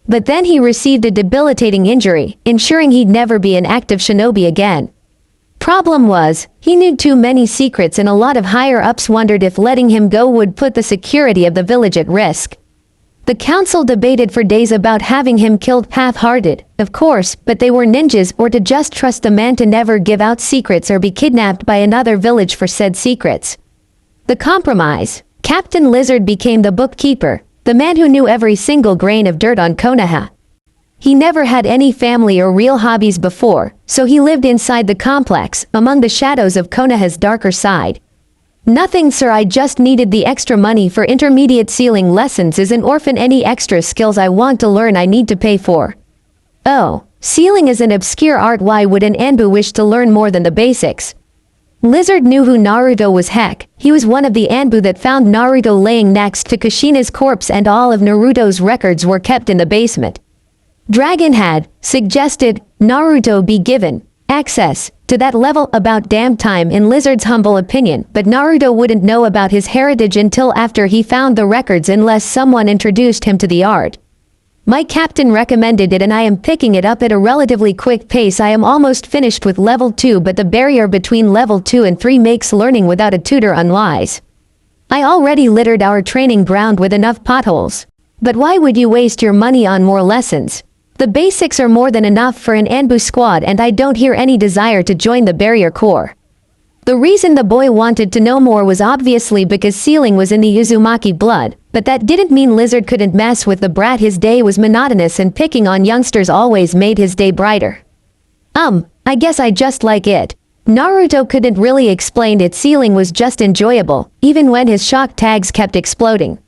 But then he received a debilitating injury, ensuring he'd never be an active shinobi again. Problem was, he knew too many secrets, and a lot of higher-ups wondered if letting him go would put the security of the village at risk. The council debated for days about having him killed half-hearted, of course, but they were ninjas, or to just trust the man to never give out secrets or be kidnapped by another village for said secrets. The compromise. Captain Lizard became the bookkeeper, the man who knew every single grain of dirt on Konoha. He never had any family or real hobbies before, so he lived inside the complex, among the shadows of Konoha's darker side. Nothing, sir, I just needed the extra money for intermediate sealing lessons. As an orphan, any extra skills I want to learn I need to pay for. Oh, sealing is an obscure art. Why would an Anbu wish to learn more than the basics? Lizard knew who Naruto was. Heck, he was one of the Anbu that found Naruto laying next to Kushina's corpse, and all of Naruto's records were kept in the basement. Dragon had suggested Naruto be given access to that level about damn time, in Lizard's humble opinion, but Naruto wouldn't know about his heritage until after he found the records, unless someone introduced him to the art. My captain recommended it and I am picking it up at a relatively quick pace. I am almost finished with level 2, but the barrier between level 2 and 3 makes learning without a tutor unwise. I already littered our training ground with enough potholes. But why would you waste your money on more lessons? The basics are more than enough for an Anbu squad, and I don't hear any desire to join the barrier corps. The reason the boy wanted to know more was obviously because sealing was in the Uzumaki blood, but that didn't mean Lizard couldn't mess with the brat. His day was monotonous, and picking on youngsters always made his day brighter. I guess I just like it. Naruto couldn't really explain its ceiling was just enjoyable, even when his shock tags kept exploding.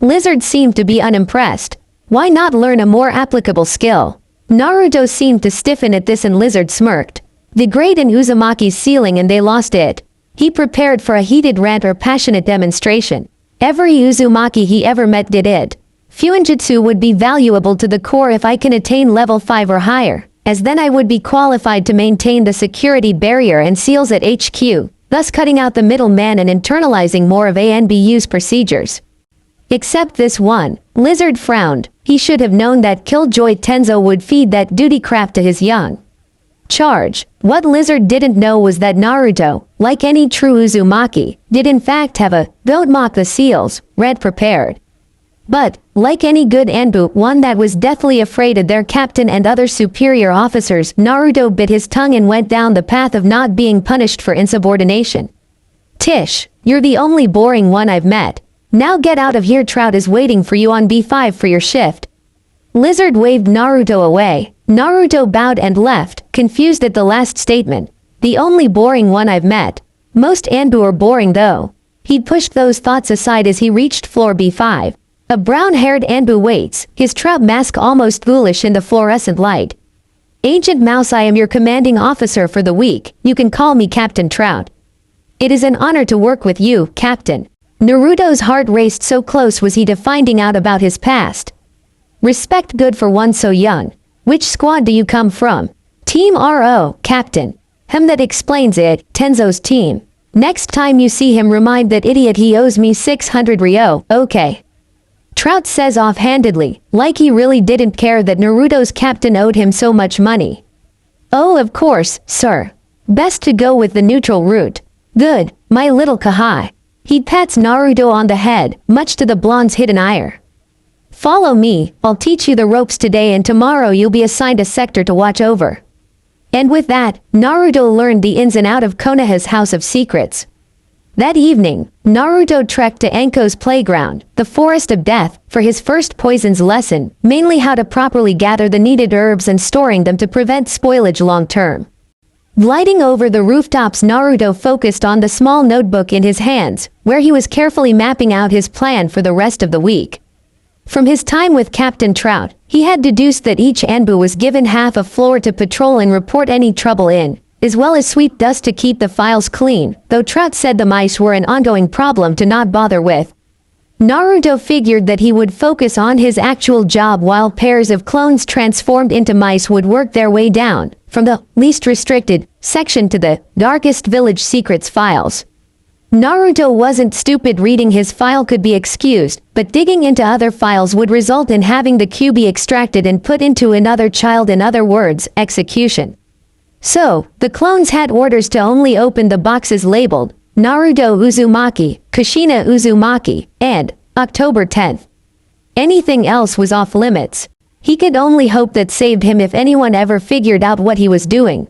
Lizard seemed to be unimpressed. Why not learn a more applicable skill? Naruto seemed to stiffen at this and Lizard smirked. The grade in Uzumaki's ceiling and they lost it. He prepared for a heated rant or passionate demonstration. Every Uzumaki he ever met did it. Fuinjutsu would be valuable to the core if I can attain level 5 or higher, as then I would be qualified to maintain the security barrier and seals at HQ, thus cutting out the middleman and internalizing more of ANBU's procedures. Except this one. Lizard frowned. He should have known that Killjoy Tenzo would feed that duty crap to his young charge. What Lizard didn't know was that Naruto, like any true Uzumaki, did in fact have a "don't mock the seals" read prepared. But, like any good Anbu, one that was deathly afraid of their captain and other superior officers, Naruto bit his tongue and went down the path of not being punished for insubordination. Tish, you're the only boring one I've met. Now get out of here, Trout is waiting for you on B5 for your shift. Lizard waved Naruto away. Naruto bowed and left, confused at the last statement. The only boring one I've met. Most Anbu are boring though. He'd pushed those thoughts aside as he reached floor B5. A brown-haired Anbu waits, his Trout mask almost ghoulish in the fluorescent light. Agent Mouse, I am your commanding officer for the week. You can call me Captain Trout. It is an honor to work with you, Captain. Naruto's heart raced, so close was he to finding out about his past. Respect good for one so young. Which squad do you come from? Team RO, Captain. That explains it, Tenzo's team. Next time you see him, remind that idiot he owes me 600 Ryo, okay? Trout says offhandedly, like he really didn't care that Naruto's captain owed him so much money. Oh, of course, sir. Best to go with the neutral route. Good, my little Kahai. He pats Naruto on the head, much to the blonde's hidden ire. Follow me, I'll teach you the ropes today and tomorrow you'll be assigned a sector to watch over. And with that, Naruto learned the ins and outs of Konoha's House of Secrets. That evening, Naruto trekked to Enko's playground, the Forest of Death, for his first poisons lesson, mainly how to properly gather the needed herbs and storing them to prevent spoilage long-term. Gliding over the rooftops, Naruto focused on the small notebook in his hands, where he was carefully mapping out his plan for the rest of the week. From his time with Captain Trout, he had deduced that each Anbu was given half a floor to patrol and report any trouble in, as well as sweep dust to keep the files clean, though Trout said the mice were an ongoing problem to not bother with. Naruto figured that he would focus on his actual job while pairs of clones transformed into mice would work their way down, from the least restricted section to the darkest village secrets files. Naruto wasn't stupid. Reading his file could be excused, but digging into other files would result in having the QB extracted and put into another child, in other words, execution. So, the clones had orders to only open the boxes labeled Naruto Uzumaki, Kushina Uzumaki, and October 10th. Anything else was off limits. He could only hope that saved him if anyone ever figured out what he was doing.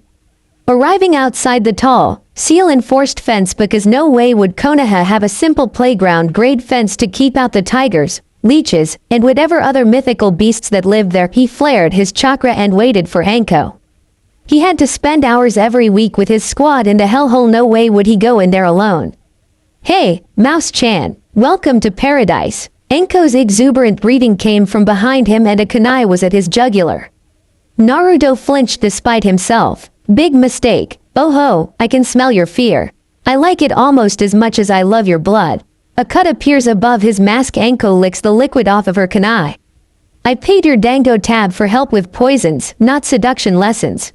Arriving outside the tall, seal-enforced fence, because no way would Konoha have a simple playground-grade fence to keep out the tigers, leeches, and whatever other mythical beasts that lived there. He flared his chakra and waited for Anko. He had to spend hours every week with his squad in the hellhole. No way would he go in there alone. Hey, Mouse-chan, welcome to paradise. Anko's exuberant breathing came from behind him and a kunai was at his jugular. Naruto flinched despite himself. Big mistake. Oh ho, I can smell your fear. I like it almost as much as I love your blood. A cut appears above his mask. Anko licks the liquid off of her kunai. I paid your dango tab for help with poisons, not seduction lessons.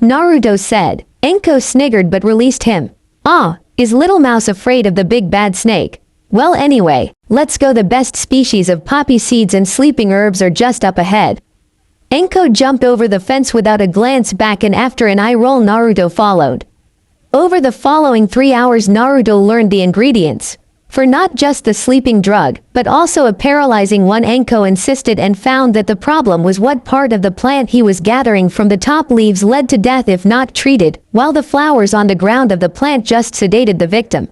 Naruto said. Anko sniggered but released him. Ah, is Little Mouse afraid of the big bad snake? Well anyway, let's go. The best species of poppy seeds and sleeping herbs are just up ahead. Anko jumped over the fence without a glance back, and after an eye roll Naruto followed. Over the following 3 hours Naruto learned the ingredients for not just the sleeping drug, but also a paralyzing one. Anko insisted and found that the problem was what part of the plant he was gathering from the top leaves led to death if not treated, while the flowers on the ground of the plant just sedated the victim.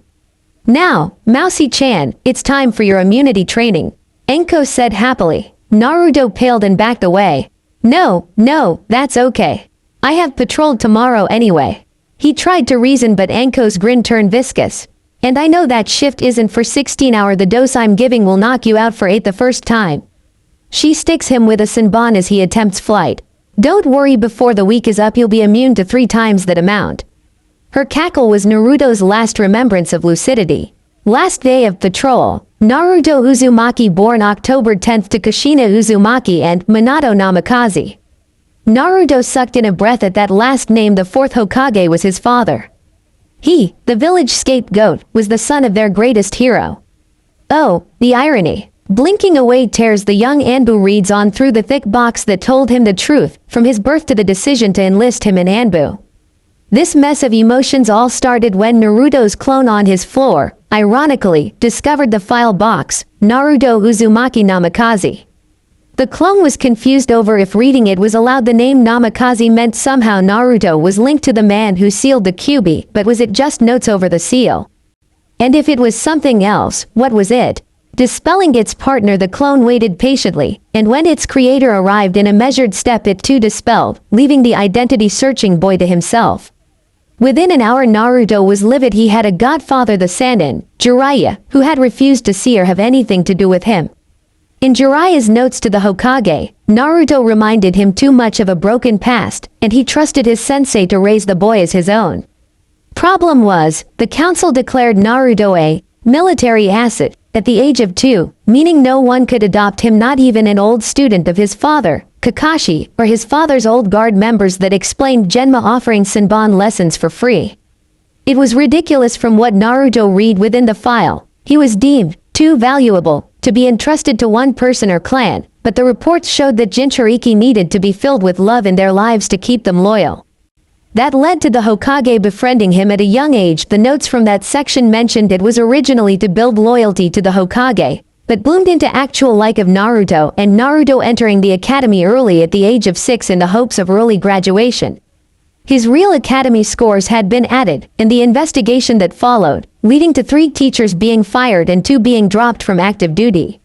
Now, Mousy-chan, it's time for your immunity training, Anko said happily. Naruto paled and backed away. No, that's okay. I have patrolled tomorrow anyway. He tried to reason, but Anko's grin turned viscous. And I know that shift isn't for 16-hour. The dose I'm giving will knock you out for 8 the first time. She sticks him with a Senbon as he attempts flight. Don't worry, before the week is up you'll be immune to 3 times that amount. Her cackle was Naruto's last remembrance of lucidity. Last day of patrol, Naruto Uzumaki, born October 10th to Kushina Uzumaki and Minato Namikaze. Naruto sucked in a breath at that last name. The 4th Hokage was his father. He, the village scapegoat, was the son of their greatest hero. Oh, the irony. Blinking away tears, the young Anbu reads on through the thick box that told him the truth, from his birth to the decision to enlist him in Anbu. This mess of emotions all started when Naruto's clone on his floor, ironically, discovered the file box, Naruto Uzumaki Namikaze. The clone was confused over if reading it was allowed. The name Namikaze meant somehow Naruto was linked to the man who sealed the Kyuubi, but was it just notes over the seal? And if it was something else, what was it? Dispelling its partner, the clone waited patiently, and when its creator arrived in a measured step it too dispelled, leaving the identity-searching boy to himself. Within an hour Naruto was livid. He had a godfather, the Sannin, Jiraiya, who had refused to see or have anything to do with him. In Jiraiya's notes to the Hokage, Naruto reminded him too much of a broken past, and he trusted his sensei to raise the boy as his own. Problem was, the council declared Naruto a military asset at the age of 2, meaning no one could adopt him, not even an old student of his father, Kakashi, or his father's old guard members. That explained Genma offering Senbon lessons for free. It was ridiculous. From what Naruto read within the file, he was deemed too valuable to be entrusted to one person or clan, but the reports showed that Jinchuriki needed to be filled with love in their lives to keep them loyal. That led to the Hokage befriending him at a young age. The notes from that section mentioned it was originally to build loyalty to the Hokage, but bloomed into actual like of Naruto, and Naruto entering the academy early at the age of 6 in the hopes of early graduation. His real academy scores had been added in the investigation that followed, leading to 3 teachers being fired and 2 being dropped from active duty.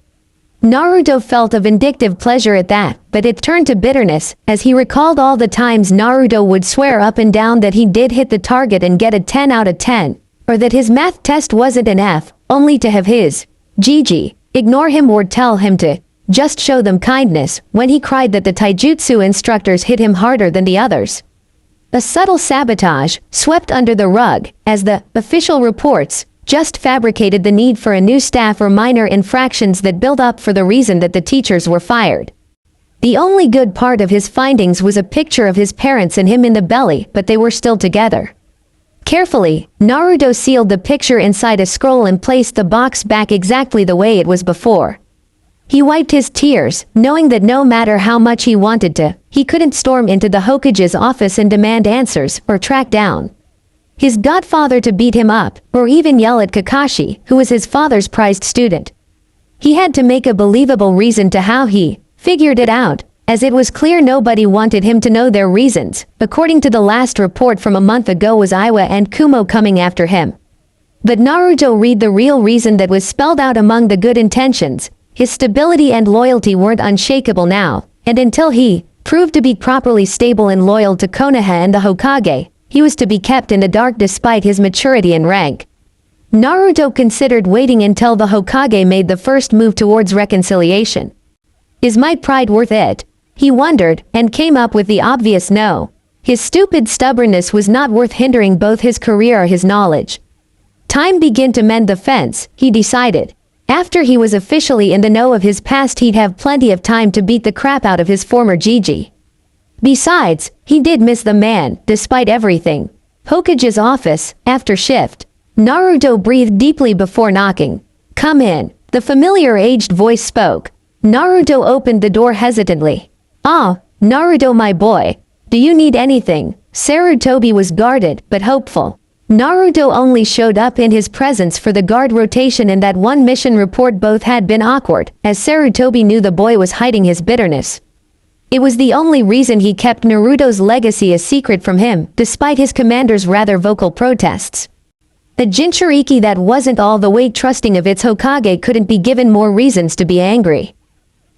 Naruto felt a vindictive pleasure at that, but it turned to bitterness as he recalled all the times Naruto would swear up and down that he did hit the target and get a 10 out of 10, or that his math test wasn't an F, only to have his Gigi ignore him or tell him to just show them kindness when he cried that the taijutsu instructors hit him harder than the others. A subtle sabotage, swept under the rug, as the official reports just fabricated the need for a new staff or minor infractions that built up for the reason that the teachers were fired. The only good part of his findings was a picture of his parents and him in the belly, but they were still together. Carefully, Naruto sealed the picture inside a scroll and placed the box back exactly the way it was before. He wiped his tears, knowing that no matter how much he wanted to, he couldn't storm into the Hokage's office and demand answers, or track down his godfather to beat him up, or even yell at Kakashi, who was his father's prized student. He had to make a believable reason to how he figured it out, as it was clear nobody wanted him to know their reasons. According to the last report from a month ago, was Iwa and Kumo coming after him. But Naruto read the real reason that was spelled out among the good intentions. His stability and loyalty weren't unshakable now, and until he proved to be properly stable and loyal to Konoha and the Hokage, he was to be kept in the dark despite his maturity and rank. Naruto considered waiting until the Hokage made the first move towards reconciliation. Is my pride worth it? He wondered, and came up with the obvious no. His stupid stubbornness was not worth hindering both his career or his knowledge. Time began to mend the fence, he decided. After he was officially in the know of his past, he'd have plenty of time to beat the crap out of his former Gigi. Besides, he did miss the man, despite everything. Hokage's office, after shift. Naruto breathed deeply before knocking. Come in, the familiar aged voice spoke. Naruto opened the door hesitantly. Ah, Naruto my boy. Do you need anything? Sarutobi was guarded, but hopeful. Naruto only showed up in his presence for the guard rotation and that one mission report. Both had been awkward, as Sarutobi knew the boy was hiding his bitterness. It was the only reason he kept Naruto's legacy a secret from him, despite his commander's rather vocal protests. The Jinchuriki that wasn't all the way trusting of its Hokage couldn't be given more reasons to be angry.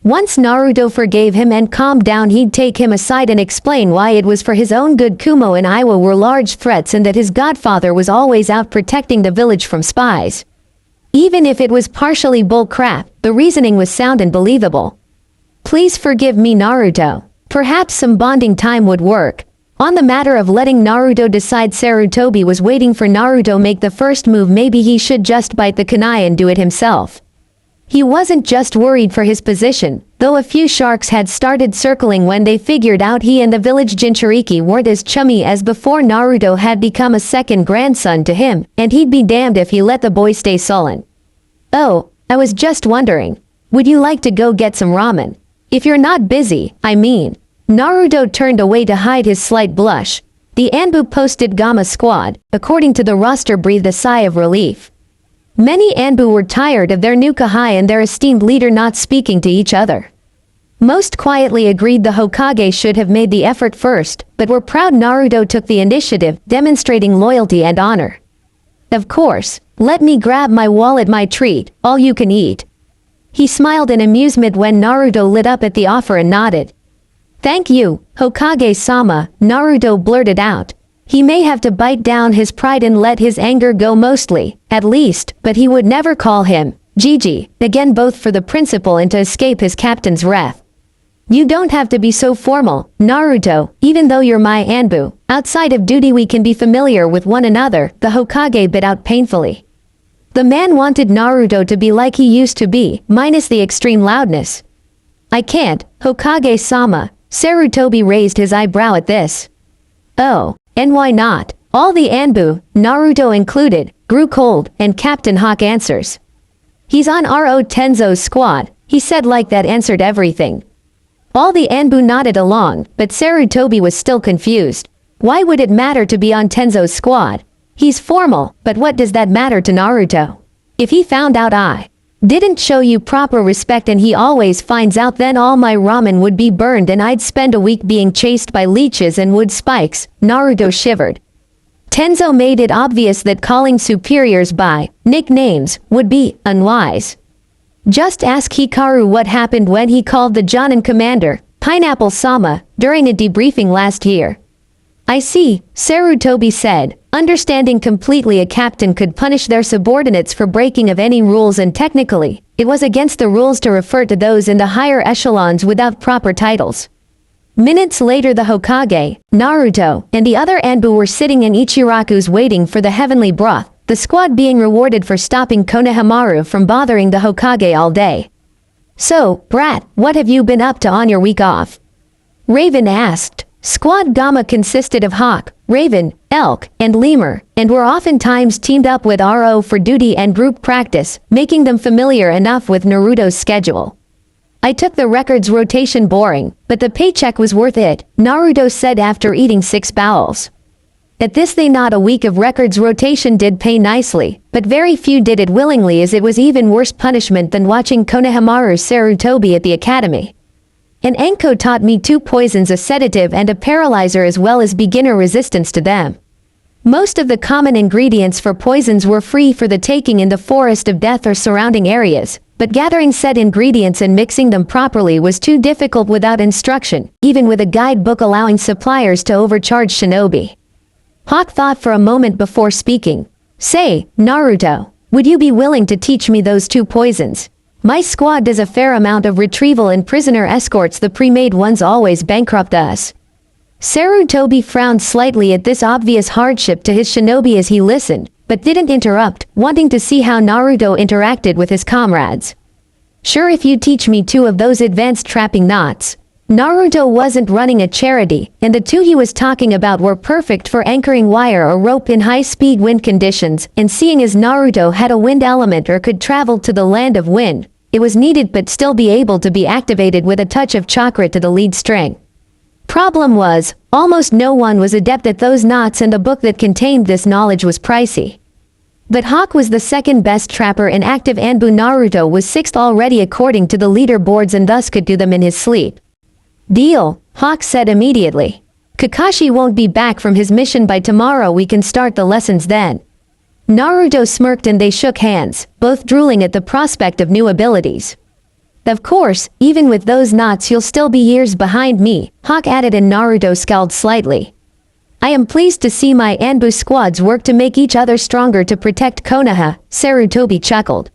Once Naruto forgave him and calmed down, he'd take him aside and explain why it was for his own good Kumo and Iwa were large threats and that his godfather was always out protecting the village from spies. Even if it was partially bull crap, the reasoning was sound and believable. Please forgive me, Naruto. Perhaps some bonding time would work. On the matter of letting Naruto decide, Sarutobi was waiting for Naruto make the first move. Maybe he should just bite the kunai and do it himself. He wasn't just worried for his position, though a few sharks had started circling when they figured out he and the village Jinchuriki weren't as chummy as before. Naruto had become a second grandson to him, and he'd be damned if he let the boy stay sullen. Oh, I was just wondering, would you like to go get some ramen? If you're not busy, I mean. Naruto turned away to hide his slight blush. The Anbu posted Gamma squad, according to the roster, breathed a sigh of relief. Many Anbu were tired of their new Kahai and their esteemed leader not speaking to each other. Most quietly agreed the Hokage should have made the effort first, but were proud Naruto took the initiative, demonstrating loyalty and honor. Of course, let me grab my wallet, my treat, all you can eat. He smiled in amusement when Naruto lit up at the offer and nodded. Thank you, Hokage-sama, Naruto blurted out. He may have to bite down his pride and let his anger go mostly, at least, but he would never call him Gigi again, both for the principal and to escape his captain's wrath. You don't have to be so formal, Naruto, even though you're my Anbu. Outside of duty we can be familiar with one another, the Hokage bit out painfully. The man wanted Naruto to be like he used to be, minus the extreme loudness. I can't, Hokage-sama. Sarutobi raised his eyebrow at this. Oh. And why not? All the Anbu, Naruto included, grew cold, and Captain Hawk answers. He's on Ro Tenzo's squad, he said like that answered everything. All the Anbu nodded along, but Sarutobi was still confused. Why would it matter to be on Tenzo's squad? He's formal, but what does that matter to Naruto? If he found out I didn't show you proper respect and he always finds out, then all my ramen would be burned and I'd spend a week being chased by leeches and wood spikes, Naruto shivered. Tenzo made it obvious that calling superiors by nicknames would be unwise. Just ask Hikaru what happened when he called the Jonin commander, Pineapple-sama, during a debriefing last year. I see, Sarutobi said, understanding completely a captain could punish their subordinates for breaking of any rules, and technically, it was against the rules to refer to those in the higher echelons without proper titles. Minutes later the Hokage, Naruto, and the other Anbu were sitting in Ichiraku's waiting for the heavenly broth, the squad being rewarded for stopping Konohamaru from bothering the Hokage all day. So, brat, what have you been up to on your week off? Raven asked. Squad Gamma consisted of Hawk, Raven, Elk, and Lemur, and were oftentimes teamed up with RO for duty and group practice, making them familiar enough with Naruto's schedule. I took the records rotation boring, but the paycheck was worth it, Naruto said after eating 6 bowls. At this they nod. A week of records rotation did pay nicely, but very few did it willingly, as it was even worse punishment than watching Konohamaru Sarutobi at the academy. An Anko taught me 2 poisons, a sedative and a paralyzer, as well as beginner resistance to them. Most of the common ingredients for poisons were free for the taking in the forest of death or surrounding areas, but gathering said ingredients and mixing them properly was too difficult without instruction, even with a guidebook allowing suppliers to overcharge shinobi. Hawk thought for a moment before speaking. Say, Naruto, would you be willing to teach me those 2 poisons? My squad does a fair amount of retrieval and prisoner escorts. The pre-made ones always bankrupt us. Sarutobi frowned slightly at this obvious hardship to his shinobi as he listened, but didn't interrupt, wanting to see how Naruto interacted with his comrades. Sure, if you teach me 2 of those advanced trapping knots. Naruto wasn't running a charity, and the 2 he was talking about were perfect for anchoring wire or rope in high-speed wind conditions, and seeing as Naruto had a wind element or could travel to the land of wind, it was needed but still be able to be activated with a touch of chakra to the lead string. Problem was, almost no one was adept at those knots, and the book that contained this knowledge was pricey. But Hawk was the second best trapper in active Anbu. Naruto was 6th already according to the leaderboards and thus could do them in his sleep. Deal, Hawk said immediately. Kakashi won't be back from his mission by tomorrow. We can start the lessons then. Naruto smirked and they shook hands, both drooling at the prospect of new abilities. Of course, even with those knots you'll still be years behind me, Hawk added, and Naruto scowled slightly. I am pleased to see my Anbu squads work to make each other stronger to protect Konoha, Sarutobi chuckled.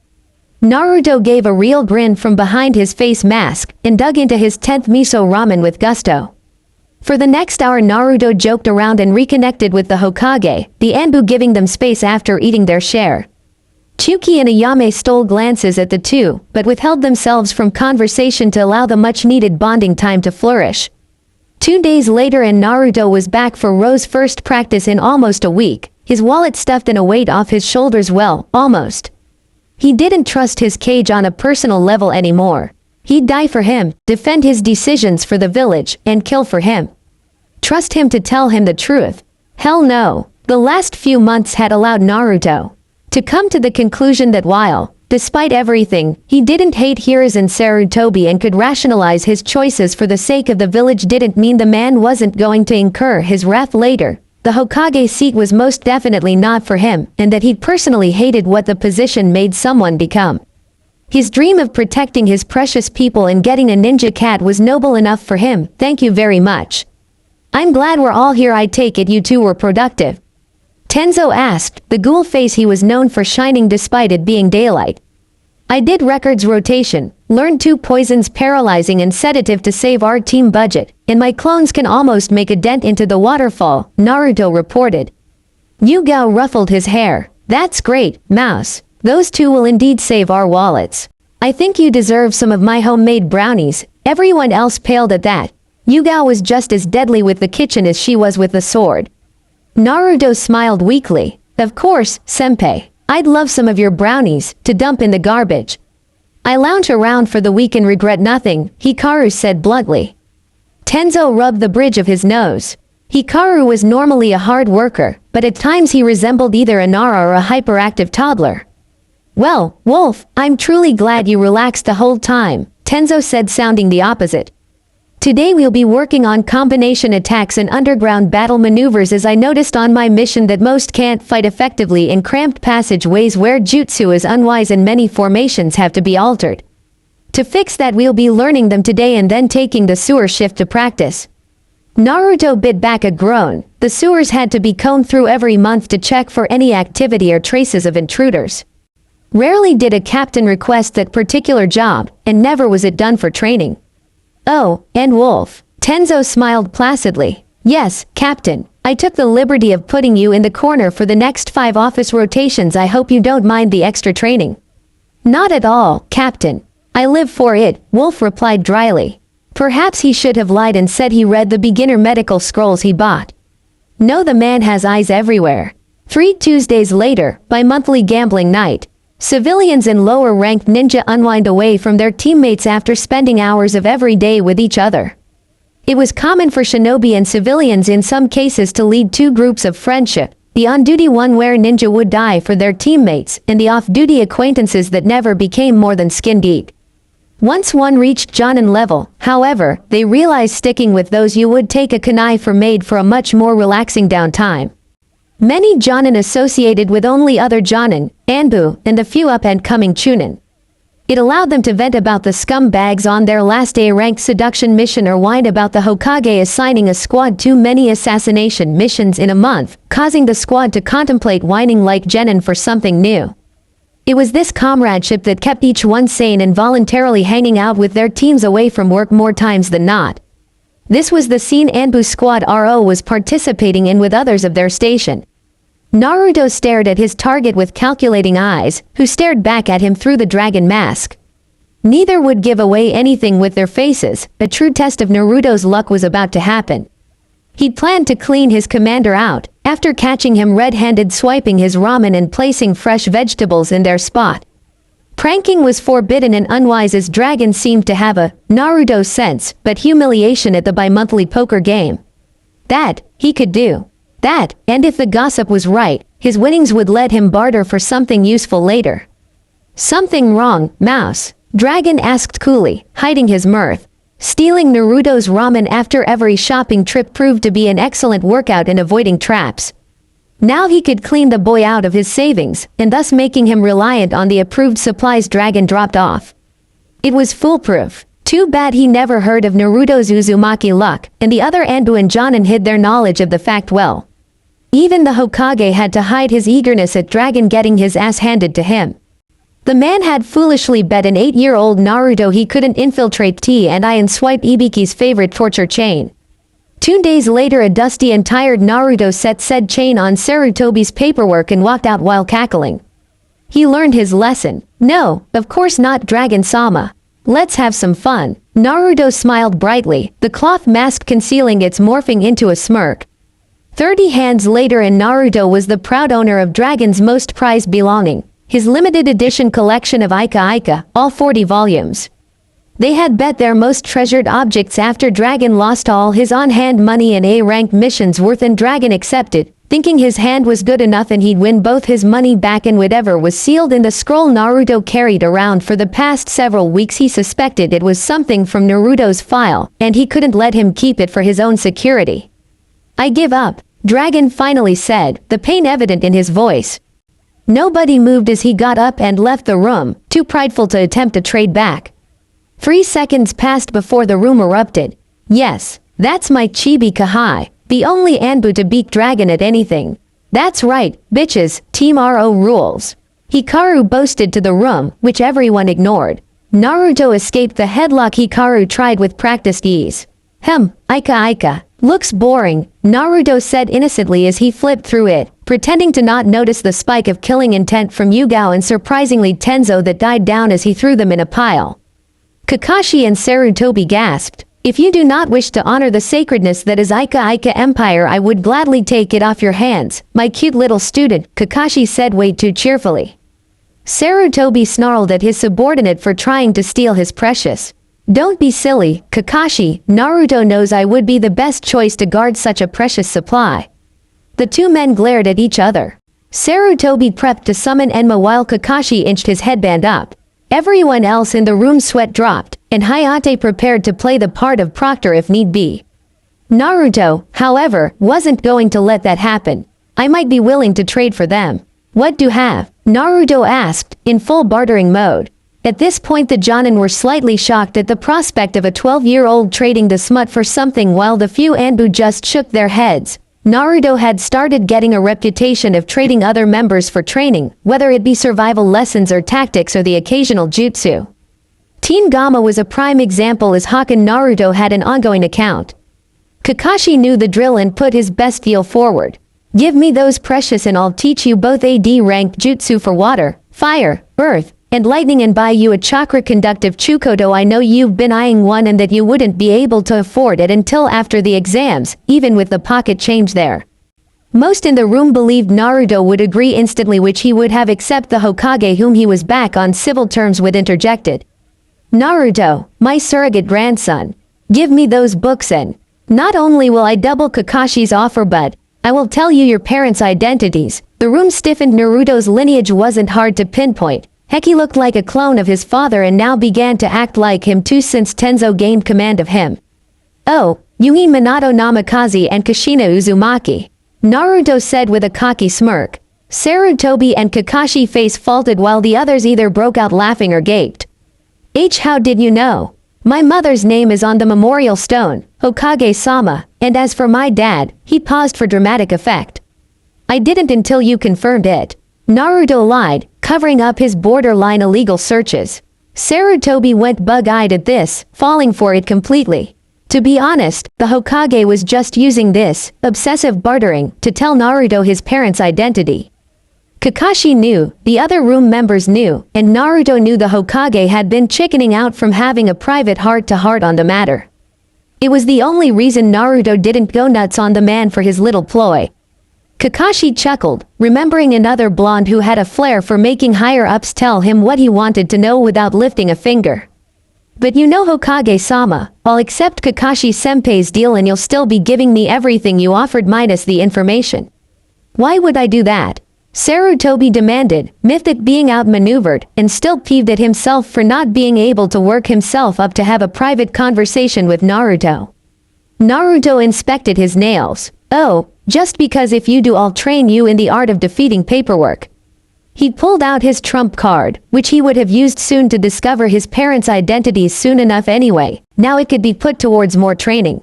Naruto gave a real grin from behind his face mask and dug into his 10th miso ramen with gusto. For the next hour Naruto joked around and reconnected with the Hokage, the Anbu giving them space after eating their share. Chuki and Ayame stole glances at the two, but withheld themselves from conversation to allow the much-needed bonding time to flourish. 2 days later and Naruto was back for Ro's first practice in almost a week, his wallet stuffed and a weight off his shoulders. Well, almost. He didn't trust his cage on a personal level anymore. He'd die for him, defend his decisions for the village, and kill for him. Trust him to tell him the truth? Hell no. The last few months had allowed Naruto to come to the conclusion that while, despite everything, he didn't hate Hiruzen Sarutobi and could rationalize his choices for the sake of the village, didn't mean the man wasn't going to incur his wrath later. The Hokage seat was most definitely not for him, and that he'd personally hated what the position made someone become. His dream of protecting his precious people and getting a ninja cat was noble enough for him. Thank you very much. I'm glad we're all here. I take it you two were productive. Tenzo asked, the ghoul face he was known for shining despite it being daylight. I did records rotation, learned 2 poisons, paralyzing and sedative to save our team budget, and my clones can almost make a dent into the waterfall, Naruto reported. Yugao ruffled his hair. That's great, Mouse. Those 2 will indeed save our wallets. I think you deserve some of my homemade brownies. Everyone else paled at that. Yugao was just as deadly with the kitchen as she was with the sword. Naruto smiled weakly. Of course, senpai. I'd love some of your brownies, to dump in the garbage. I lounge around for the week and regret nothing, Hikaru said bluntly. Tenzo rubbed the bridge of his nose. Hikaru was normally a hard worker, but at times he resembled either a Nara or a hyperactive toddler. Well, Wolf, I'm truly glad you relaxed the whole time, Tenzo said, sounding the opposite. Today we'll be working on combination attacks and underground battle maneuvers, as I noticed on my mission that most can't fight effectively in cramped passageways where jutsu is unwise and many formations have to be altered. To fix that we'll be learning them today and then taking the sewer shift to practice. Naruto bit back a groan. The sewers had to be combed through every month to check for any activity or traces of intruders. Rarely did a captain request that particular job, and never was it done for training. Oh, and Wolf. Tenzo smiled placidly. Yes, Captain. I took the liberty of putting you in the corner for the next 5 office rotations. I hope you don't mind the extra training. Not at all, Captain. I live for it, Wolf replied dryly. Perhaps he should have lied and said he read the beginner medical scrolls he bought. No, the man has eyes everywhere. 3 Tuesdays later, bi-monthly gambling night. Civilians and lower-ranked ninja unwind away from their teammates after spending hours of every day with each other. It was common for shinobi and civilians in some cases to lead 2 groups of friendship, the on-duty one where ninja would die for their teammates, and the off-duty acquaintances that never became more than skin deep. Once one reached Jonin level, however, they realized sticking with those you would take a kunai for made for a much more relaxing downtime. Many Jonin associated with only other Jonin, Anbu, and the few up-and-coming Chunin. It allowed them to vent about the scumbags on their last A-ranked seduction mission or whine about the Hokage assigning a squad too many assassination missions in a month, causing the squad to contemplate whining like Genin for something new. It was this comradeship that kept each one sane and voluntarily hanging out with their teams away from work more times than not. This was the scene Anbu Squad RO was participating in with others of their station. Naruto stared at his target with calculating eyes, who stared back at him through the dragon mask. Neither would give away anything with their faces. A true test of Naruto's luck was about to happen. He'd planned to clean his commander out, after catching him red-handed swiping his ramen and placing fresh vegetables in their spot. Pranking was forbidden and unwise, as Dragon seemed to have a Naruto sense, but humiliation at the bi-monthly poker game. That, he could do. That, and if the gossip was right, his winnings would let him barter for something useful later. Something wrong, Mouse? Dragon asked coolly, hiding his mirth. Stealing Naruto's ramen after every shopping trip proved to be an excellent workout in avoiding traps. Now he could clean the boy out of his savings, and thus making him reliant on the approved supplies Dragon dropped off. It was foolproof. Too bad he never heard of Naruto's Uzumaki luck, and the other Anbu and Jonin hid their knowledge of the fact well. Even the Hokage had to hide his eagerness at Dragon getting his ass handed to him. The man had foolishly bet an 8-year-old Naruto he couldn't infiltrate T&I and swipe Ibiki's favorite torture chain. 2 days later, a dusty and tired Naruto set said chain on Sarutobi's paperwork and walked out while cackling. He learned his lesson. No, of course not, Dragon-sama. Let's have some fun. Naruto smiled brightly, the cloth mask concealing its morphing into a smirk. 30 hands later and Naruto was the proud owner of Dragon's most prized belonging, his limited edition collection of Ika, all 40 volumes. They had bet their most treasured objects after Dragon lost all his on-hand money and A-rank missions worth, and Dragon accepted, thinking his hand was good enough and he'd win both his money back and whatever was sealed in the scroll Naruto carried around for the past several weeks. He suspected it was something from Naruto's file, and he couldn't let him keep it for his own security. I give up, Dragon finally said, the pain evident in his voice. Nobody moved as he got up and left the room, too prideful to attempt a trade back. 3 seconds passed before the room erupted. Yes, that's my Chibi Kahai, the only Anbu to beat Dragon at anything. That's right, bitches, Team RO rules. Hikaru boasted to the room, which everyone ignored. Naruto escaped the headlock Hikaru tried with practiced ease. Ika. Looks boring, Naruto said innocently as he flipped through it, pretending to not notice the spike of killing intent from Yugao and surprisingly Tenzo that died down as he threw them in a pile. Kakashi and Sarutobi gasped. If you do not wish to honor the sacredness that is Ika Empire, I would gladly take it off your hands, my cute little student, Kakashi said way too cheerfully. Sarutobi snarled at his subordinate for trying to steal his precious. Don't be silly, Kakashi, Naruto knows I would be the best choice to guard such a precious supply. The two men glared at each other. Sarutobi prepped to summon Enma while Kakashi inched his headband up. Everyone else in the room's sweat dropped, and Hayate prepared to play the part of Proctor if need be. Naruto, however, wasn't going to let that happen. I might be willing to trade for them. What do you have? Naruto asked, in full bartering mode. At this point the Jonin were slightly shocked at the prospect of a 12-year-old trading the smut for something, while the few Anbu just shook their heads. Naruto had started getting a reputation of trading other members for training, whether it be survival lessons or tactics or the occasional jutsu. Team Gamma was a prime example, as Hawk and Naruto had an ongoing account. Kakashi knew the drill and put his best deal forward. Give me those precious and I'll teach you both AD-ranked jutsu for water, fire, earth, and lightning, and buy you a chakra-conductive Chukodo. I know you've been eyeing one and that you wouldn't be able to afford it until after the exams, even with the pocket change there. Most in the room believed Naruto would agree instantly, which he would have, except the Hokage, whom he was back on civil terms with, interjected. Naruto, my surrogate grandson, give me those books and not only will I double Kakashi's offer, but I will tell you your parents' identities. The room stiffened. Naruto's lineage wasn't hard to pinpoint. Heck, he looked like a clone of his father and now began to act like him too since Tenzo gained command of him. Oh, you mean Minato Namikaze and Kushina Uzumaki, Naruto said with a cocky smirk. Sarutobi and Kakashi face faulted while the others either broke out laughing or gaped. How did you know? My mother's name is on the memorial stone, Hokage-sama, and as for my dad, he paused for dramatic effect. I didn't until you confirmed it. Naruto lied, covering up his borderline illegal searches. Sarutobi went bug-eyed at this, falling for it completely. To be honest, the Hokage was just using this obsessive bartering to tell Naruto his parents' identity. Kakashi knew, the other room members knew, and Naruto knew the Hokage had been chickening out from having a private heart-to-heart on the matter. It was the only reason Naruto didn't go nuts on the man for his little ploy. Kakashi chuckled, remembering another blonde who had a flair for making higher-ups tell him what he wanted to know without lifting a finger. But you know, Hokage-sama, I'll accept Kakashi-senpai's deal and you'll still be giving me everything you offered minus the information. Why would I do that? Sarutobi demanded, miffed at being outmaneuvered, and still peeved at himself for not being able to work himself up to have a private conversation with Naruto. Naruto inspected his nails. Oh, just because if you do I'll train you in the art of defeating paperwork. He pulled out his trump card, which he would have used soon to discover his parents' identities soon enough anyway. Now it could be put towards more training.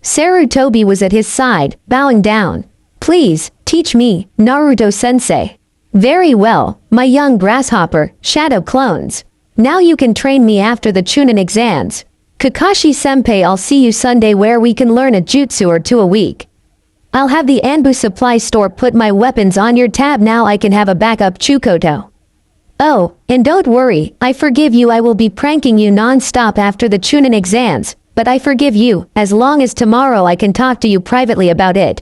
Sarutobi was at his side, bowing down. "Please, teach me, Naruto-sensei." "Very well, my young grasshopper, shadow clones. Now you can train me after the Chunin exams. Kakashi-senpai, I'll see you Sunday where we can learn a jutsu or two a week. I'll have the Anbu supply store put my weapons on your tab, now I can have a backup Chukoto. Oh, and don't worry, I forgive you, I will be pranking you non-stop after the Chunin exams, but I forgive you, as long as tomorrow I can talk to you privately about it.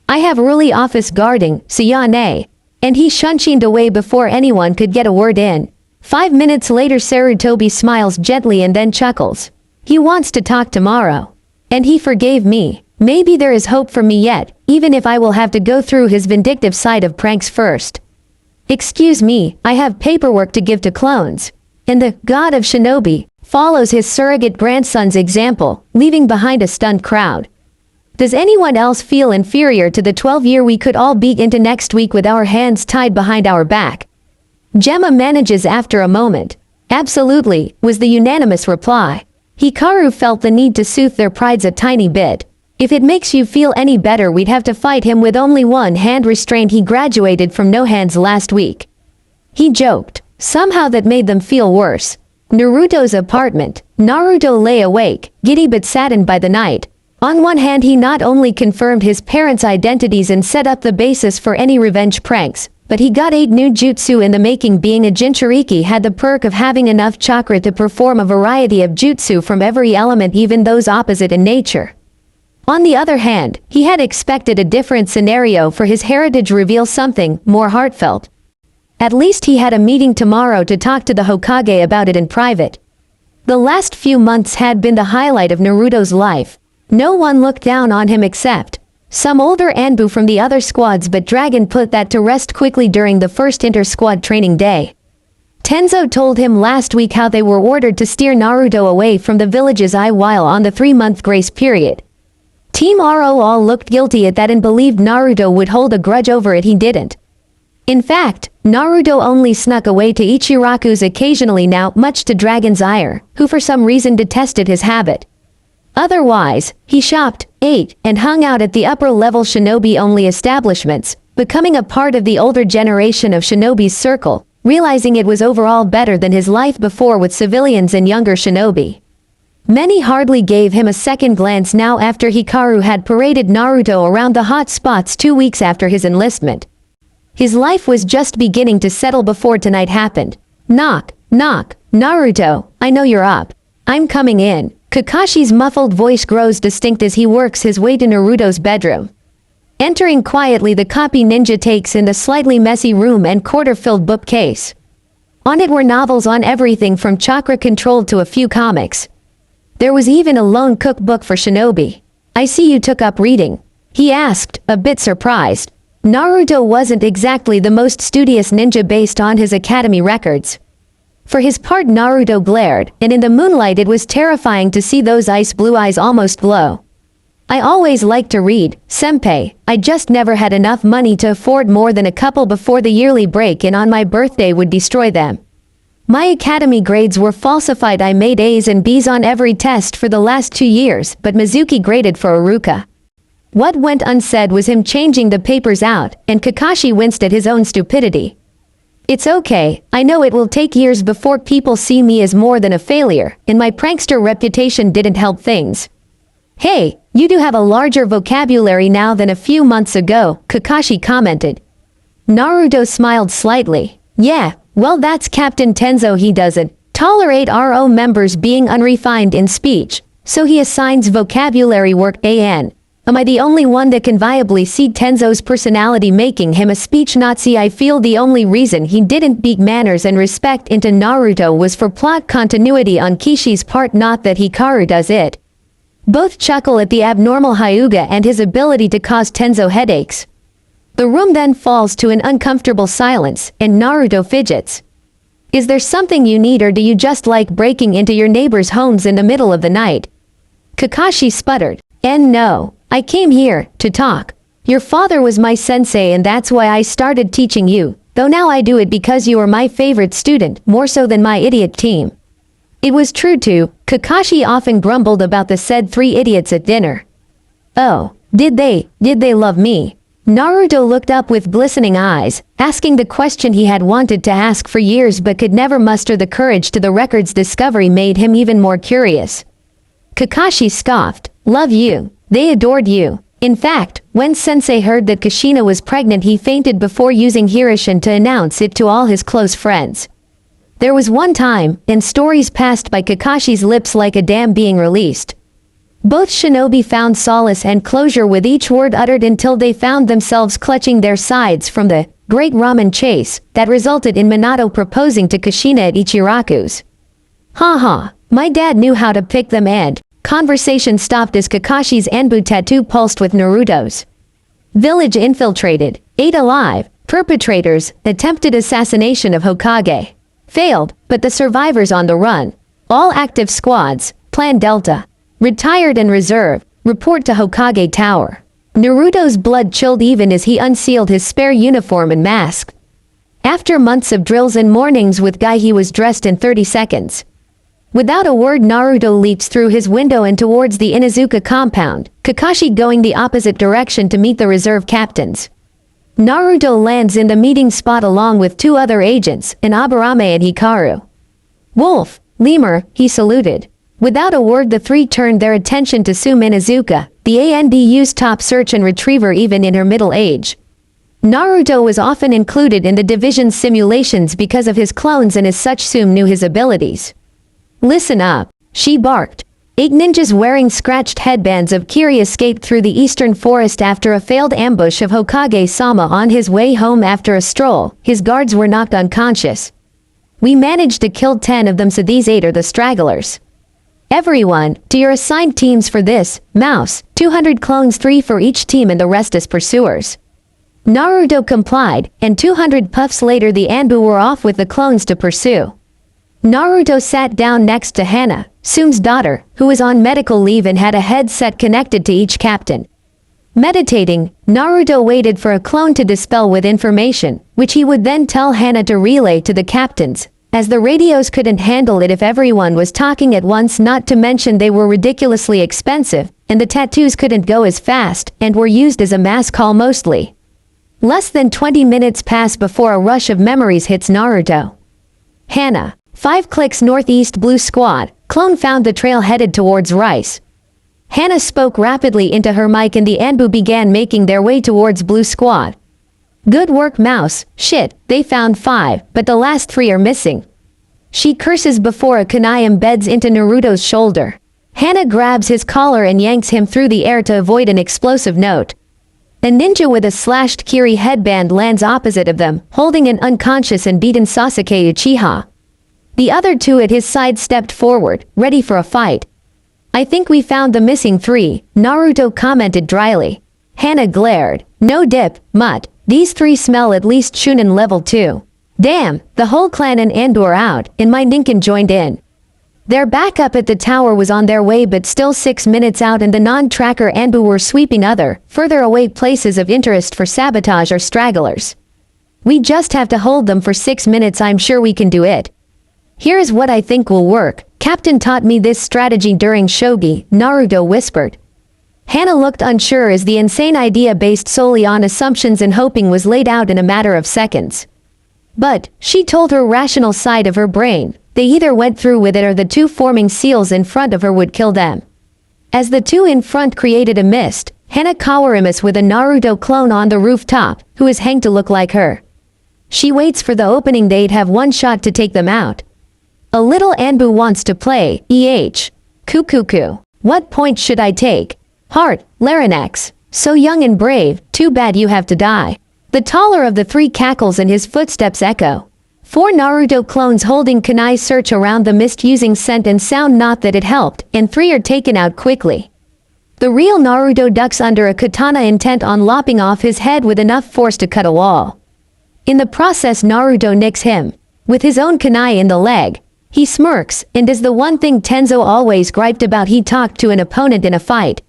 I have early office guarding, Sayane." And he shunshined away before anyone could get a word in. 5 minutes later Sarutobi smiles gently and then chuckles. He wants to talk tomorrow. And he forgave me. Maybe there is hope for me yet, even if I will have to go through his vindictive side of pranks first. "Excuse me, I have paperwork to give to clones." And the god of shinobi follows his surrogate grandson's example, leaving behind a stunned crowd. Does anyone else feel inferior to the 12-year we could all be into next week with our hands tied behind our back? Gemma manages after a moment. "Absolutely," was the unanimous reply. Hikaru felt the need to soothe their prides a tiny bit. "If it makes you feel any better, we'd have to fight him with only one hand restrained. He graduated from no hands last week." He joked. Somehow that made them feel worse. Naruto's apartment. Naruto lay awake, giddy but saddened by the night. On one hand, he not only confirmed his parents' identities and set up the basis for any revenge pranks, but he got 8 new jutsu in the making. Being a Jinchuriki had the perk of having enough chakra to perform a variety of jutsu from every element, even those opposite in nature. On the other hand, he had expected a different scenario for his heritage reveal, something more heartfelt. At least he had a meeting tomorrow to talk to the Hokage about it in private. The last few months had been the highlight of Naruto's life. No one looked down on him except some older Anbu from the other squads, but Dragon put that to rest quickly during the first inter-squad training day. Tenzo told him last week how they were ordered to steer Naruto away from the village's eye while on the 3-month grace period. Team RO all looked guilty at that and believed Naruto would hold a grudge over it. He didn't. In fact, Naruto only snuck away to Ichiraku's occasionally now, much to Dragon's ire, who for some reason detested his habit. Otherwise, he shopped, ate, and hung out at the upper-level shinobi-only establishments, becoming a part of the older generation of shinobi's circle, realizing it was overall better than his life before with civilians and younger shinobi. Many hardly gave him a second glance now after Hikaru had paraded Naruto around the hot spots 2 weeks after his enlistment. His life was just beginning to settle before tonight happened. Knock, knock, Naruto, I know you're up. I'm coming in. Kakashi's muffled voice grows distinct as he works his way to Naruto's bedroom. Entering quietly, the copy ninja takes in the slightly messy room and quarter-filled bookcase. On it were novels on everything from chakra control to a few comics. There was even a lone cookbook for shinobi. "I see you took up reading," he asked, a bit surprised. Naruto wasn't exactly the most studious ninja based on his academy records. For his part, Naruto glared, and in the moonlight it was terrifying to see those ice blue eyes almost glow. "I always liked to read, senpai. I just never had enough money to afford more than a couple before the yearly break, and on my birthday would destroy them. My academy grades were falsified. I made A's and B's on every test for the last 2 years, but Mizuki graded for Iruka." What went unsaid was him changing the papers out, and Kakashi winced at his own stupidity. "It's okay, I know it will take years before people see me as more than a failure, and my prankster reputation didn't help things." "Hey, you do have a larger vocabulary now than a few months ago," Kakashi commented. Naruto smiled slightly. "Yeah, well, that's Captain Tenzo. He doesn't tolerate RO members being unrefined in speech, so he assigns vocabulary work. Am I the only one that can viably see Tenzo's personality making him a speech Nazi? I feel the only reason he didn't beat manners and respect into Naruto was for plot continuity on Kishi's part, not that Hikaru does it." Both chuckle at the abnormal Hyuga and his ability to cause Tenzo headaches. The room then falls to an uncomfortable silence, and Naruto fidgets. "Is there something you need, or do you just like breaking into your neighbors' homes in the middle of the night?" Kakashi sputtered. "No. I came here to talk. Your father was my sensei, and that's why I started teaching you. though now I do it because you are my favorite student, more so than my idiot team. It was true too. Kakashi often grumbled about the said three idiots at dinner. Oh, did they love me? Naruto looked up with glistening eyes, asking the question he had wanted to ask for years but could never muster the courage to. The record's discovery made him even more curious. Kakashi scoffed, "Love you. They adored you. In fact, when Sensei heard that Kushina was pregnant he fainted before using Hirishin to announce it to all his close friends. There was one time, and stories passed by Kakashi's lips like a dam being released. Both shinobi found solace and closure with each word uttered until they found themselves clutching their sides from the great ramen chase that resulted in Minato proposing to Kushina at Ichiraku's. Ha, my dad knew how to pick them, and conversation stopped as Kakashi's Anbu tattoo pulsed with Naruto's. Village infiltrated, ate alive, perpetrators, attempted assassination of Hokage. Failed, but the survivors on the run. All active squads, Plan Delta. Retired and reserve, report to Hokage Tower. Naruto's blood chilled even as he unsealed his spare uniform and mask. After months of drills and mornings with Guy he was dressed in 30 seconds. Without a word Naruto leaps through his window and towards the Inuzuka compound, Kakashi going the opposite direction to meet the reserve captains. Naruto lands in the meeting spot along with two other agents, an Aburame and Hikaru. Wolf, Lemur, he saluted. Without a word the three turned their attention to Sume Inuzuka, the Anbu's top search and retriever even in her middle age. Naruto was often included in the division's simulations because of his clones and as such Sume knew his abilities. Listen up, she barked. 8 ninjas wearing scratched headbands of Kiri escaped through the eastern forest after a failed ambush of Hokage-sama on his way home after a stroll. His guards were knocked unconscious. We managed to kill 10 of them, so these 8 are the stragglers. Everyone, to your assigned teams for this, Mouse, 200 clones 3 for each team and the rest as pursuers. Naruto complied, and 200 puffs later the Anbu were off with the clones to pursue. Naruto sat down next to Hana, Sume's daughter, who was on medical leave and had a headset connected to each captain. Meditating, Naruto waited for a clone to dispel with information, which he would then tell Hana to relay to the captains, as the radios couldn't handle it if everyone was talking at once, not to mention they were ridiculously expensive, and the tattoos couldn't go as fast, and were used as a mass call mostly. Less than 20 minutes pass before a rush of memories hits Naruto. Hana. 5 clicks northeast blue squad, clone found the trail headed towards Rice. Hana spoke rapidly into her mic and the Anbu began making their way towards blue squad. Good work Mouse, shit, they found 5, but the last 3 are missing. She curses before a kunai embeds into Naruto's shoulder. Hana grabs his collar and yanks him through the air to avoid an explosive note. A ninja with a slashed Kiri headband lands opposite of them, holding an unconscious and beaten Sasuke Uchiha. The other 2 at his side stepped forward, ready for a fight. I think we found the missing 3, Naruto commented dryly. Hana glared. No dip, mutt. These 3 smell at least Chunin level 2. Damn, the whole clan and Anbu are out, and my Ninken joined in. Their backup at the tower was on their way but still 6 minutes out and the non-tracker Anbu were sweeping other, further away places of interest for sabotage or stragglers. We just have to hold them for 6 minutes, I'm sure we can do it. Here's what I think will work. Captain taught me this strategy during shogi, Naruto whispered. Hana looked unsure as the insane idea based solely on assumptions and hoping was laid out in a matter of seconds. But, she told her rational side of her brain, they either went through with it or the 2 forming seals in front of her would kill them. As the 2 in front created a mist, Hana Kawarimas with a Naruto clone on the rooftop, who is hanged to look like her. She waits for the opening, they'd have 1 shot to take them out. A little Anbu wants to play, Kukuku. What point should I take? Heart, Larynx. So young and brave, too bad you have to die. The taller of the 3 cackles and his footsteps echo. 4 Naruto clones holding kunai search around the mist using scent and sound, not that it helped, and 3 are taken out quickly. The real Naruto ducks under a katana intent on lopping off his head with enough force to cut a wall. In the process Naruto nicks him. With his own kunai in the leg. He smirks, and does the one thing Tenzo always griped about: he talked to an opponent in a fight.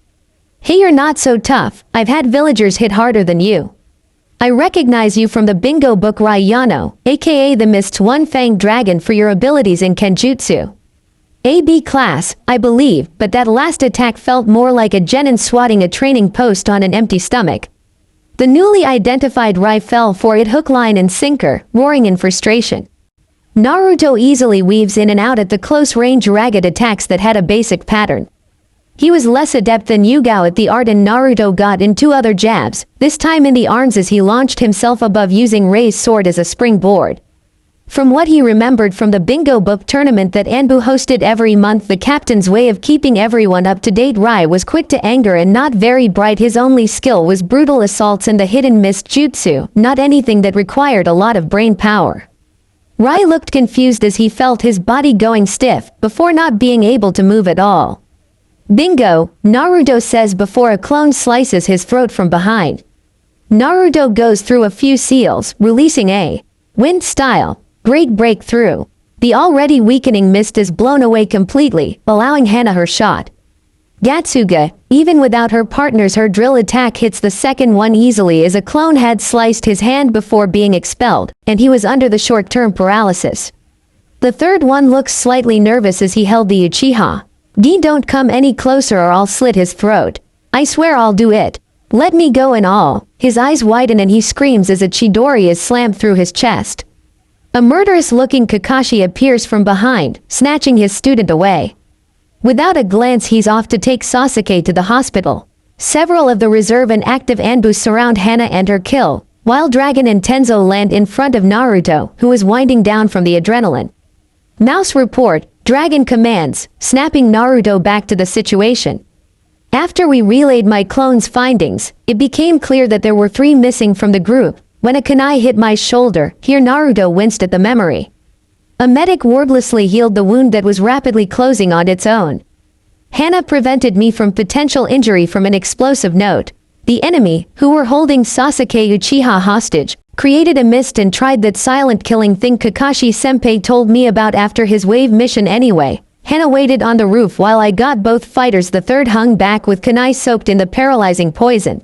Hey, you're not so tough, I've had villagers hit harder than you. I recognize you from the bingo book Raiyano, aka the Mist's one-fanged dragon for your abilities in Kenjutsu. AB class, I believe, but that last attack felt more like a genin swatting a training post on an empty stomach. The newly identified Rai fell for it hook, line and sinker, roaring in frustration. Naruto easily weaves in and out at the close-range ragged attacks that had a basic pattern. He was less adept than Yugao at the art, and Naruto got in 2 other jabs, this time in the arms as he launched himself above using Rei's sword as a springboard. From what he remembered from the bingo book tournament that Anbu hosted every month, the captain's way of keeping everyone up to date. Rai was quick to anger and not very bright. His only skill was brutal assaults and the hidden mist jutsu, not anything that required a lot of brain power. Rai looked confused as he felt his body going stiff, before not being able to move at all. Bingo, Naruto says before a clone slices his throat from behind. Naruto goes through a few seals, releasing a wind style great breakthrough. The already weakening mist is blown away completely, allowing Hana her shot. Gatsuga, even without her partners, her drill attack hits the second one easily as a clone had sliced his hand before being expelled, and he was under the short-term paralysis. The third one looks slightly nervous as he held the Uchiha. "Gi, don't come any closer or I'll slit his throat. I swear I'll do it. Let me go," and all. His eyes widen and he screams as a Chidori is slammed through his chest. A murderous-looking Kakashi appears from behind, snatching his student away. Without a glance, he's off to take Sasuke to the hospital. Several of the reserve and active Anbu surround Hana and her kill, while Dragon and Tenzo land in front of Naruto, who is winding down from the adrenaline. Mouse report, Dragon commands, snapping Naruto back to the situation. After we relayed my clone's findings, it became clear that there were 3 missing from the group. When a kunai hit my shoulder, here Naruto winced at the memory. A medic wordlessly healed the wound that was rapidly closing on its own. Hana prevented me from potential injury from an explosive note. The enemy, who were holding Sasuke Uchiha hostage, created a mist and tried that silent killing thing Kakashi-senpai told me about after his wave mission anyway. Hana waited on the roof while I got both fighters. The third hung back with kunai soaked in the paralyzing poison.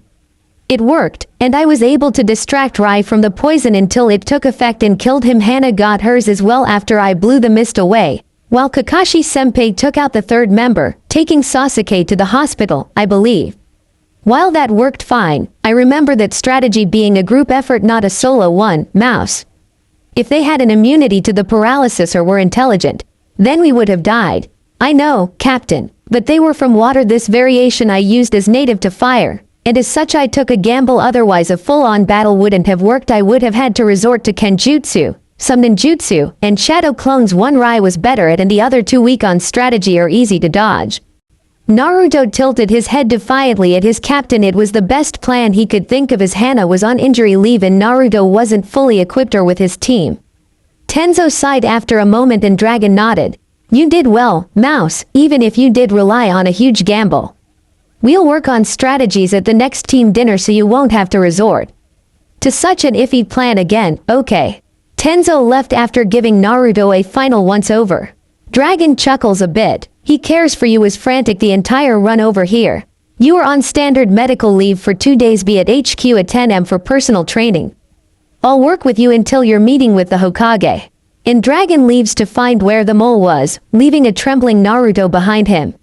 It worked, and I was able to distract Rai from the poison until it took effect and killed him. Hana got hers as well after I blew the mist away, while Kakashi-senpai took out the third member, taking Sasuke to the hospital, I believe. While that worked fine, I remember that strategy being a group effort, not a solo one. Mouse. If they had an immunity to the paralysis or were intelligent, then we would have died. I know, Captain, but they were from water. This variation I used as native to fire, and as such I took a gamble, otherwise a full-on battle wouldn't have worked. I would have had to resort to Kenjutsu, some ninjutsu, and shadow clones. One Rai was better at and the other 2 weak on strategy or easy to dodge. Naruto tilted his head defiantly at his captain. It was the best plan he could think of as Hana was on injury leave and Naruto wasn't fully equipped or with his team. Tenzo sighed after a moment and Dragon nodded. "You did well, Mouse, even if you did rely on a huge gamble. We'll work on strategies at the next team dinner so you won't have to resort to such an iffy plan again, okay?" Tenzo left after giving Naruto a final once-over. Dragon chuckles a bit. "He cares for you, is frantic the entire run over here. You are on standard medical leave for 2 days. Be at HQ at 10 am for personal training. I'll work with you until your meeting with the Hokage." And Dragon leaves to find where the mole was, leaving a trembling Naruto behind him.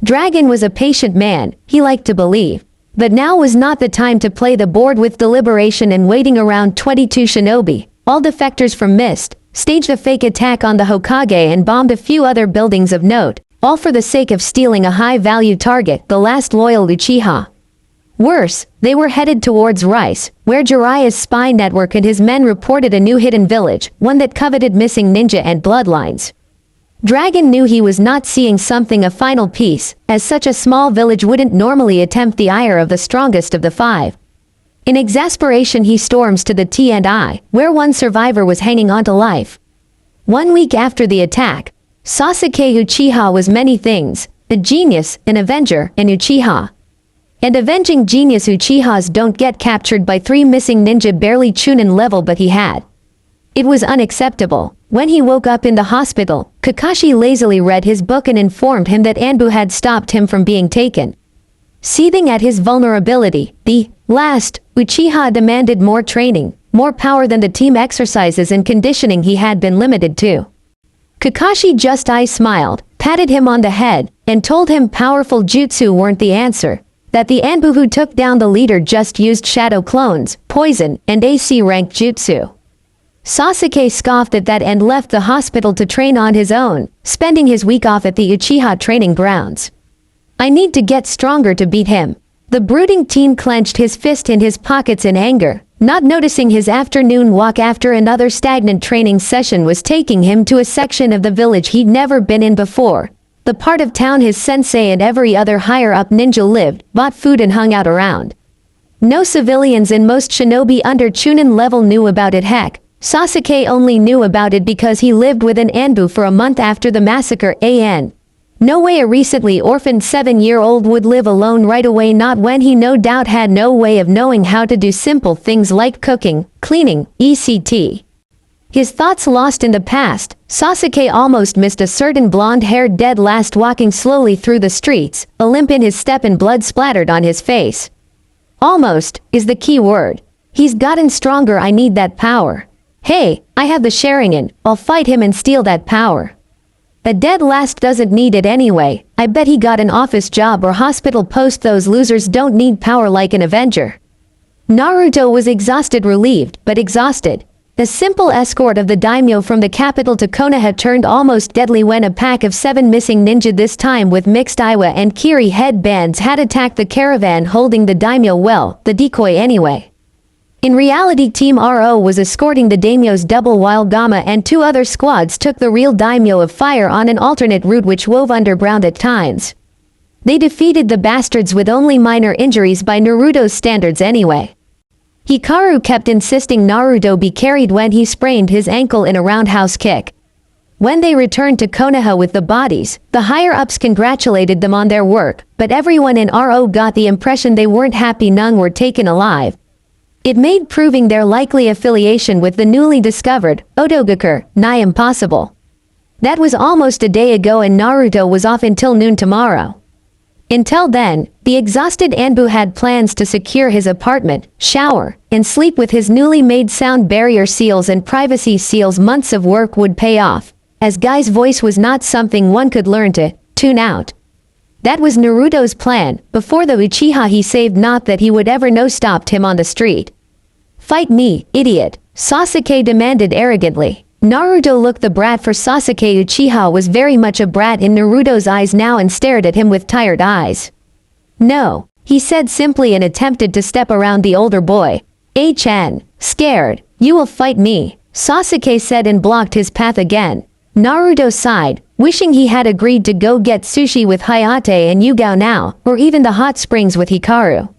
Dragon was a patient man, he liked to believe. But now was not the time to play the board with deliberation and waiting around. 22 shinobi, all defectors from Mist, staged a fake attack on the Hokage and bombed a few other buildings of note, all for the sake of stealing a high-value target, the last loyal Uchiha. Worse, they were headed towards Rice, where Jiraiya's spy network and his men reported a new hidden village, one that coveted missing ninja and bloodlines. Dragon knew he was not seeing something, a final piece, as such a small village wouldn't normally attempt the ire of the strongest of the 5. In exasperation he storms to the T&I, where one survivor was hanging on to life. 1 week after the attack, Sasuke Uchiha was many things, a genius, an avenger, an Uchiha. And avenging genius Uchihas don't get captured by 3 missing ninja barely Chunin level, but he had. It was unacceptable. When he woke up in the hospital, Kakashi lazily read his book and informed him that Anbu had stopped him from being taken. Seething at his vulnerability, the last Uchiha demanded more training, more power than the team exercises and conditioning he had been limited to. Kakashi just smiled, patted him on the head, and told him powerful jutsu weren't the answer, that the Anbu who took down the leader just used shadow clones, poison, and AC-ranked jutsu. Sasuke scoffed at that and left the hospital to train on his own, spending his week off at the Uchiha training grounds. I need to get stronger to beat him. The brooding teen clenched his fist in his pockets in anger, not noticing his afternoon walk after another stagnant training session was taking him to a section of the village he'd never been in before, the part of town his sensei and every other higher-up ninja lived, bought food and hung out around. No civilians and most shinobi under Chunin level knew about it. Heck, Sasuke only knew about it because he lived with an Anbu for a month after the massacre. No way a recently orphaned 7-year-old would live alone right away, not when he no doubt had no way of knowing how to do simple things like cooking, cleaning, etc. His thoughts lost in the past, Sasuke almost missed a certain blonde-haired dead last walking slowly through the streets, a limp in his step and blood splattered on his face. Almost is the key word. He's gotten stronger. I need that power. Hey, I have the Sharingan, I'll fight him and steal that power. A dead last doesn't need it anyway. I bet he got an office job or hospital post. Those losers don't need power like an Avenger. Naruto was exhausted, relieved, but exhausted. The simple escort of the daimyo from the capital to Konoha turned almost deadly when a pack of 7 missing ninja, this time with mixed Iwa and Kiri headbands, had attacked the caravan holding the daimyo, well, the decoy anyway. In reality, Team RO was escorting the daimyo's double while Gamma and 2 other squads took the real daimyo of fire on an alternate route which wove underground at times. They defeated the bastards with only minor injuries by Naruto's standards anyway. Hikaru kept insisting Naruto be carried when he sprained his ankle in a roundhouse kick. When they returned to Konoha with the bodies, the higher-ups congratulated them on their work, but everyone in RO got the impression they weren't happy none were taken alive. It made proving their likely affiliation with the newly discovered Otogakur nigh impossible. That was almost a day ago and Naruto was off until noon tomorrow. Until then, the exhausted Anbu had plans to secure his apartment, shower, and sleep with his newly made sound barrier seals and privacy seals. Months of work would pay off, as Guy's voice was not something one could learn to tune out. That was Naruto's plan. Before the Uchiha he saved, not that he would ever know, stopped him on the street. Fight me, idiot, Sasuke demanded arrogantly. Naruto looked the brat, for Sasuke Uchiha was very much a brat in Naruto's eyes now, and stared at him with tired eyes. No, he said simply and attempted to step around the older boy. Scared, you will fight me, Sasuke said and blocked his path again. Naruto sighed, wishing he had agreed to go get sushi with Hayate and Yugao now, or even the hot springs with Hikaru.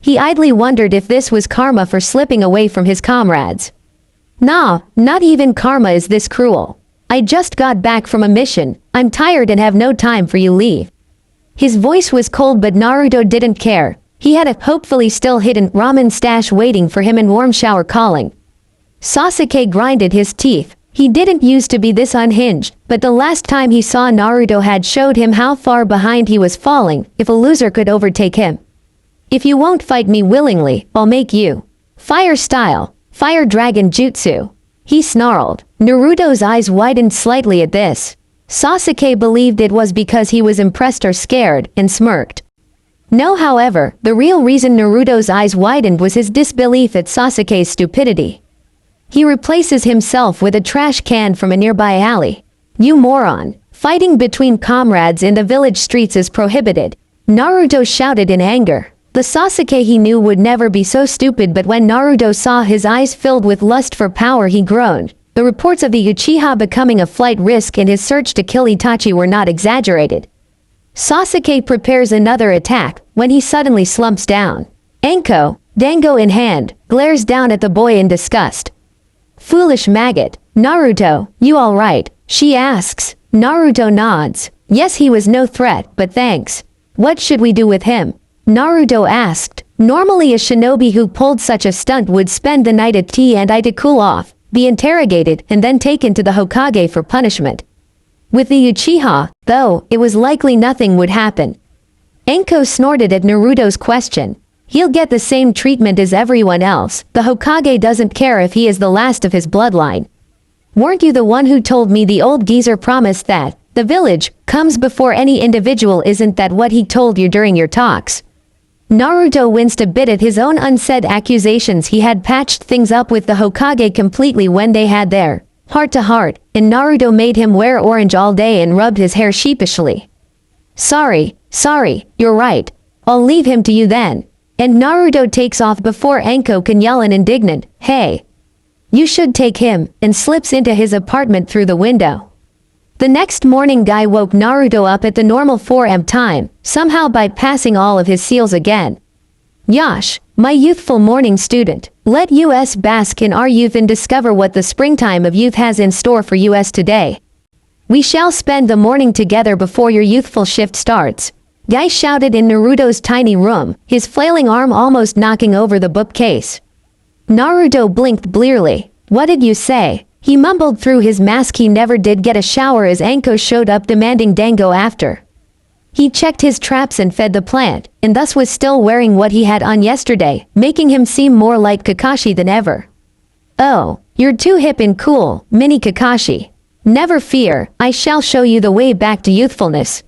He idly wondered if this was karma for slipping away from his comrades. Nah, not even karma is this cruel. I just got back from a mission, I'm tired and have no time for you, leave. His voice was cold, but Naruto didn't care. He had a hopefully still hidden ramen stash waiting for him and warm shower calling. Sasuke grinded his teeth. He didn't used to be this unhinged, but the last time he saw Naruto had showed him how far behind he was falling. If a loser could overtake him. If you won't fight me willingly, I'll make you. Fire style, fire dragon jutsu. He snarled. Naruto's eyes widened slightly at this. Sasuke believed it was because he was impressed or scared, and smirked. No, however, the real reason Naruto's eyes widened was his disbelief at Sasuke's stupidity. He replaces himself with a trash can from a nearby alley. You moron. Fighting between comrades in the village streets is prohibited. Naruto shouted in anger. The Sasuke he knew would never be so stupid, but when Naruto saw his eyes filled with lust for power he groaned. The reports of the Uchiha becoming a flight risk in his search to kill Itachi were not exaggerated. Sasuke prepares another attack, when he suddenly slumps down. Anko, dango in hand, glares down at the boy in disgust. Foolish maggot, Naruto, you alright? She asks. Naruto nods. Yes, he was no threat, but thanks. What should we do with him? Naruto asked. Normally a shinobi who pulled such a stunt would spend the night at tea and I to cool off, be interrogated, and then taken to the Hokage for punishment. With the Uchiha, though, it was likely nothing would happen. Anko snorted at Naruto's question. He'll get the same treatment as everyone else. The Hokage doesn't care if he is the last of his bloodline. Weren't you the one who told me the old geezer promised that the village comes before any individual? Isn't that what he told you during your talks? Naruto winced a bit at his own unsaid accusations. He had patched things up with the Hokage completely when they had their heart-to-heart, and Naruto made him wear orange all day and rubbed his hair sheepishly. Sorry, you're right. I'll leave him to you then. And Naruto takes off before Anko can yell an indignant, "Hey! You should take him," and slips into his apartment through the window. The next morning Guy woke Naruto up at the normal 4 a.m. time, somehow bypassing all of his seals again. "Yash, my youthful morning student, let us bask in our youth and discover what the springtime of youth has in store for us today. We shall spend the morning together before your youthful shift starts," Guy shouted in Naruto's tiny room, his flailing arm almost knocking over the bookcase. Naruto blinked blearily. "What did you say?" He mumbled through his mask. He never did get a shower as Anko showed up demanding dango after. He checked his traps and fed the plant, and thus was still wearing what he had on yesterday, making him seem more like Kakashi than ever. "Oh, you're too hip and cool, mini Kakashi. Never fear, I shall show you the way back to youthfulness."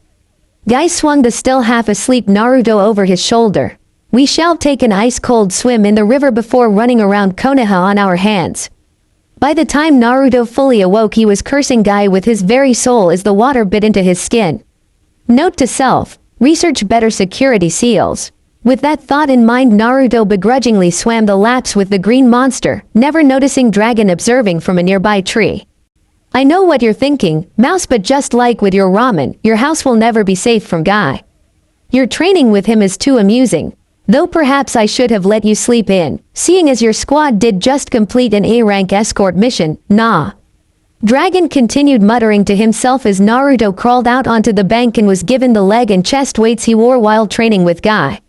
Guy swung the still half-asleep Naruto over his shoulder. "We shall take an ice-cold swim in the river before running around Konoha on our hands." By the time Naruto fully awoke, he was cursing Guy with his very soul as the water bit into his skin. Note to self, research better security seals. With that thought in mind, Naruto begrudgingly swam the laps with the green monster, never noticing Dragon observing from a nearby tree. "I know what you're thinking, Mouse, but just like with your ramen, your house will never be safe from Guy. Your training with him is too amusing. Though perhaps I should have let you sleep in, seeing as your squad did just complete an A-rank escort mission, nah." Dragon continued muttering to himself as Naruto crawled out onto the bank and was given the leg and chest weights he wore while training with Guy.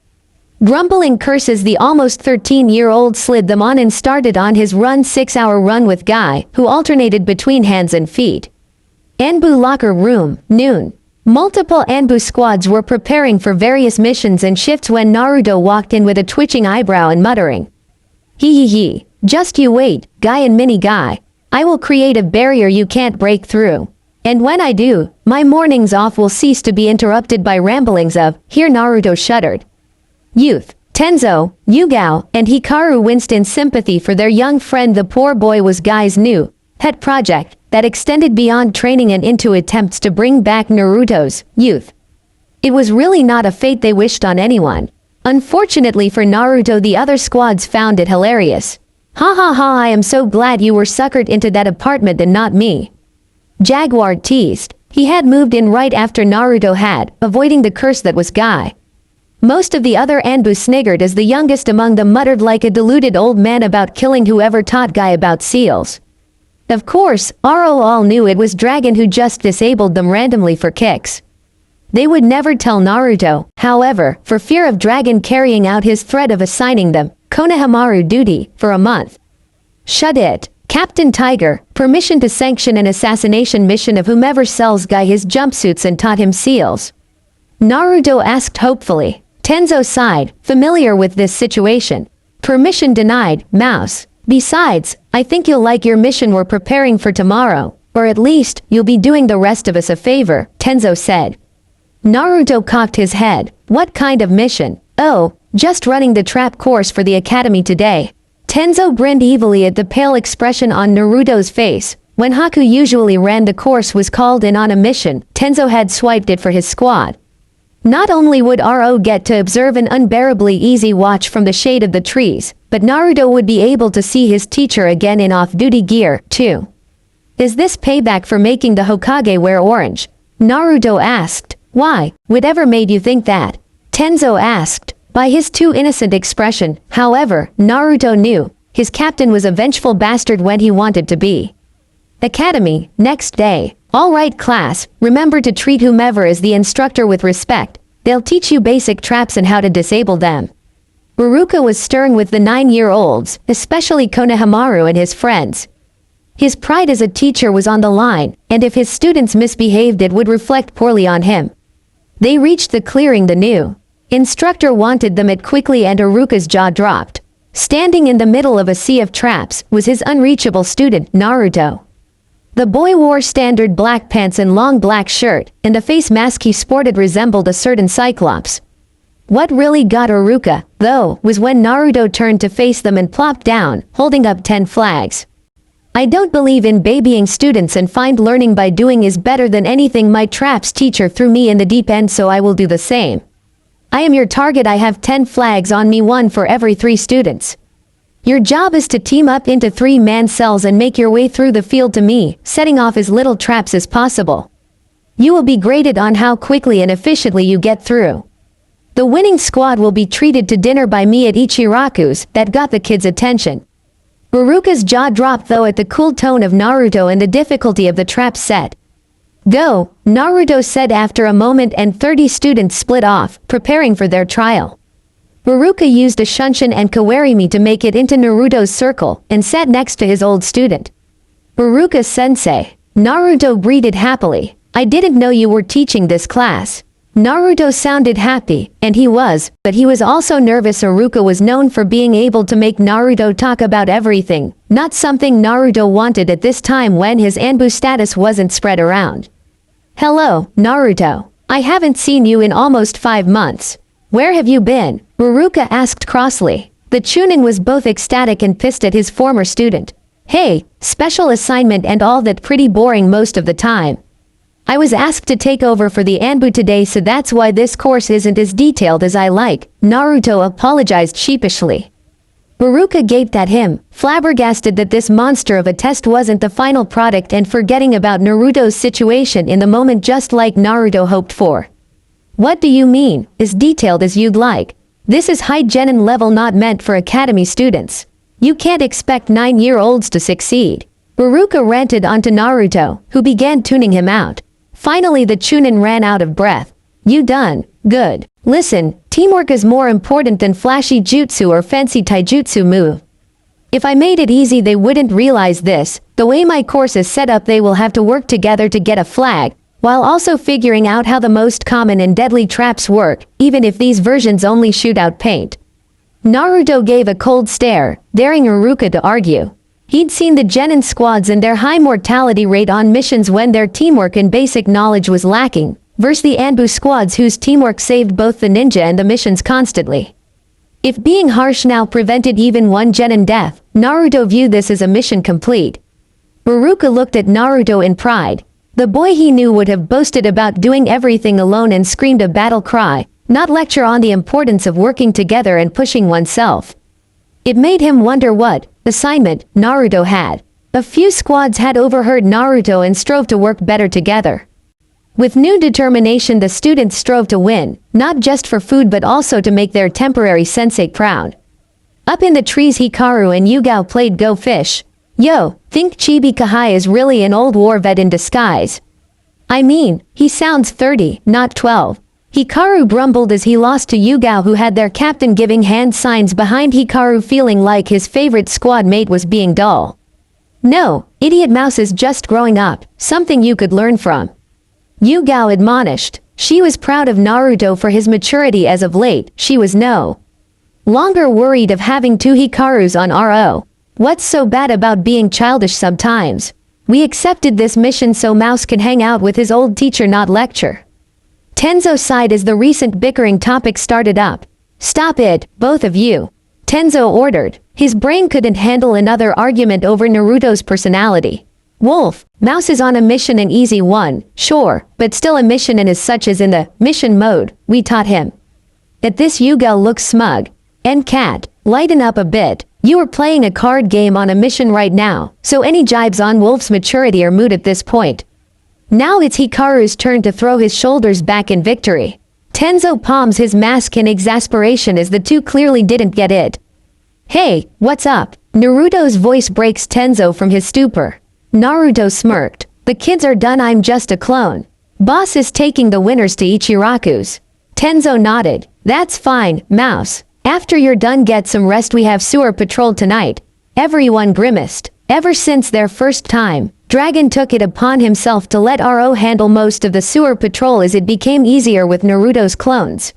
Grumbling curses, the almost 13-year-old slid them on and started on his 6-hour run with Guy, who alternated between hands and feet. Anbu locker room, noon. Multiple Anbu squads were preparing for various missions and shifts when Naruto walked in with a twitching eyebrow and muttering, "Hee, just you wait, Guy and Mini Guy. I will create a barrier you can't break through. And when I do, my mornings off will cease to be interrupted by ramblings of," here Naruto shuddered. Youth. Tenzo, Yugao, and Hikaru winced in sympathy for their young friend. The poor boy was Guy's new pet project that extended beyond training and into attempts to bring back Naruto's youth. It was really not a fate they wished on anyone. Unfortunately for Naruto, the other squads found it hilarious. "Ha ha ha, I am so glad you were suckered into that apartment and not me." Jaguar teased. He had moved in right after Naruto had, avoiding the curse that was Guy. Most of the other Anbu sniggered as the youngest among them muttered like a deluded old man about killing whoever taught Guy about seals. Of course, Aro all knew it was Dragon who just disabled them randomly for kicks. They would never tell Naruto, however, for fear of Dragon carrying out his threat of assigning them Konohamaru duty for a month. "Shut it, Captain Tiger, permission to sanction an assassination mission of whomever sells Guy his jumpsuits and taught him seals?" Naruto asked hopefully. Tenzo sighed, familiar with this situation. "Permission denied, Mouse. Besides, I think you'll like your mission we're preparing for tomorrow, or at least, you'll be doing the rest of us a favor," Tenzo said. Naruto cocked his head. "What kind of mission?" "Oh, just running the trap course for the academy today." Tenzo grinned evilly at the pale expression on Naruto's face. When Haku usually ran the course was called in on a mission, Tenzo had swiped it for his squad. Not only would Ro get to observe an unbearably easy watch from the shade of the trees, but Naruto would be able to see his teacher again in off-duty gear, too. "Is this payback for making the Hokage wear orange?" Naruto asked. "Why, whatever made you think that?" Tenzo asked. By his too innocent expression, however, Naruto knew, his captain was a vengeful bastard when he wanted to be. Academy, next day. "All right class, remember to treat whomever is the instructor with respect. They'll teach you basic traps and how to disable them." Uruka was stirring with the 9-year-olds, especially Konohamaru and his friends. His pride as a teacher was on the line, and if his students misbehaved it would reflect poorly on him. They reached the clearing. The new Instructor wanted them at quickly and Iruka's jaw dropped. Standing in the middle of a sea of traps was his unreachable student, Naruto. The boy wore standard black pants and long black shirt, and the face mask he sported resembled a certain cyclops. What really got Iruka, though, was when Naruto turned to face them and plopped down, holding up 10 flags. I don't believe in babying students and find learning by doing is better than anything my traps teacher threw me in the deep end, so I will do the same. I am your target. I have 10 flags on me, one for every 3 students. Your job is to team up into 3-man cells and make your way through the field to me, setting off as little traps as possible. You will be graded on how quickly and efficiently you get through. The winning squad will be treated to dinner by me at Ichiraku's. That got the kids' attention. Iruka's jaw dropped though at the cool tone of Naruto and the difficulty of the trap set. Go, Naruto said after a moment, and 30 students split off, preparing for their trial. Iruka used a Shunshin and Kawarimi to make it into Naruto's circle, and sat next to his old student. Iruka-sensei. Naruto greeted happily. I didn't know you were teaching this class. Naruto sounded happy, and he was, but he was also nervous. Iruka was known for being able to make Naruto talk about everything, not something Naruto wanted at this time when his Anbu status wasn't spread around. Hello, Naruto. I haven't seen you in almost 5 months. Where have you been? Iruka asked crossly. The Chunin was both ecstatic and pissed at his former student. Hey, special assignment and all that, pretty boring most of the time. I was asked to take over for the Anbu today, so that's why this course isn't as detailed as I like. Naruto apologized sheepishly. Iruka gaped at him, flabbergasted that this monster of a test wasn't the final product and forgetting about Naruto's situation in the moment, just like Naruto hoped for. What do you mean, as detailed as you'd like? This is high genin level, not meant for academy students. You can't expect 9-year-olds to succeed. Iruka ranted onto Naruto, who began tuning him out. Finally the Chunin ran out of breath. You done? Good. Listen, teamwork is more important than flashy jutsu or fancy taijutsu move. If I made it easy they wouldn't realize this. The way my course is set up, they will have to work together to get a flag, while also figuring out how the most common and deadly traps work, even if these versions only shoot out paint. Naruto gave a cold stare, daring Iruka to argue. He'd seen the genin squads and their high mortality rate on missions when their teamwork and basic knowledge was lacking, versus the Anbu squads whose teamwork saved both the ninja and the missions constantly. If being harsh now prevented even one genin death, Naruto viewed this as a mission complete. Iruka looked at Naruto in pride. The boy he knew would have boasted about doing everything alone and screamed a battle cry, not lecture on the importance of working together and pushing oneself. It made him wonder what assignment Naruto had. A few squads had overheard Naruto and strove to work better together. With new determination the students strove to win, not just for food but also to make their temporary sensei proud. Up in the trees Hikaru and Yugao played Go Fish. Yo, think Chibi Kahai is really an old war vet in disguise. I mean, he sounds 30, not 12. Hikaru grumbled as he lost to Yugao, who had their captain giving hand signs behind Hikaru, feeling like his favorite squad mate was being dull. No, idiot mouse is just growing up, something you could learn from. Yugao admonished. She was proud of Naruto for his maturity as of late. She was no longer worried of having 2 Hikarus on RO. What's so bad about being childish sometimes? We accepted this mission so Mouse can hang out with his old teacher, not lecture. Tenzo sighed as the recent bickering topic started up. Stop it, both of you. Tenzo ordered. His brain couldn't handle another argument over Naruto's personality. Wolf, Mouse is on a mission, an easy one, sure, but still a mission, and as such as in the mission mode we taught him. At this Yugao looked smug. And Cat, lighten up a bit. You are playing a card game on a mission right now, so any jibes on Wolf's maturity are moot at this point. Now it's Hikaru's turn to throw his shoulders back in victory. Tenzo palms his mask in exasperation as the two clearly didn't get it. Hey, what's up? Naruto's voice breaks Tenzo from his stupor. Naruto smirked. The kids are done, I'm just a clone. Boss is taking the winners to Ichiraku's. Tenzo nodded. That's fine, Mouse. After you're done get some rest, we have sewer patrol tonight. Everyone grimaced. Ever since their first time, Dragon took it upon himself to let RO handle most of the sewer patrol as it became easier with Naruto's clones.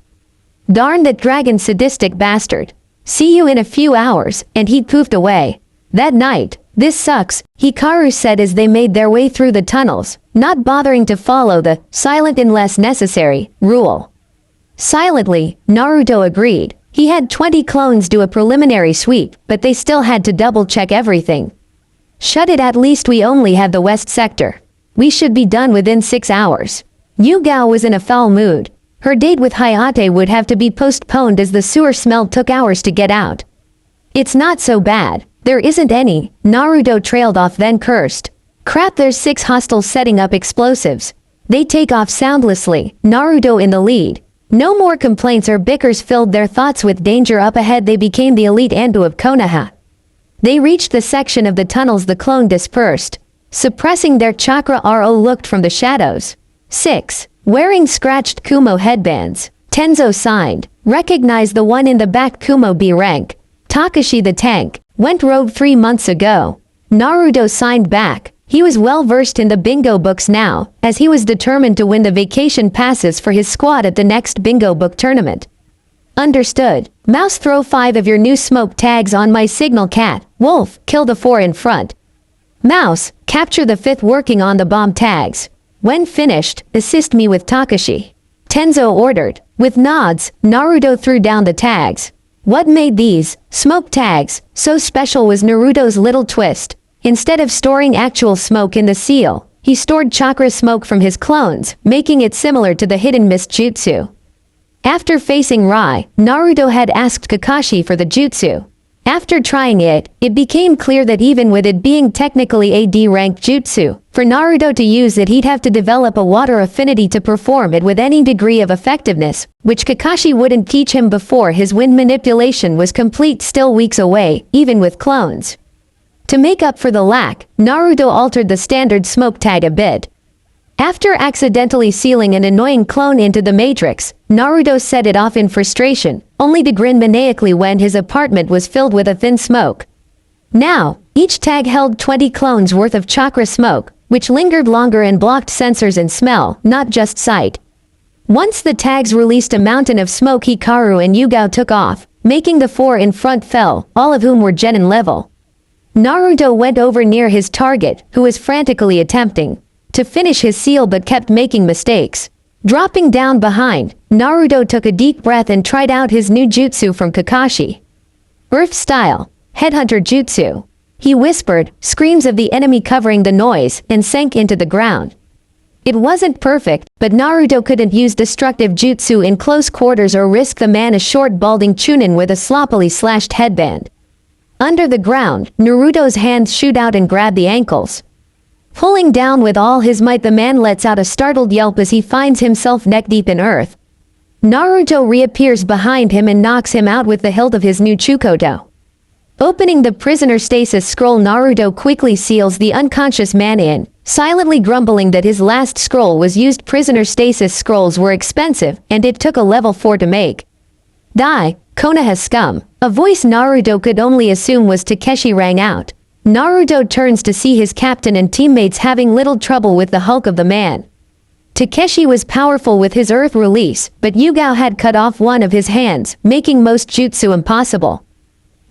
Darn that dragon sadistic bastard. See you in a few hours, and he poofed away. That night, this sucks, Hikaru said as they made their way through the tunnels, not bothering to follow the silent unless necessary rule. Silently, Naruto agreed. He had 20 clones do a preliminary sweep, but they still had to double-check everything. Shut it, at least we only have the west sector. We should be done within 6 hours. Yugao was in a foul mood. Her date with Hayate would have to be postponed as the sewer smell took hours to get out. It's not so bad. There isn't any, Naruto trailed off, then cursed. Crap, there's 6 hostiles setting up explosives. They take off soundlessly, Naruto in the lead. No more complaints or bickers filled their thoughts with danger up ahead. They became the elite Anbu of Konoha. They reached the section of the tunnels the clone dispersed. Suppressing their chakra, Ro looked from the shadows. 6. Wearing scratched Kumo headbands. Tenzo signed. Recognize the one in the back, Kumo B rank. Takashi the tank. Went rogue 3 months ago. Naruto signed back. He was well versed in the bingo books now, as he was determined to win the vacation passes for his squad at the next bingo book tournament. Understood. Mouse, throw 5 of your new smoke tags on my signal. Cat, Wolf, kill the 4 in front. Mouse, capture the 5th working on the bomb tags. When finished, assist me with Takashi. Tenzo ordered. With nods, Naruto threw down the tags. What made these smoke tags so special was Naruto's little twist. Instead of storing actual smoke in the seal, he stored chakra smoke from his clones, making it similar to the hidden mist jutsu. After facing Rai, Naruto had asked Kakashi for the jutsu. After trying it, it became clear that even with it being technically a D-rank jutsu, for Naruto to use it he'd have to develop a water affinity to perform it with any degree of effectiveness, which Kakashi wouldn't teach him before his wind manipulation was complete, still weeks away, even with clones. To make up for the lack, Naruto altered the standard smoke tag a bit. After accidentally sealing an annoying clone into the matrix, Naruto set it off in frustration, only to grin maniacally when his apartment was filled with a thin smoke. Now, each tag held 20 clones worth of chakra smoke, which lingered longer and blocked sensors and smell, not just sight. Once the tags released a mountain of smoke, Hikaru and Yugao took off, making the 4 in front fell, all of whom were genin level. Naruto went over near his target, who was frantically attempting to finish his seal but kept making mistakes. Dropping down behind, Naruto took a deep breath and tried out his new jutsu from Kakashi. Earth style, headhunter jutsu. He whispered, screams of the enemy covering the noise, and sank into the ground. It wasn't perfect, but Naruto couldn't use destructive jutsu in close quarters or risk the man a short balding chunin with a sloppily slashed headband. Under the ground, Naruto's hands shoot out and grab the ankles. Pulling down with all his might, the man lets out a startled yelp as he finds himself neck-deep in earth. Naruto reappears behind him and knocks him out with the hilt of his new Chukoto. Opening the prisoner stasis scroll, Naruto quickly seals the unconscious man in, silently grumbling that his last scroll was used. Prisoner stasis scrolls were expensive, and it took a level 4 to make. Die, Konoha scum. A voice Naruto could only assume was Takeshi rang out. Naruto turns to see his captain and teammates having little trouble with the hulk of the man. Takeshi was powerful with his earth release, but Yugao had cut off one of his hands, making most jutsu impossible.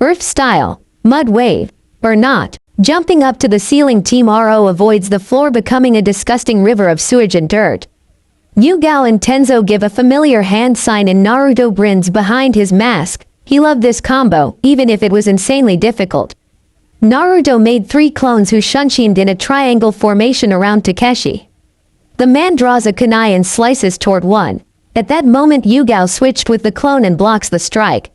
Earth style, mud wave, or not. Jumping up to the ceiling, Team Ro avoids the floor, becoming a disgusting river of sewage and dirt. Yugao and Tenzo give a familiar hand sign and Naruto grins behind his mask. He loved this combo, even if it was insanely difficult. Naruto made 3 clones who shunshined in a triangle formation around Takeshi. The man draws a kunai and slices toward one. At that moment, Yugao switched with the clone and blocks the strike.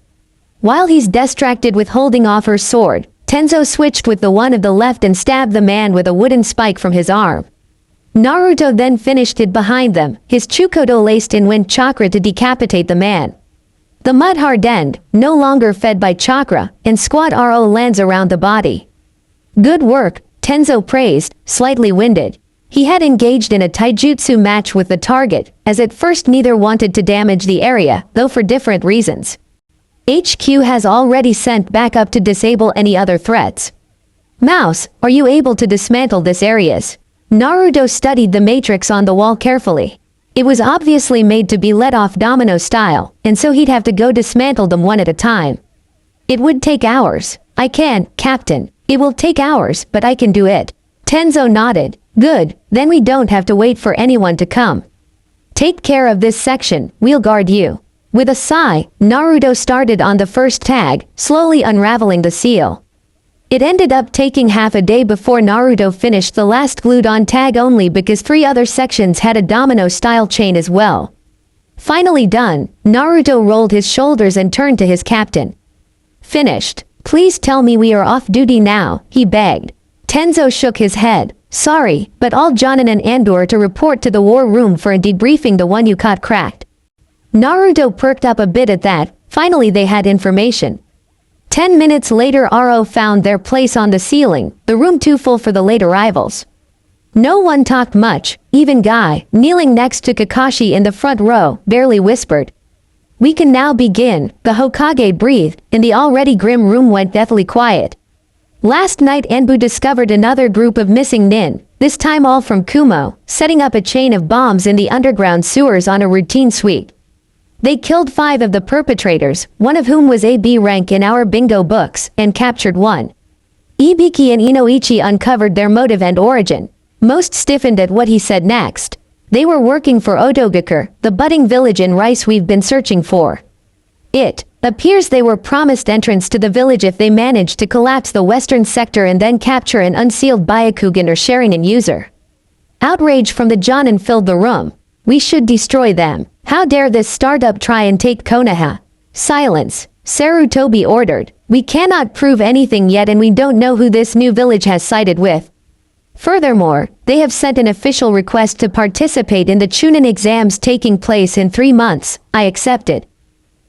While he's distracted with holding off her sword, Tenzo switched with the one of the left and stabbed the man with a wooden spike from his arm. Naruto then finished it behind them, his Chukoto laced in wind chakra to decapitate the man. The mud hardened, no longer fed by chakra, and Squad Ro lands around the body. Good work, Tenzo praised, slightly winded. He had engaged in a taijutsu match with the target, as at first neither wanted to damage the area, though for different reasons. HQ has already sent backup to disable any other threats. Mouse, are you able to dismantle this areas? Naruto studied the matrix on the wall carefully. It was obviously made to be let off domino style, and so he'd have to go dismantle them one at a time. It would take hours. I can, Captain. It will take hours, but I can do it. Tenzo nodded. Good, then we don't have to wait for anyone to come. Take care of this section, we'll guard you. With a sigh, Naruto started on the first tag, slowly unraveling the seal. It ended up taking half a day before Naruto finished the last glued-on tag only because 3 other sections had a domino-style chain as well. Finally done, Naruto rolled his shoulders and turned to his captain. Finished. Please tell me we are off duty now, he begged. Tenzo shook his head. Sorry, but all Jonin and Anbu are to report to the war room for a debriefing. The one you caught cracked. Naruto perked up a bit at that. Finally they had information. 10 minutes later Aro found their place on the ceiling, the room too full for the late arrivals. No one talked much, even Guy, kneeling next to Kakashi in the front row, barely whispered. We can now begin, the Hokage breathed, and the already grim room went deathly quiet. Last night Anbu discovered another group of missing nin, this time all from Kumo, setting up a chain of bombs in the underground sewers on a routine sweep. They killed 5 of the perpetrators, one of whom was AB rank in our bingo books, and captured 1. Ibiki and Inoichi uncovered their motive and origin. Most stiffened at what he said next. They were working for Otogakur, the budding village in Rice we've been searching for. It appears they were promised entrance to the village if they managed to collapse the western sector and then capture an unsealed Byakugan or Sharingan user. Outrage from the Jonin filled the room. We should destroy them. How dare this startup try and take Konoha? Silence, Sarutobi ordered. We cannot prove anything yet and we don't know who this new village has sided with. Furthermore, they have sent an official request to participate in the Chunin exams taking place in 3 months. I accepted.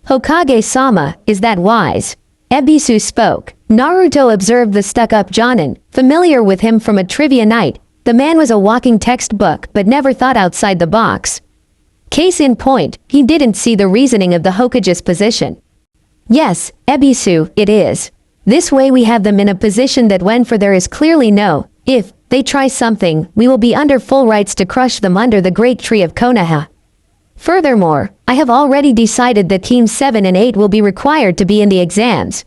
Hokage-sama, is that wise? Ebisu spoke. Naruto observed the stuck-up Jonin, familiar with him from a trivia night. The man was a walking textbook but never thought outside the box. Case in point, he didn't see the reasoning of the Hokage's position. Yes, Ebisu, it is. This way we have them in a position that when for there is clearly no, if they try something, we will be under full rights to crush them under the great tree of Konoha. Furthermore, I have already decided that Teams 7 and 8 will be required to be in the exams.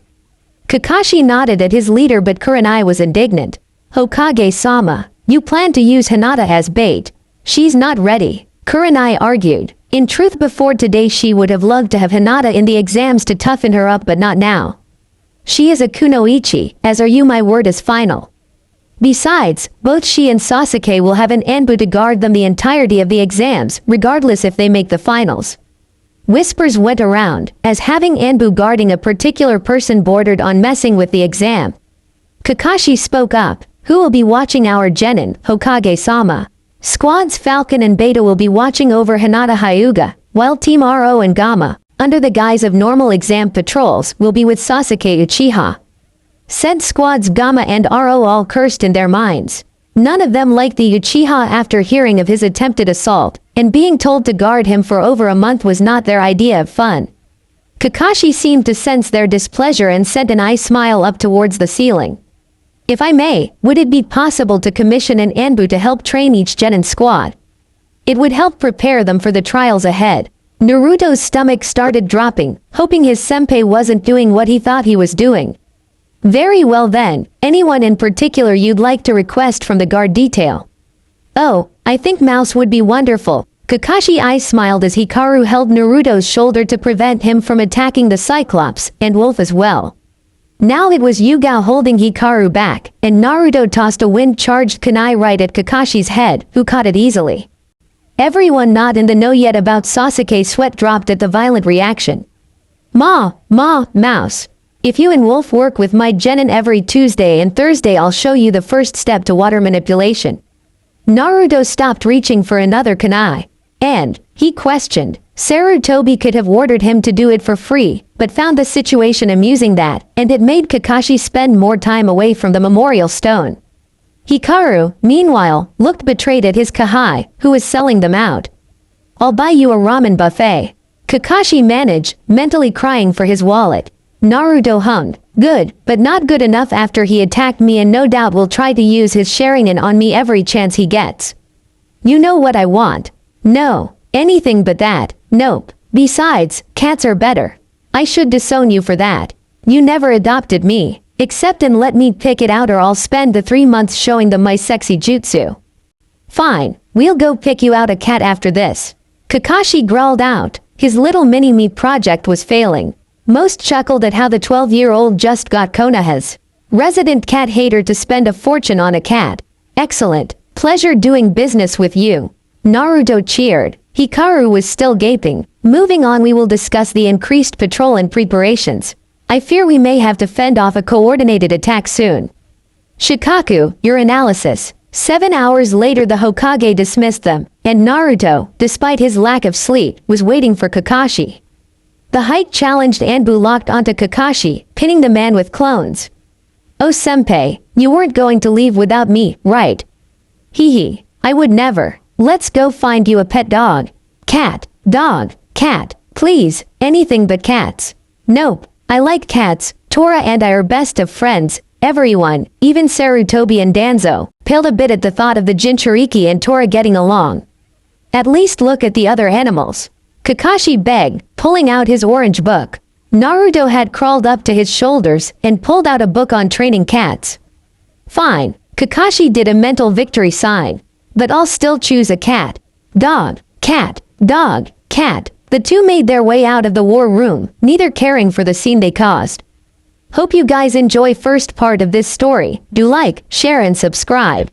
Kakashi nodded at his leader but Kurenai was indignant. Hokage-sama, you plan to use Hinata as bait. She's not ready, Kurenai argued. In truth before today she would have loved to have Hinata in the exams to toughen her up but not now. She is a kunoichi, as are you, my word is final. Besides, both she and Sasuke will have an Anbu to guard them the entirety of the exams, regardless if they make the finals. Whispers went around, as having Anbu guarding a particular person bordered on messing with the exam. Kakashi spoke up. Who will be watching our Genin, Hokage-sama? Squads Falcon and Beta will be watching over Hinata Hyuga, while Team Ro and Gamma, under the guise of normal exam patrols, will be with Sasuke Uchiha. Said squads Gamma and Ro all cursed in their minds. None of them liked the Uchiha after hearing of his attempted assault, and being told to guard him for over a month was not their idea of fun. Kakashi seemed to sense their displeasure and sent an eye smile up towards the ceiling. If I may, would it be possible to commission an Anbu to help train each Genin squad? It would help prepare them for the trials ahead. Naruto's stomach started dropping, hoping his senpai wasn't doing what he thought he was doing. Very well then, anyone in particular you'd like to request from the guard detail? Oh, I think Mouse would be wonderful. Kakashi eye smiled as Hikaru held Naruto's shoulder to prevent him from attacking the Cyclops, and Wolf as well. Now it was Yugao holding Hikaru back, and Naruto tossed a wind-charged kunai right at Kakashi's head, who caught it easily. Everyone not in the know yet about Sasuke's sweat dropped at the violent reaction. Mouse. If you and Wolf work with my Genin every Tuesday and Thursday I'll show you the first step to water manipulation. Naruto stopped reaching for another kunai. And, he questioned, Sarutobi could have ordered him to do it for free, but found the situation amusing that, and it made Kakashi spend more time away from the memorial stone. Hikaru, meanwhile, looked betrayed at his Kahai, who was selling them out. I'll buy you a ramen buffet. Kakashi managed, mentally crying for his wallet. Naruto hummed, good, but not good enough after he attacked me and no doubt will try to use his Sharingan on me every chance he gets. You know what I want. No. Anything but that. Nope. Besides, cats are better. I should disown you for that. You never adopted me. Accept and let me pick it out or I'll spend the 3 months showing them my sexy jutsu. Fine, we'll go pick you out a cat after this. Kakashi growled out. His little mini-me project was failing. Most chuckled at how the 12-year-old just got Konoha's resident cat hater to spend a fortune on a cat. Excellent. Pleasure doing business with you. Naruto cheered. Hikaru was still gaping. Moving on, we will discuss the increased patrol and preparations. I fear we may have to fend off a coordinated attack soon. Shikaku, your analysis. 7 hours later the Hokage dismissed them, and Naruto, despite his lack of sleep, was waiting for Kakashi. The height-challenged Anbu locked onto Kakashi, pinning the man with clones. Oh senpai, you weren't going to leave without me, right? Hee, I would never. Let's go find you a pet dog. Cat, dog, cat, please, anything but cats. Nope, I like cats. Tora and I are best of friends. Everyone, even Sarutobi and Danzo, paled a bit at the thought of the Jinchuriki and Tora getting along. At least look at the other animals. Kakashi begged, pulling out his orange book. Naruto had crawled up to his shoulders and pulled out a book on training cats. Fine, Kakashi did a mental victory sign. But I'll still choose a cat. Dog, cat, dog, cat. The two made their way out of the war room, neither caring for the scene they caused. Hope you guys enjoy first part of this story. Do like, share and subscribe.